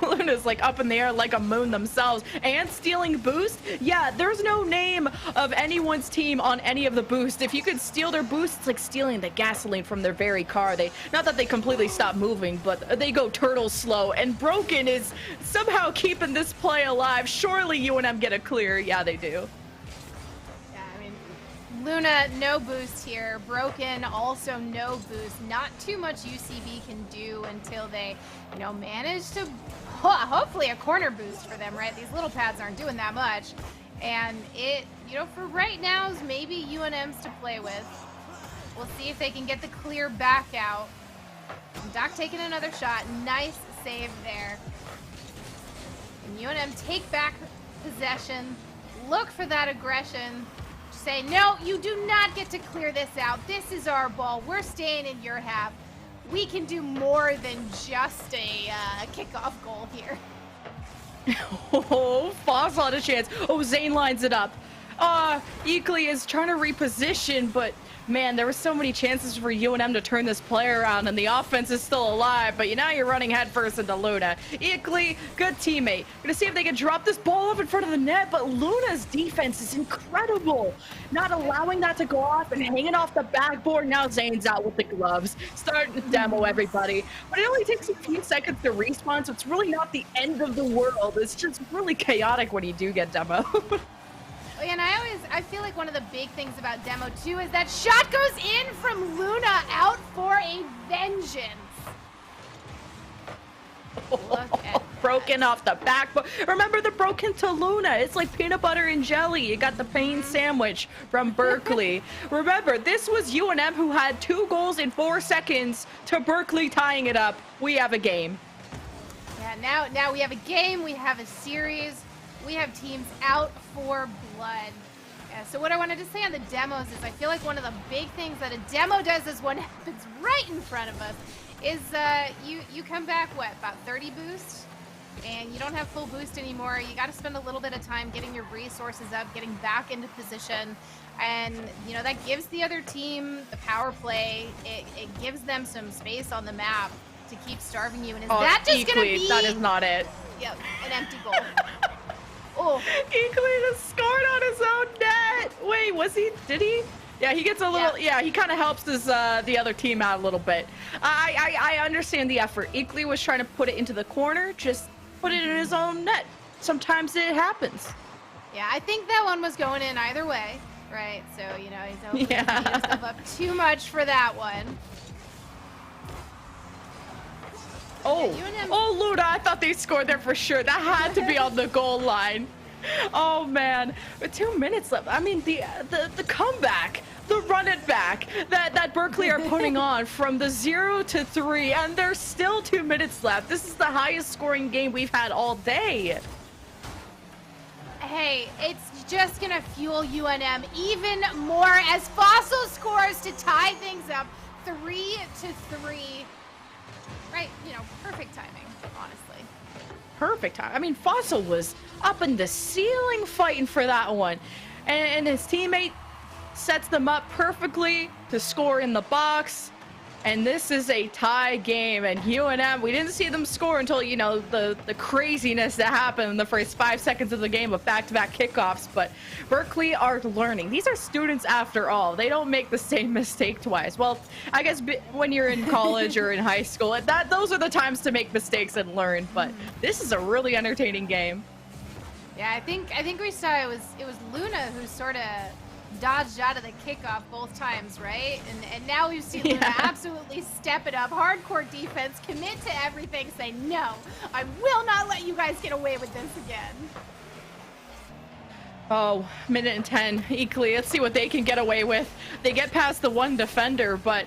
Luna's like up in the air like a moon themselves, and stealing boost. Yeah, there's no name of anyone's team on any of the boost. If you could steal their boost, it's like stealing the gasoline from their very car. Not that they completely stop moving, but they go turtle slow, and Broken is somehow keeping this play alive. Surely UNM get a clear. Yeah, they do. Luna, no boost here. Broken, also no boost. Not too much UCB can do until they, you know, manage to, hopefully a corner boost for them, right? These little pads aren't doing that much. And it, you know, for right now is maybe UNM's to play with. We'll see if they can get the clear back out. Doc taking another shot. Nice save there. And UNM take back possession. Look for that aggression. Say, no, you do not get to clear this out. This is our ball. We're staying in your half. We can do more than just a kickoff goal here. Oh, Fossil had a chance. Oh, Zane lines it up. Eakley is trying to reposition, but man, there were so many chances for UNM to turn this play around, and the offense is still alive, but now you're running headfirst into Luna. Eakley, good teammate. Gonna see if they can drop this ball up in front of the net, but Luna's defense is incredible. Not allowing that to go off and hanging off the backboard. Now Zane's out with the gloves. Starting to demo everybody. But it only takes a few seconds to respawn, so it's really not the end of the world. It's just really chaotic when you do get demo. And I feel like one of the big things about demo too is that shot goes in from Luna out for a vengeance. Look at broken off the back. But remember the broken to Luna. It's like peanut butter and jelly. You got the pain sandwich from Berkeley. Remember, this was UNM who had 2 goals in 4 seconds to Berkeley tying it up. We have a game. Yeah, now we have a game, we have a series, we have teams out for blood. Yeah, so what I wanted to say on the demos is I feel like one of the big things that a demo does is when it happens right in front of us is you come back, what, about 30 boost? And you don't have full boost anymore. You got to spend a little bit of time getting your resources up, getting back into position. And, you know, that gives the other team the power play. It gives them some space on the map to keep starving you. And is that just going to be... That is not it. Yep, an empty goal. Oh. Equally just scored on his own net. Wait, was he? Did he? Yeah, he gets a little. Yeah, he kind of helps his the other team out a little bit. I understand the effort. Equally was trying to put it into the corner, just put it in his own net. Sometimes it happens. Yeah, I think that one was going in either way, right? So you know, he's opening himself up too much for that one. Oh, oh, Luna, I thought they scored there for sure. That had to be on the goal line. Oh, man. With 2 minutes left. I mean, the comeback, the run it back that Berkeley are putting on from the 0 to 3, and there's still 2 minutes left. This is the highest scoring game we've had all day. Hey, it's just going to fuel UNM even more as Fossil scores to tie things up 3 to 3. Right, you know, perfect timing, honestly. Perfect time. I mean, Fossil was up in the ceiling fighting for that one. And his teammate sets them up perfectly to score in the box. And this is a tie game. And UNM, we didn't see them score until, you know, the craziness that happened in the first 5 seconds of the game of back-to-back kickoffs. But Berkeley are learning. These are students after all. They don't make the same mistake twice. Well, I guess when you're in college or in high school, those are the times to make mistakes and learn. But this is a really entertaining game. Yeah, I think we saw it was Luna who sort of dodged out of the kickoff both times, right? And now we've seen Luna absolutely step it up, hardcore defense, commit to everything, say, no, I will not let you guys get away with this again. Oh, minute and 10, equally. Let's see what they can get away with. They get past the one defender, but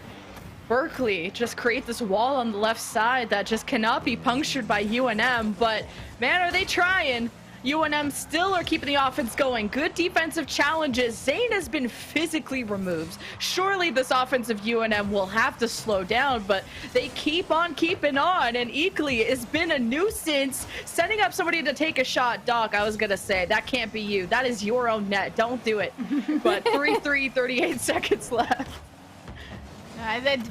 Berkeley just create this wall on the left side that just cannot be punctured by UNM, but man, are they trying. UNM still are keeping the offense going. Good defensive challenges. Zane has been physically removed. Surely this offensive UNM will have to slow down, but they keep on keeping on. And Eakley has been a nuisance, setting up somebody to take a shot. Doc, I was going to say, that can't be you. That is your own net. Don't do it. But 3-3, 38 seconds left.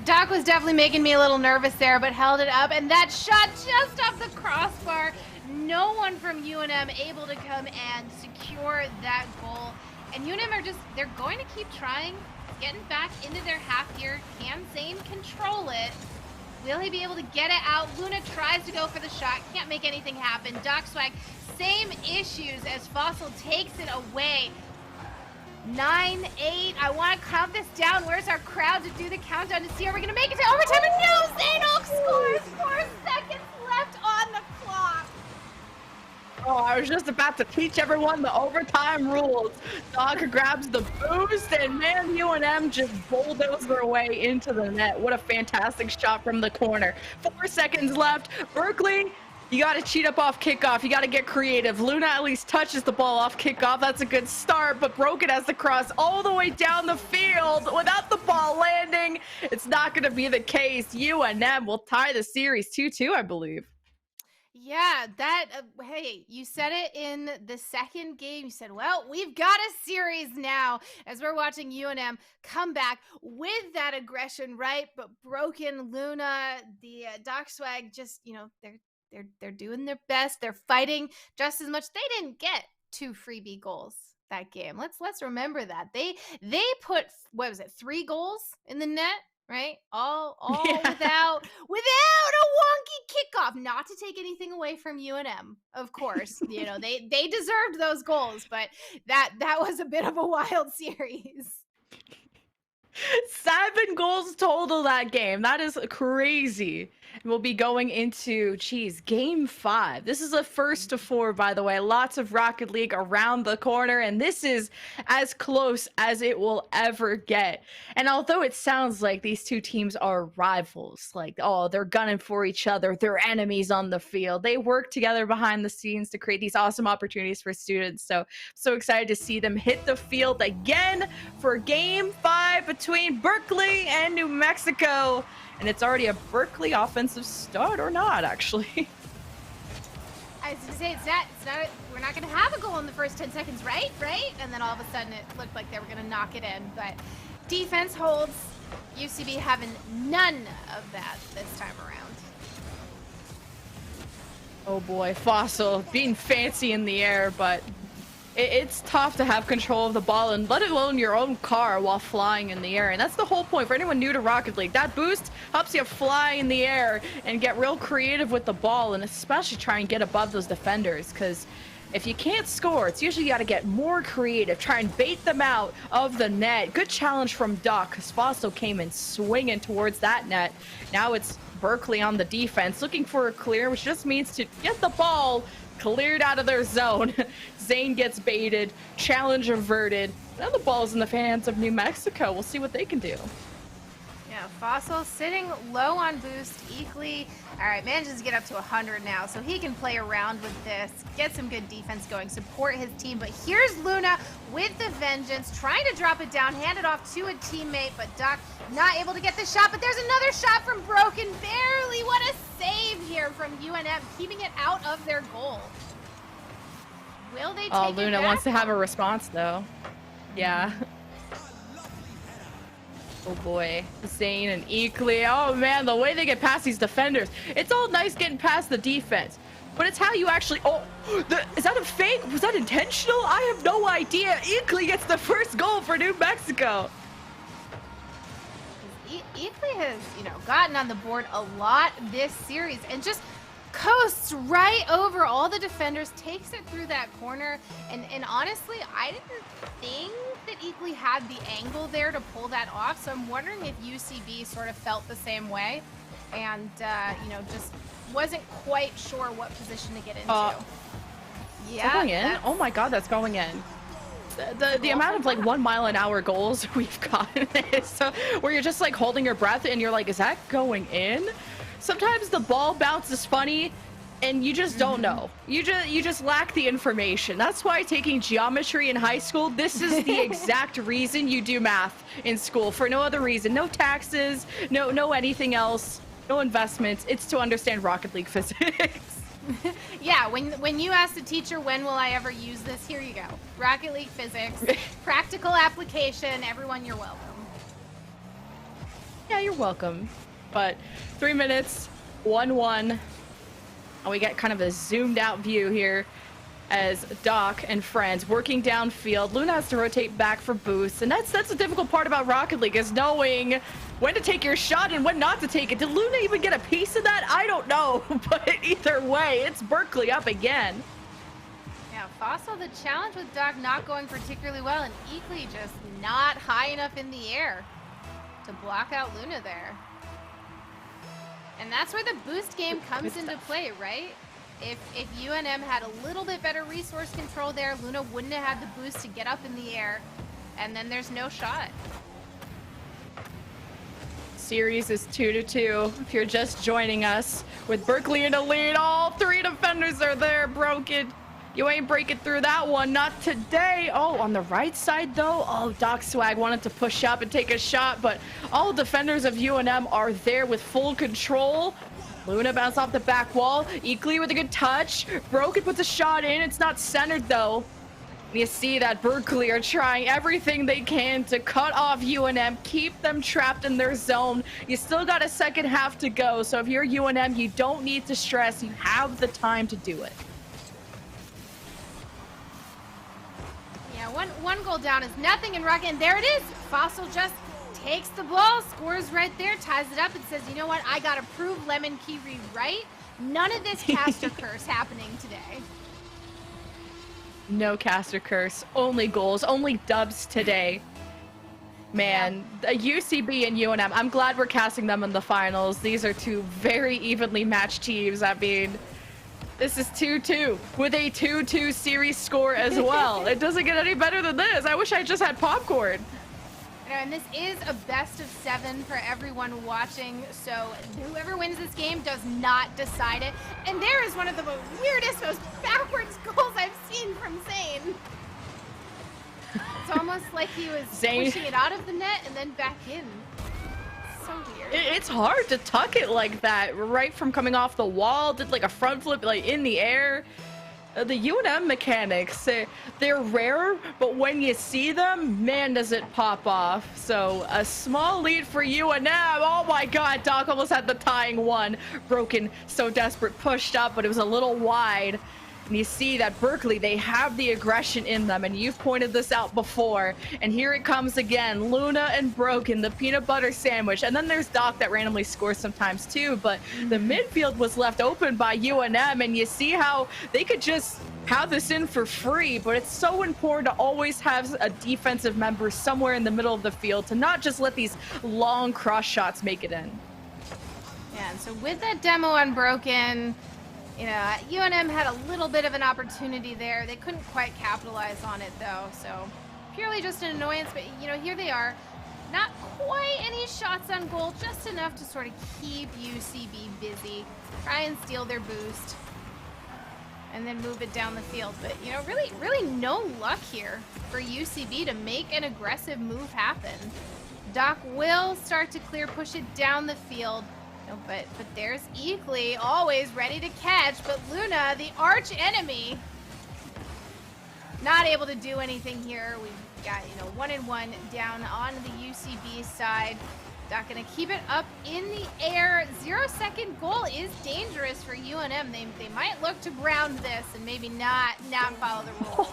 Doc was definitely making me a little nervous there, but held it up. And that shot just off the crossbar. No one from UNM able to come and secure that goal. And UNM are they're going to keep trying, getting back into their half here. Can Zane control it? Will he be able to get it out? Luna tries to go for the shot, can't make anything happen. Doc Swag, same issues as Fossil takes it away. 9-8. I want to count this down. Where's our crowd to do the countdown to see are we going to make it to overtime? And no, Zane Oak scores. 4 seconds left on the clock. Oh, I was just about to teach everyone the overtime rules. Doc grabs the boost, and man, UNM just bulldozed their way into the net. What a fantastic shot from the corner. 4 seconds left. Berkeley, you got to cheat up off kickoff. You got to get creative. Luna at least touches the ball off kickoff. That's a good start, but Broken has to cross all the way down the field without the ball landing. It's not going to be the case. UNM will tie the series 2-2, I believe. Yeah, hey, you said it in the second game. You said, well, we've got a series now as we're watching UNM come back with that aggression, right? But Broken, Luna, the Doc Swag, just, you know, they're doing their best. They're fighting just as much. They didn't get 2 freebie goals that game. Let's remember that. They put, what was it, 3 goals in the net? Right? All without a wonky kickoff. Not to take anything away from UNM, of course. You know, they deserved those goals, but that was a bit of a wild series. 7 goals total that game. That is crazy. We'll be going into, game 5. This is a first to 4, by the way. Lots of Rocket League around the corner, and this is as close as it will ever get. And although it sounds like these two teams are rivals, like, oh, they're gunning for each other, they're enemies on the field, they work together behind the scenes to create these awesome opportunities for students. So excited to see them hit the field again for game 5 between Berkeley and New Mexico. And it's already a Berkeley offensive start, or not, actually. I was going to say, it's not we're not going to have a goal in the first 10 seconds, right? And then all of a sudden it looked like they were going to knock it in. But defense holds, UCB having none of that this time around. Oh boy, Fossil being fancy in the air, but it's tough to have control of the ball, and let alone your own car while flying in the air. And that's the whole point for anyone new to Rocket League. That boost helps you fly in the air and get real creative with the ball, and especially try and get above those defenders, because if you can't score, it's usually you got to get more creative, try and bait them out of the net. Good challenge from Duck, because Fossil came in swinging towards that net. Now it's Berkeley on the defense, looking for a clear, which just means to get the ball cleared out of their zone. Zane gets baited, challenge averted. Now the ball's in the hands of New Mexico. We'll see what they can do. Yeah, Fossil sitting low on boost. Equally, all right, manages to get up to 100 now, so he can play around with this, get some good defense going, support his team. But here's Luna with the vengeance, trying to drop it down, hand it off to a teammate, but Doc not able to get the shot. But there's another shot from Broken, barely. What a save here from UNM, keeping it out of their goal. Will they take it Luna back? wants to have a response, though. Yeah. Oh boy, Zane and Eakley. Oh man, the way they get past these defenders. It's all nice getting past the defense, but it's how you actually, is that a fake? Was that intentional? I have no idea. Eakley gets the first goal for New Mexico. Eakley has, gotten on the board a lot this series and just coasts right over all the defenders, takes it through that corner, and honestly, I didn't think that Eakley had the angle there to pull that off, so I'm wondering if UCB sort of felt the same way and, just wasn't quite sure what position to get into. Yeah, going in? Oh my god, that's going in. The amount of 1 mile an hour goals we've gotten is so, where you're just holding your breath and you're like, is that going in? Sometimes the ball bounces funny and you just don't know. You just lack the information. That's why taking geometry in high school, this is the exact reason you do math in school, for no other reason. No taxes, no anything else, no investments. It's to understand Rocket League physics. Yeah, when you ask the teacher, when will I ever use this? Here you go. Rocket League physics, practical application. Everyone, you're welcome. Yeah, you're welcome. But 3 minutes, 1-1. And we get kind of a zoomed out view here as Doc and friends working downfield. Luna has to rotate back for boosts, and that's the difficult part about Rocket League, is knowing when to take your shot and when not to take it. Did Luna even get a piece of that? I don't know, but either way, it's Berkeley up again. Yeah, Fossil, the challenge with Doc not going particularly well, and Eakley just not high enough in the air to block out Luna there. And that's where the boost game comes into play, right? If UNM had a little bit better resource control there, Luna wouldn't have had the boost to get up in the air, and then there's no shot. Series is 2-2. If you're just joining us, with Berkeley in the lead, all 3 defenders are there. Broken. You ain't breaking through that one, not today. Oh, on the right side though, Doc Swag wanted to push up and take a shot, but all defenders of UNM are there with full control. Luna bounced off the back wall. Eakley with a good touch. Broken puts a shot in. It's not centered though. You see that Berkeley are trying everything they can to cut off UNM, keep them trapped in their zone. You still got a second half to go, so if you're UNM, you don't need to stress. You have the time to do it. Yeah, one goal down is nothing in Rocket, and there it is. Fossil just takes the ball, scores right there, ties it up, and says, you know what, I gotta prove Lemon Kiwi right. None of this caster curse happening today. No caster curse, only goals, only dubs today. Man, UCB and UNM, I'm glad we're casting them in the finals. These are two very evenly matched teams. I mean, this is 2-2 with a 2-2 series score as well. It doesn't get any better than this. I wish I just had popcorn. And this is a best of 7 for everyone watching, so whoever wins this game does not decide it. And there is one of the weirdest, most backwards goals I've seen from Zane. It's almost like he was pushing it out of the net and then back in. So weird. It's hard to tuck it like that, right from coming off the wall, did like a front flip like in the air. The UNM mechanics, they're rare, but when you see them, man, does it pop off. So a small lead for UNM. Oh my God, Doc almost had the tying one. Broken, so desperate, pushed up, but it was a little wide. And you see that Berkeley, they have the aggression in them, and you've pointed this out before. And here it comes again, Luna and Broken, the peanut butter sandwich. And then there's Doc that randomly scores sometimes too, but the midfield was left open by UNM, and you see how they could just have this in for free, but it's so important to always have a defensive member somewhere in the middle of the field to not just let these long cross shots make it in. Yeah, and so with that demo unbroken, you know, UNM had a little bit of an opportunity there. They couldn't quite capitalize on it, though, so purely just an annoyance. But, you know, here they are. Not quite any shots on goal, just enough to sort of keep UCB busy. Try and steal their boost. And then move it down the field. But, you know, really no luck here for UCB to make an aggressive move happen. Doc will start to clear, push it down the field. No, but there's Eakley, always ready to catch, but Luna, the arch enemy, not able to do anything here. We've got, you know, 1-1 down on the UCB side. Not gonna keep it up in the air. 0-second goal is dangerous for UNM. They might look to ground this and maybe not follow the rules.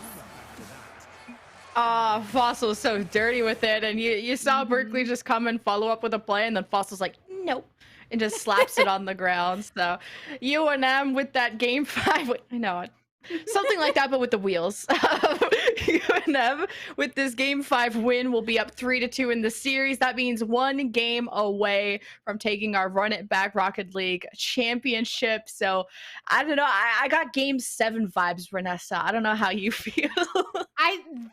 Fossil's so dirty with it, and you saw Berkeley just come and follow up with a play, and then Fossil's like, nope. And just slaps it on the ground. So UNM with that game 5, I know it. Something like that, but with the wheels. UNM with this game 5 win will be up 3-2 in the series. That means 1 game away from taking our Run It Back Rocket League championship. So I don't know. I got game 7 vibes, Vanessa. I don't know how you feel.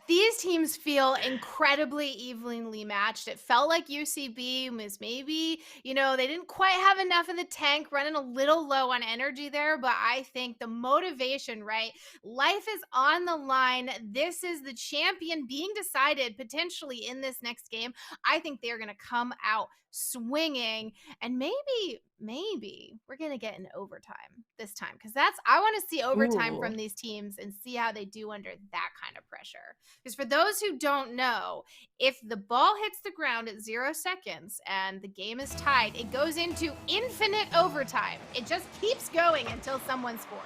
These teams feel incredibly evenly matched. It felt like UCB was maybe, you know, they didn't quite have enough in the tank, running a little low on energy there, but I think the motivation, right? Life is on the line. This is the champion being decided potentially in this next game. I think they're going to come out swinging, and maybe we're going to get an overtime this time, because I want to see overtime from these teams and see how they do under that kind of pressure. Because for those who don't know, if the ball hits the ground at 0 seconds and the game is tied, it goes into infinite overtime. It just keeps going until someone scores.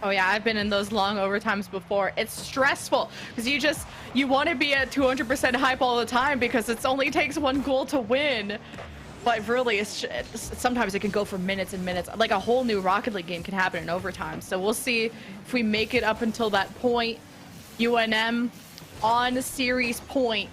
Oh yeah, I've been in those long overtimes before. It's stressful because you want to be at 200% hype all the time because it only takes 1 goal to win. But really, sometimes it can go for minutes and minutes. Like a whole new Rocket League game can happen in overtime. So we'll see if we make it up until that point. UNM on series point.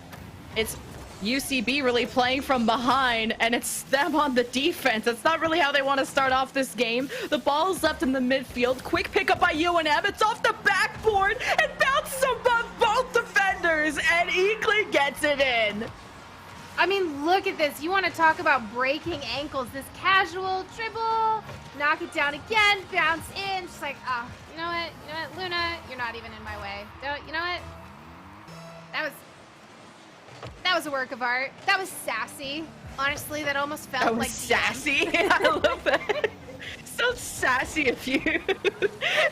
It's UCB really playing from behind, and it's them on the defense. It's not really how they want to start off this game. The ball is left in the midfield. Quick pickup by UNM. It's off the backboard and bounces above both defenders, and Eakley gets it in. I mean, look at this. You want to talk about breaking ankles. This casual dribble, knock it down again, bounce in. Just like, you know what, Luna, you're not even in my way. You know what? That was a work of art. That was sassy. Honestly, that almost felt like sassy. I love that. So sassy of you.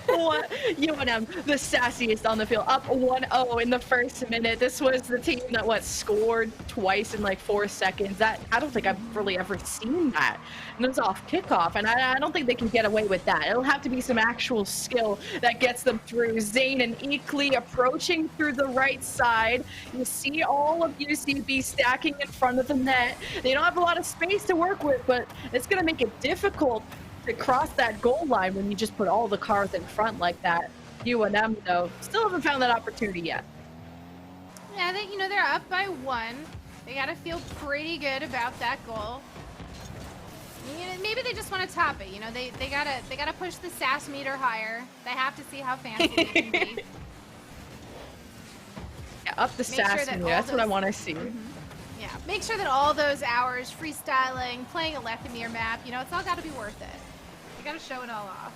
What? UNM, the sassiest on the field. Up 1-0 in the first minute. This was the team that scored twice in like 4 seconds. I don't think I've really ever seen that. And it was off kickoff, and I don't think they can get away with that. It'll have to be some actual skill that gets them through. Zane and Eakley approaching through the right side. You see all of UCB stacking in front of the net. They don't have a lot of space to work with, but it's going to make it difficult to cross that goal line when you just put all the cars in front like that. UNM, though, still haven't found that opportunity yet. Yeah, they're up by 1. They gotta feel pretty good about that goal. Maybe they just want to top it. They gotta push the sass meter higher. They have to see how fancy they can be. Yeah, up the sass meter. That's what I want to see. Yeah, make sure that all those hours freestyling, playing a Lecomere map, it's all got to be worth it. You got to show it all off.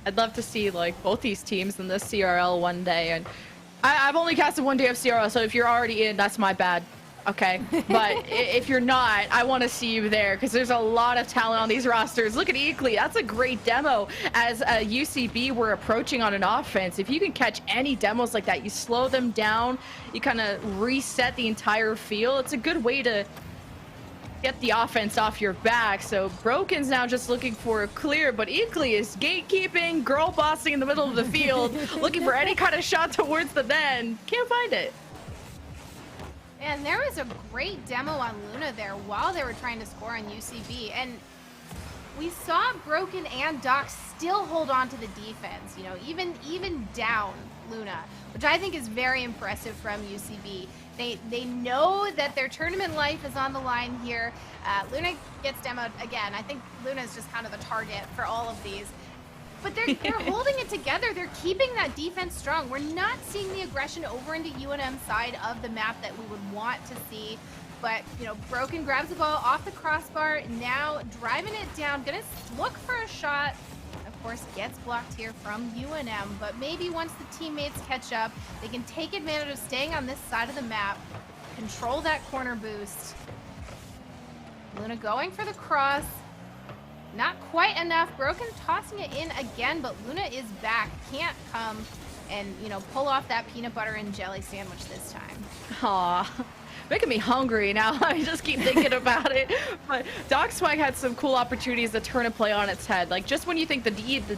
I'd love to see like both these teams in the CRL one day, and I've only casted 1 day of CRL, so if you're already in, that's my bad. Okay, but if you're not, I want to see you there because there's a lot of talent on these rosters. Look at Eakley. That's a great demo as UCB we're approaching on an offense. If you can catch any demos like that, you slow them down, you kind of reset the entire field. It's a good way to get the offense off your back. So Broken's now just looking for a clear, but Eakley is gatekeeping, girl bossing in the middle of the field, looking for any kind of shot towards the net. Can't find it. And there was a great demo on Luna there while they were trying to score on UCB. And we saw Broken and Doc still hold on to the defense, even down Luna, which I think is very impressive from UCB. They know that their tournament life is on the line here. Luna gets demoed again. I think Luna is just kind of the target for all of these. But they're holding it together. They're keeping that defense strong. We're not seeing the aggression over into UNM's side of the map that we would want to see. But, Broken grabs the ball off the crossbar, now driving it down, gonna look for a shot. Of course, gets blocked here from UNM, but maybe once the teammates catch up, they can take advantage of staying on this side of the map, control that corner boost. Luna going for the cross. Not quite enough. Broken tossing it in again, but Luna is back. Can't come and, pull off that peanut butter and jelly sandwich this time. Aw, making me hungry now. I just keep thinking about it. But Doc Swag had some cool opportunities to turn a play on its head. Like, just when you think the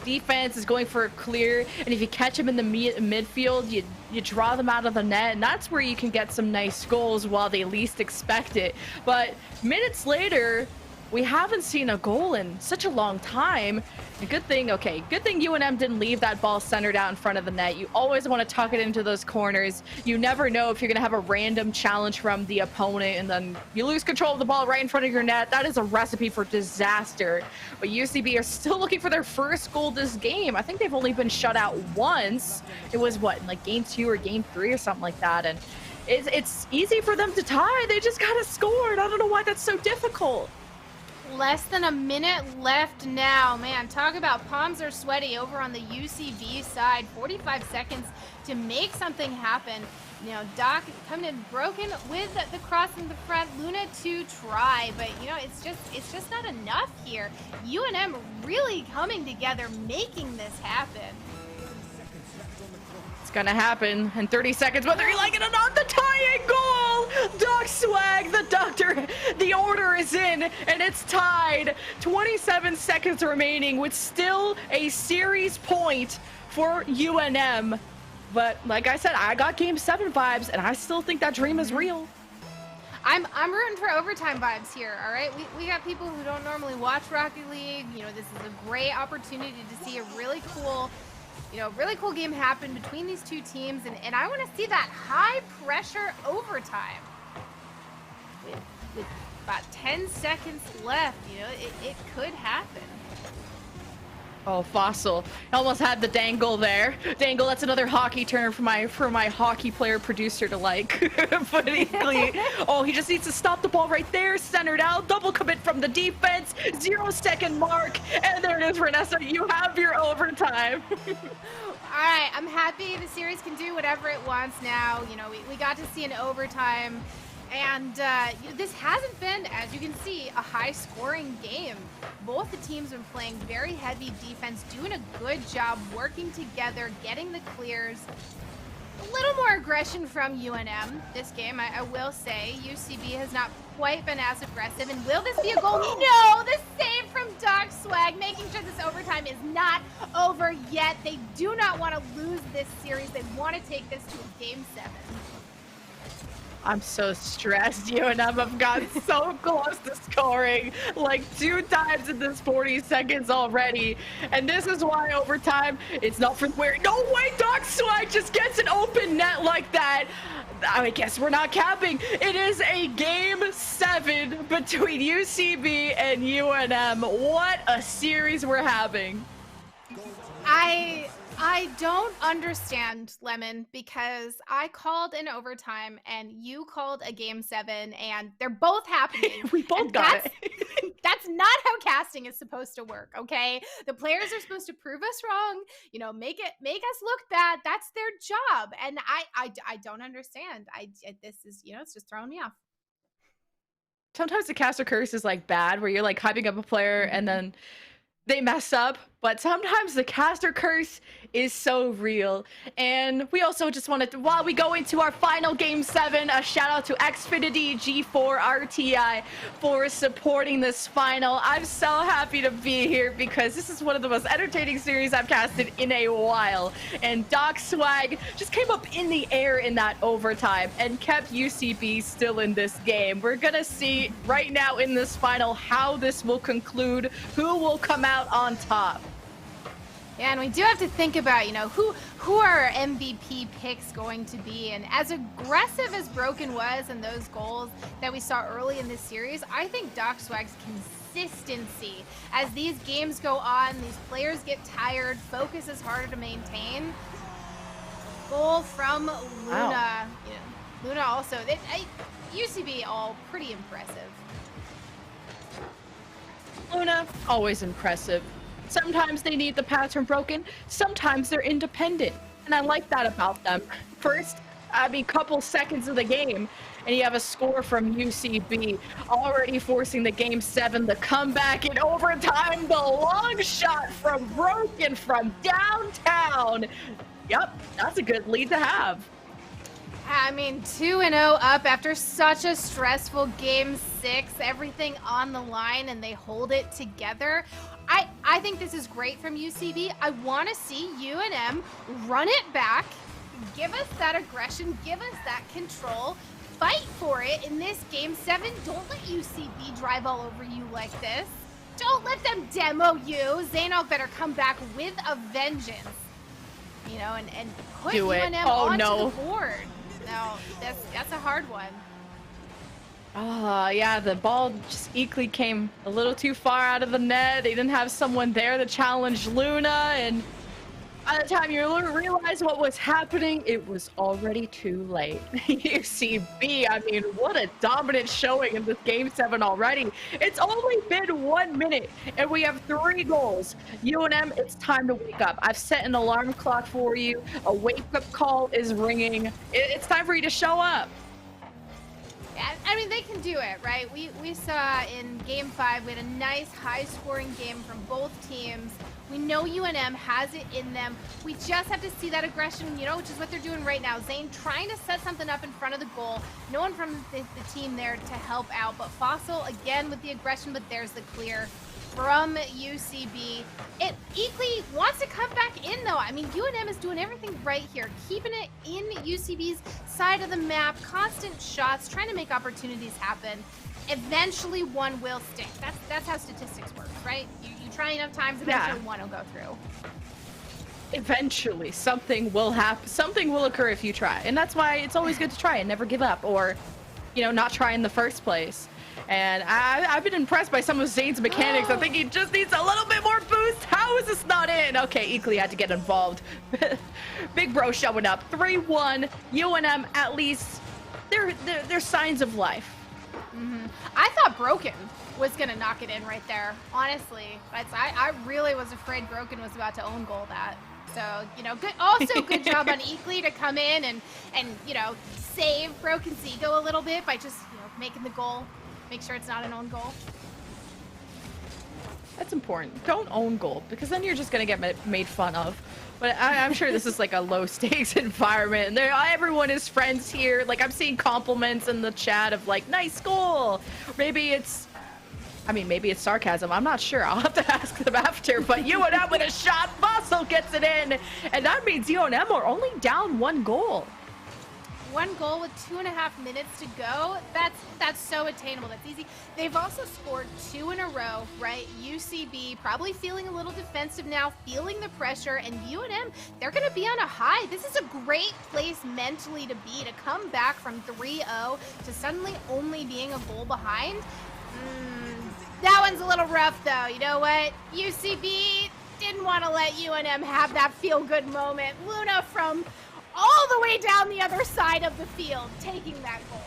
defense is going for a clear, and if you catch them in the midfield, you draw them out of the net, and that's where you can get some nice goals while they least expect it. But minutes later, we haven't seen a goal in such a long time. Good thing UNM didn't leave that ball centered out in front of the net. You always want to tuck it into those corners. You never know if you're going to have a random challenge from the opponent and then you lose control of the ball right in front of your net. That is a recipe for disaster. But UCB are still looking for their first goal this game. I think they've only been shut out once. It was what, in like game 2 or game 3 or something like that. And it's easy for them to tie. They just got to score. And I don't know why that's so difficult. Less than a minute left now. Man, talk about palms are sweaty over on the UCB side. 45 seconds to make something happen. Doc coming in Broken with the cross in the front. Luna to try, but it's just not enough here. UNM really coming together, making this happen. It's gonna happen in 30 seconds, whether you like it or not. The tying goal! Doc Swag, the doctor, the order is in, and it's tied. 27 seconds remaining with still a series point for UNM. But like I said, I got Game 7 vibes, and I still think that dream is real. I'm rooting for overtime vibes here, all right? We got people who don't normally watch Rocket League. This is a great opportunity to see a really cool game happen between these two teams, and I want to see that high-pressure overtime. With about 10 seconds left, it could happen. Oh, Fossil. Almost had the dangle there. Dangle, that's another hockey term for my hockey player producer to like. But he just needs to stop the ball right there, centered out, double commit from the defense, 0-second mark, and there it is, Vanessa. You have your overtime. All right, I'm happy the series can do whatever it wants now. We got to see an overtime. And this hasn't been, as you can see, a high-scoring game. Both the teams have been playing very heavy defense, doing a good job working together, getting the clears. A little more aggression from UNM this game, I will say. UCB has not quite been as aggressive. And will this be a goal? No! The save from Doc Swag, making sure this overtime is not over yet. They do not want to lose this series. They want to take this to a Game 7. I'm so stressed. UNM have gotten so close to scoring like 2 times in this 40 seconds already. And this is why overtime, it's not for where. No way, Doc Swag just gets an open net like that. I guess we're not capping. It is a game 7 between UCB and UNM. What a series we're having. I don't understand, Lemon, because I called an overtime and you called a game 7 and they're both happening. We both got it. That's not how casting is supposed to work, okay? The players are supposed to prove us wrong, you know, make us look bad. That's their job. And I don't understand. This is, you know, it's just throwing me off. Sometimes the caster curse is like bad where you're like hyping up a player and then they mess up, but sometimes the caster curse is so real. And we also just wanted to, while we go into our final game 7, a shout out to Xfinity G4 RTI for supporting this final. I'm so happy to be here because this is one of the most entertaining series I've casted in a while. And Doc Swag just came up in the air in that overtime and kept UCB still in this game. We're gonna see right now in this final how this will conclude, who will come out on top. Yeah, and we do have to think about, you know, who are our MVP picks going to be. And as aggressive as Broken was and those goals that we saw early in this series, I think Doc Swag's consistency as these games go on, these players get tired, focus is harder to maintain. Goal from Luna. Wow. You know, Luna also, UCB all pretty impressive. Luna, always impressive. Sometimes they need the pattern broken, sometimes they're independent. And I like that about them. First, couple seconds of the game, and you have a score from UCB, already forcing the game 7, the comeback in overtime, the long shot from Broken from downtown. Yep, that's a good lead to have. I mean, 2-0 up after such a stressful game 6, everything on the line, and they hold it together. I think this is great from UCB. I want to see UNM run it back, give us that aggression, give us that control, fight for it in this game 7. Don't let UCB drive all over you like this. Don't let them demo you. Zainok better come back with a vengeance, you know, and put UNM onto the board. No, that's a hard one. Yeah, the ball just equally came a little too far out of the net. They didn't have someone there to challenge Luna, and by the time you realize what was happening, it was already too late. UCB, I mean, what a dominant showing in this game 7 already. It's only been 1 minute, and we have 3 goals. UNM, it's time to wake up. I've set an alarm clock for you. A wake-up call is ringing. It's time for you to show up. I mean, they can do it, right? We saw in game 5, we had a nice high-scoring game from both teams. We know UNM has it in them. We just have to see that aggression, you know, which is what they're doing right now. Zane trying to set something up in front of the goal. No one from the team there to help out, but Fossil again with the aggression, but there's the clear from UCB. It equally wants to come back in though. I mean, UNM is doing everything right here, keeping it in UCB's side of the map, constant shots, trying to make opportunities happen. Eventually one will stick. That's how statistics work, right? You try enough times, eventually one will go through. Eventually something will happen. Something will occur if you try. And that's why it's always good to try and never give up, or, you know, not try in the first place. And I've been impressed by some of Zane's mechanics. I think he just needs a little bit more boost. How is this not in? Okay, Equally had to get involved. Big Bro showing up. 3-1. UNM, at least, they're signs of life. Mm-hmm. I thought Broken was going to knock it in right there, honestly. I really was afraid Broken was about to own goal that. So, you know, good job on Equally to come in and you know, save Broken's ego a little bit by just, you know, making the goal. Make sure it's not an own goal. That's important. Don't own goal, because then you're just going to get made fun of. But I'm sure this is like a low stakes environment. Everyone is friends here. Like, I'm seeing compliments in the chat of like, nice goal. Maybe it's sarcasm. I'm not sure. I'll have to ask them after. But UNM with a shot. Fossil gets it in. And that means UNM are only down 1 goal. one goal with 2.5 minutes to go. That's so attainable. That's easy. They've also scored 2 in a row, right? UCB probably feeling a little defensive now, feeling the pressure, and UNM, they're going to be on a high. This is a great place mentally to be, to come back from 3-0 to suddenly only being a goal behind. That one's a little rough, though. You know what? UCB didn't want to let UNM have that feel-good moment. Luna from all the way down the other side of the field, taking that goal.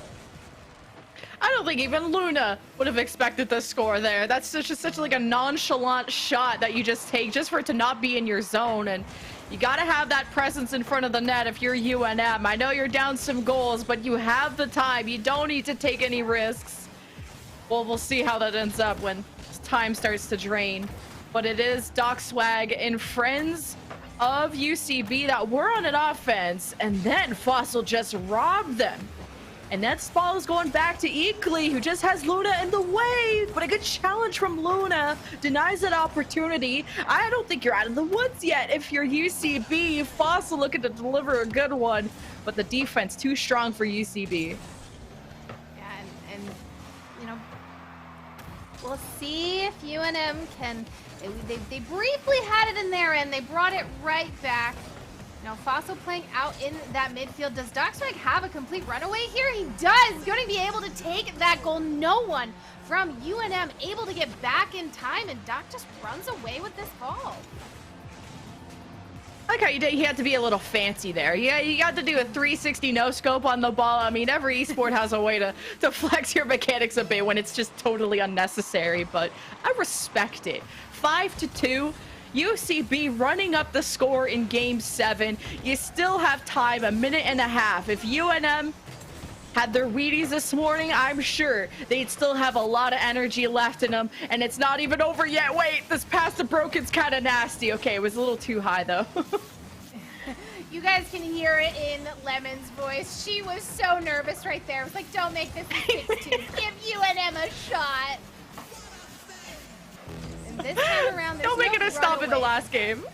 I don't think even Luna would have expected the score there. That's such like a nonchalant shot that you just take just for it to not be in your zone. And you got to have that presence in front of the net if you're UNM. I know you're down some goals, but you have the time. You don't need to take any risks. Well, we'll see how that ends up when time starts to drain. But it is Doc Swag and friends of UCB that were on an offense, and then Fossil just robbed them. And that ball is going back to Eakley, who just has Luna in the way. But a good challenge from Luna denies that opportunity. I don't think you're out of the woods yet if you're UCB. Fossil looking to deliver a good one, but the defense too strong for UCB. Yeah, and you know, we'll see if UNM can. They briefly had it in there and they brought it right back. Now Fossil playing out in that midfield. Does Docswag have a complete runaway here? He does. Going to be able to take that goal. No one from UNM able to get back in time, and Doc just runs away with this ball. I like how he had to be a little fancy there. Yeah, you got to do a 360 no scope on the ball. I mean, every esport has a way to flex your mechanics a bit when it's just totally unnecessary, but I respect it. 5-2. UCB running up the score in game 7. You still have time, 1.5 minutes. If UNM had their Wheaties this morning, I'm sure they'd still have a lot of energy left in them, and it's not even over yet. Wait, this pass to Broken's kind of nasty. Okay, it was a little too high though. You guys can hear it in Lemon's voice. She was so nervous right there. It was like, don't make this a 6-2. Give UNM a shot. And this time around, there's don't make no it a stop in the runaway. last game.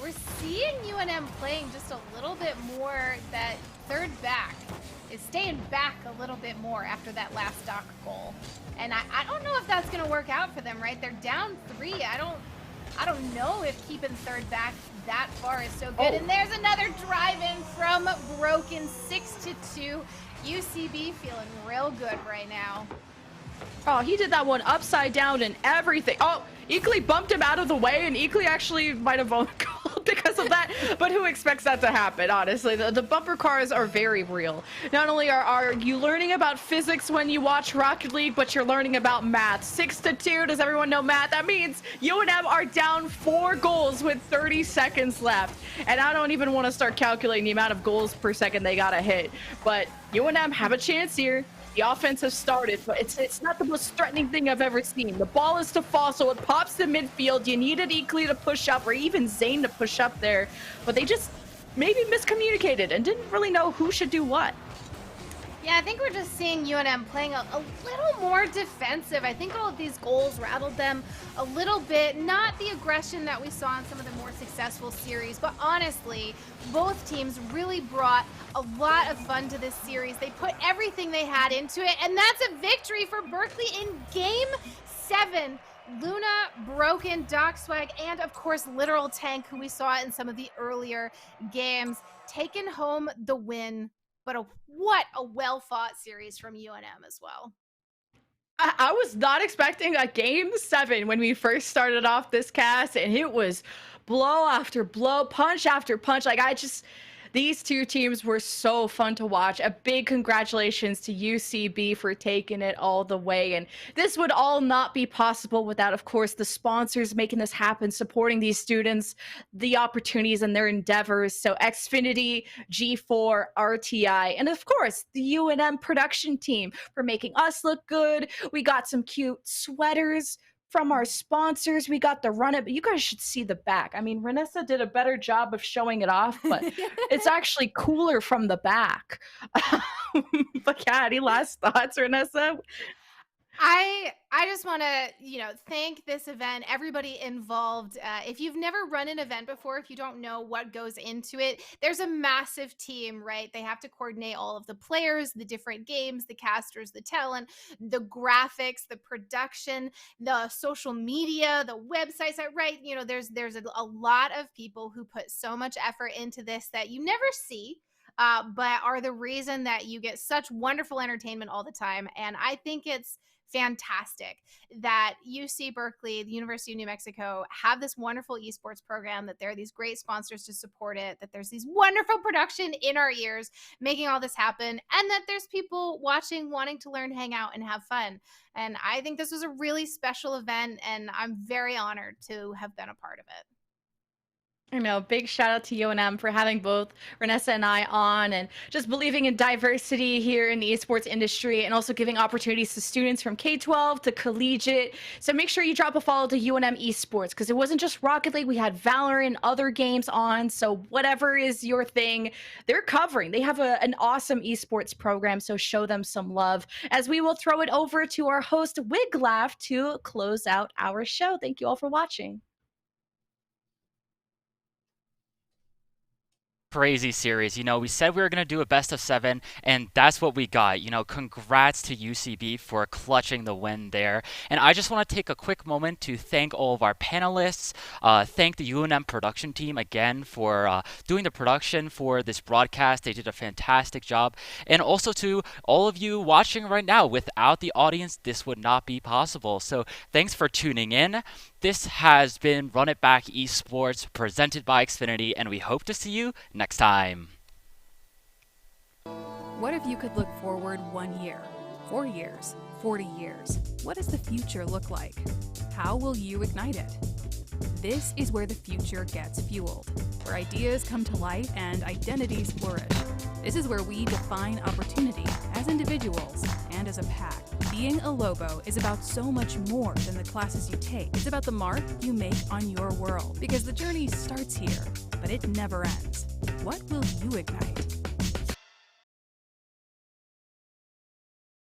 We're seeing UNM playing just a little bit more. That third back is staying back a little bit more after that last Doc goal. And I don't know if that's going to work out for them, right? They're down 3. I don't know if keeping third back that far is so good. And there's another drive-in from Broken, 6-2. UCB feeling real good right now. Oh, he did that one upside down and everything. Oh, Eakley bumped him out of the way, and Eakley actually might have won goal because of that. But who expects that to happen, honestly? The bumper cars are very real. Not only are you learning about physics when you watch Rocket League, but you're learning about math. 6-2, does everyone know math? That means UNM are down 4 goals with 30 seconds left. And I don't even want to start calculating the amount of goals per second they gotta hit. But UNM have a chance here. The offense has started, but it's not the most threatening thing I've ever seen. The ball is to Fossil. It pops to midfield. You needed Eakley to push up, or even Zane to push up there. But they just maybe miscommunicated and didn't really know who should do what. Yeah, I think we're just seeing UNM playing a little more defensive. I think all of these goals rattled them a little bit. Not the aggression that we saw in some of the more successful series, but honestly, both teams really brought a lot of fun to this series. They put everything they had into it, and that's a victory for Berkeley in Game 7. Luna, Broken, Doc Swag, and of course Literal Tank, who we saw in some of the earlier games, taking home the win. But what a well-fought series from UNM as well. I was not expecting a Game 7 when we first started off this cast, and it was blow after blow, punch after punch. Like, these two teams were so fun to watch. A big congratulations to UCB for taking it all the way. And this would all not be possible without, of course, the sponsors making this happen, supporting these students, the opportunities and their endeavors. So Xfinity, G4, RTI, and of course, the UNM production team for making us look good. We got some cute sweaters from our sponsors. We got the run it, but you guys should see the back. I mean, Renessa did a better job of showing it off, but it's actually cooler from the back. But yeah, any last thoughts, Renessa? I just want to, thank this event, everybody involved. If you've never run an event before, if you don't know what goes into it, there's a massive team, right? They have to coordinate all of the players, the different games, the casters, the talent, the graphics, the production, the social media, the websites, right? There's a lot of people who put so much effort into this that you never see. But are the reason that you get such wonderful entertainment all the time. And I think it's fantastic that UC Berkeley, the University of New Mexico, have this wonderful esports program, that there are these great sponsors to support it, that there's these wonderful production in our ears making all this happen, and that there's people watching, wanting to learn, hang out, and have fun. And I think this was a really special event, and I'm very honored to have been a part of it. I know, big shout out to UNM for having both Renessa and I on, and just believing in diversity here in the esports industry, and also giving opportunities to students from K-12 to collegiate. So make sure you drop a follow to UNM Esports, because it wasn't just Rocket League. We had Valorant and other games on. So whatever is your thing, they're covering. They have an awesome esports program, so show them some love. As we will throw it over to our host, Wiglaf, to close out our show. Thank you all for watching. Crazy series. We said we were going to do a best of 7, and that's what we got. Congrats to UCB for clutching the win there. And I just want to take a quick moment to thank all of our panelists, thank the UNM production team again for doing the production for this broadcast. They did a fantastic job. And also to all of you watching right now. Without the audience, this would not be possible. So thanks for tuning in. This has been Run It Back Esports, presented by Xfinity, and we hope to see you next time. What if you could look forward 1 year, 4 years, 40 years? What does the future look like? How will you ignite it? This is where the future gets fueled, where ideas come to life and identities flourish. This is where we define opportunity as individuals and as a pack. Being a Lobo is about so much more than the classes you take. It's about the mark you make on your world, because the journey starts here, but it never ends. What will you ignite?